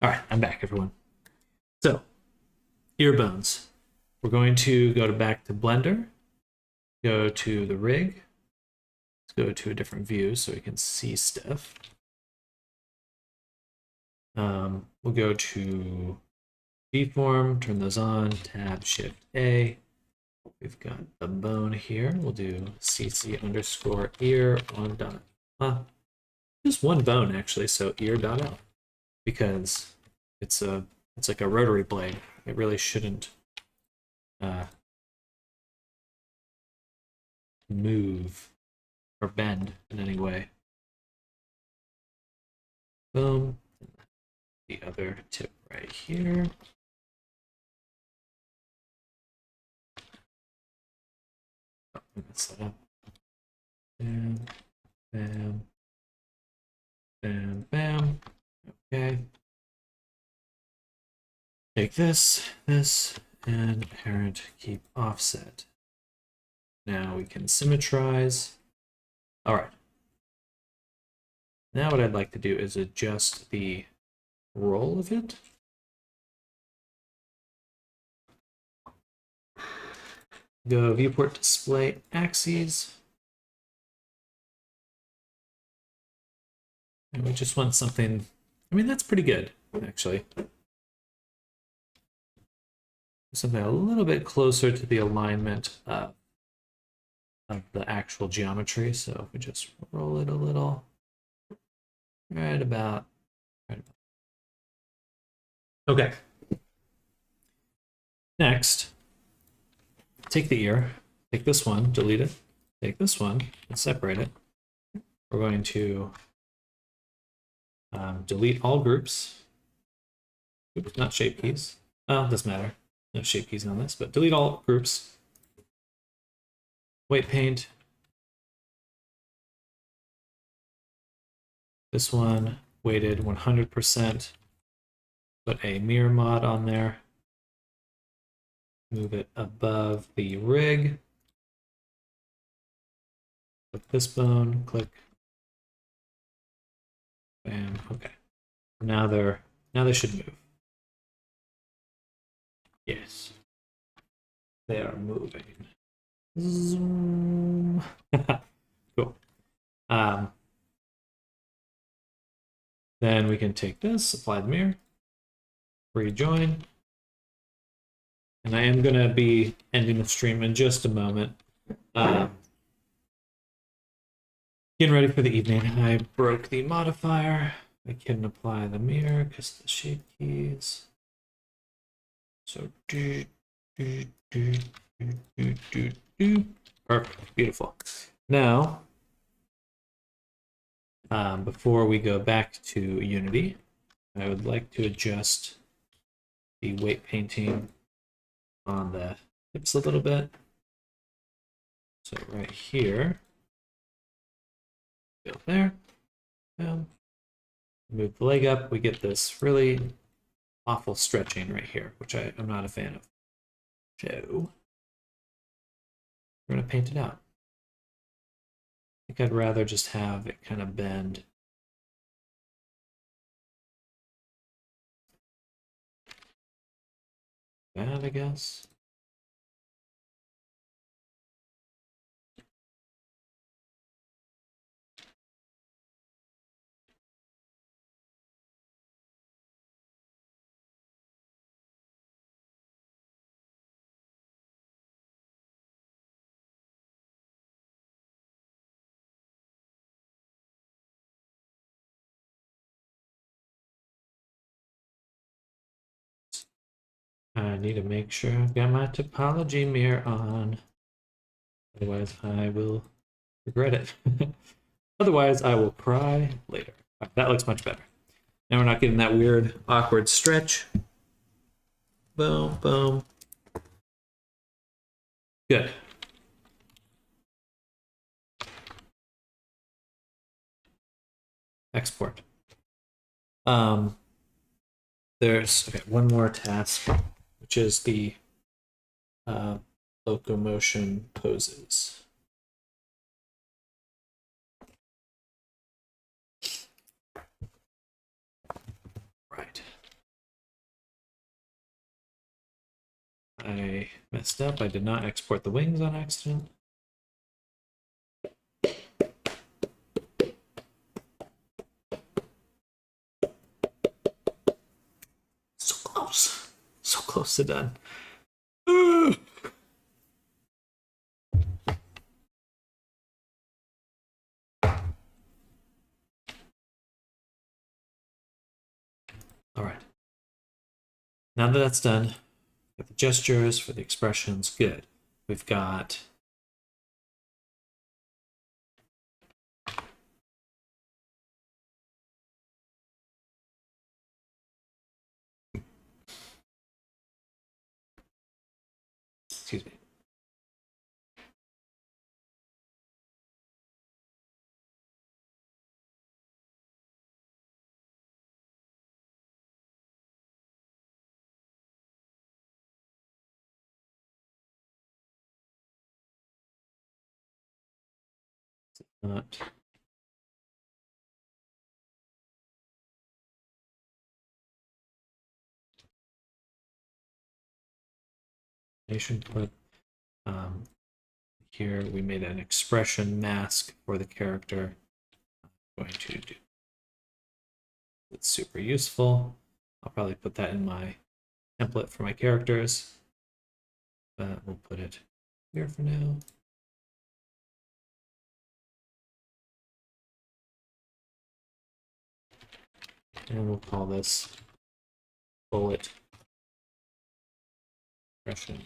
All right, I'm back, everyone. So, ear bones. We're going to go back to Blender, go to the rig, let's go to a different view so we can see stuff. We'll go to Deform, turn those on, Tab, Shift A. We've got the bone here. We'll do cc_ear on dot. Just one bone actually, so ear.l, because it's like a rotary blade. It really shouldn't move or bend in any way. Boom. The other tip right here. Oh, mess that up. Bam, bam, bam, bam. Okay. Take this, and parent keep offset. Now we can symmetrize. All right. Now what I'd like to do is adjust the roll of it. Go viewport display axes. And we just want something, I mean, that's pretty good, actually. Something a little bit closer to the alignment of the actual geometry. So if we just roll it a little, right about. Okay. Next, take the ear, take this one, delete it, take this one, and separate it. We're going to delete all groups. Oops, not shape keys. Well, it doesn't matter. No shape keys on this, but delete all groups. Weight paint. This one, weighted 100%. Put a mirror mod on there. Move it above the rig. Click this bone, click. Bam, okay. Now they should move. Yes. They are moving. Zoom. Cool. Then we can take this, apply the mirror, rejoin. And I am going to be ending the stream in just a moment. Getting ready for the evening. I broke the modifier. I couldn't apply the mirror because of the shape keys. So perfect, beautiful. Now, before we go back to Unity, I would like to adjust the weight painting on the hips a little bit. So right here, go there, move the leg up, we get this really awful stretching right here, which I'm not a fan of. So we're going to paint it out. I think I'd rather just have it kind of bend. That, I guess. I need to make sure I've got my topology mirror on. Otherwise, I will regret it. Otherwise, I will cry later. Right, that looks much better. Now we're not getting that weird, awkward stretch. Boom, boom. Good. Export. There's one more task, which is the locomotion poses. Right. I messed up. I did not export the wings on accident. So close. So close to done. All right. Now that that's done, got the gestures for the expressions, good. We've got excuse me. Not nation clip. Here we made an expression mask for the character. I'm going to do it's super useful. I'll probably put that in my template for my characters, but we'll put it here for now. And we'll call this bullet expression.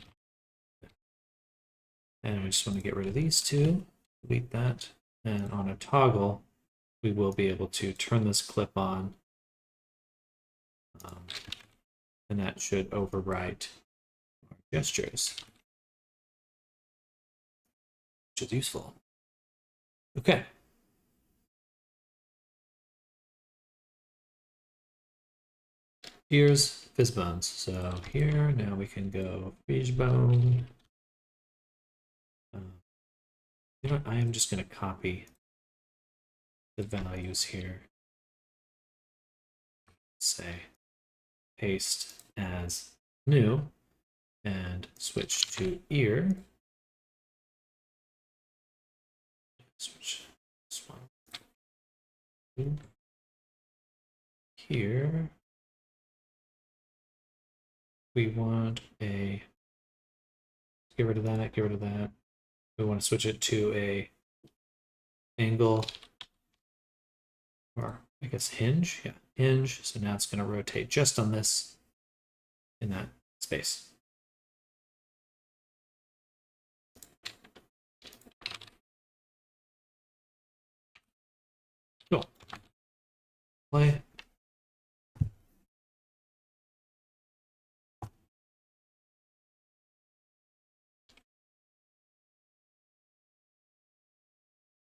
And we just want to get rid of these two, delete that, and on a toggle, we will be able to turn this clip on, and that should overwrite our gestures, which is useful. Okay. Here's Fizzbones. So here, now we can go Fishbone. You know what? I am just going to copy the values here. Say paste as new and switch to ear. Switch this one. Here we want a, get rid of that, get rid of that. We want to switch it to a angle, or I guess hinge, yeah, hinge. So now it's going to rotate just on this in that space. Cool. Play.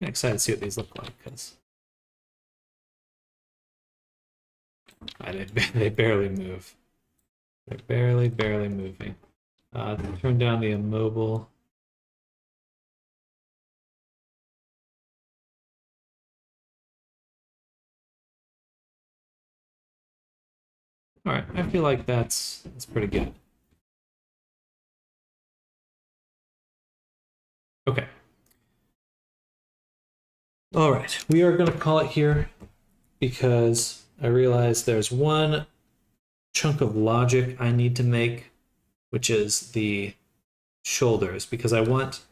I'm excited to see what these look like because they barely move. They're barely moving. Turn down the immobile. All right, I feel like that's pretty good. Okay. All right, we are going to call it here because I realize there's one chunk of logic I need to make, which is the shoulders, because I want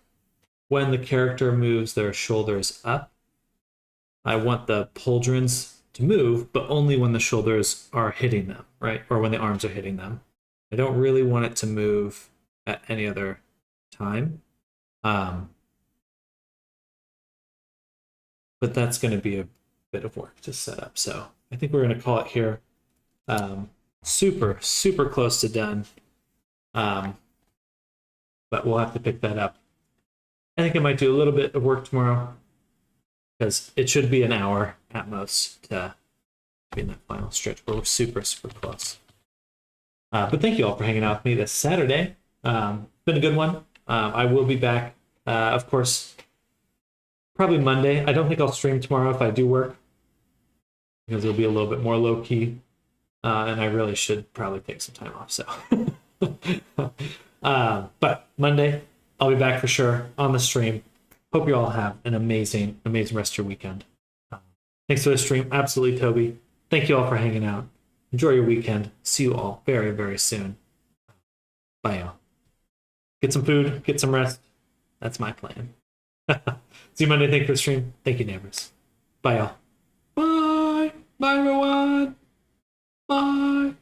when the character moves their shoulders up, I want the pauldrons to move, but only when the shoulders are hitting them, right? Or when the arms are hitting them. I don't really want it to move at any other time. But that's going to be a bit of work to set up. So I think we're going to call it here. Super close to done. But we'll have to pick that up. I think I might do a little bit of work tomorrow because it should be an hour at most to be in that final stretch, but we're super close. But thank you all for hanging out with me this Saturday. Been a good one. I will be back, of course, probably Monday. I don't think I'll stream tomorrow if I do work because it'll be a little bit more low key. And I really should probably take some time off. So, but Monday, I'll be back for sure on the stream. Hope you all have an amazing rest of your weekend. Thanks for the stream. Absolutely, Toby. Thank you all for hanging out. Enjoy your weekend. See you all very soon. Bye, y'all. Get some food, get some rest. That's my plan. See you Monday. Thank you for the stream. Thank you, neighbors. Bye, y'all. Bye. Bye, everyone. Bye.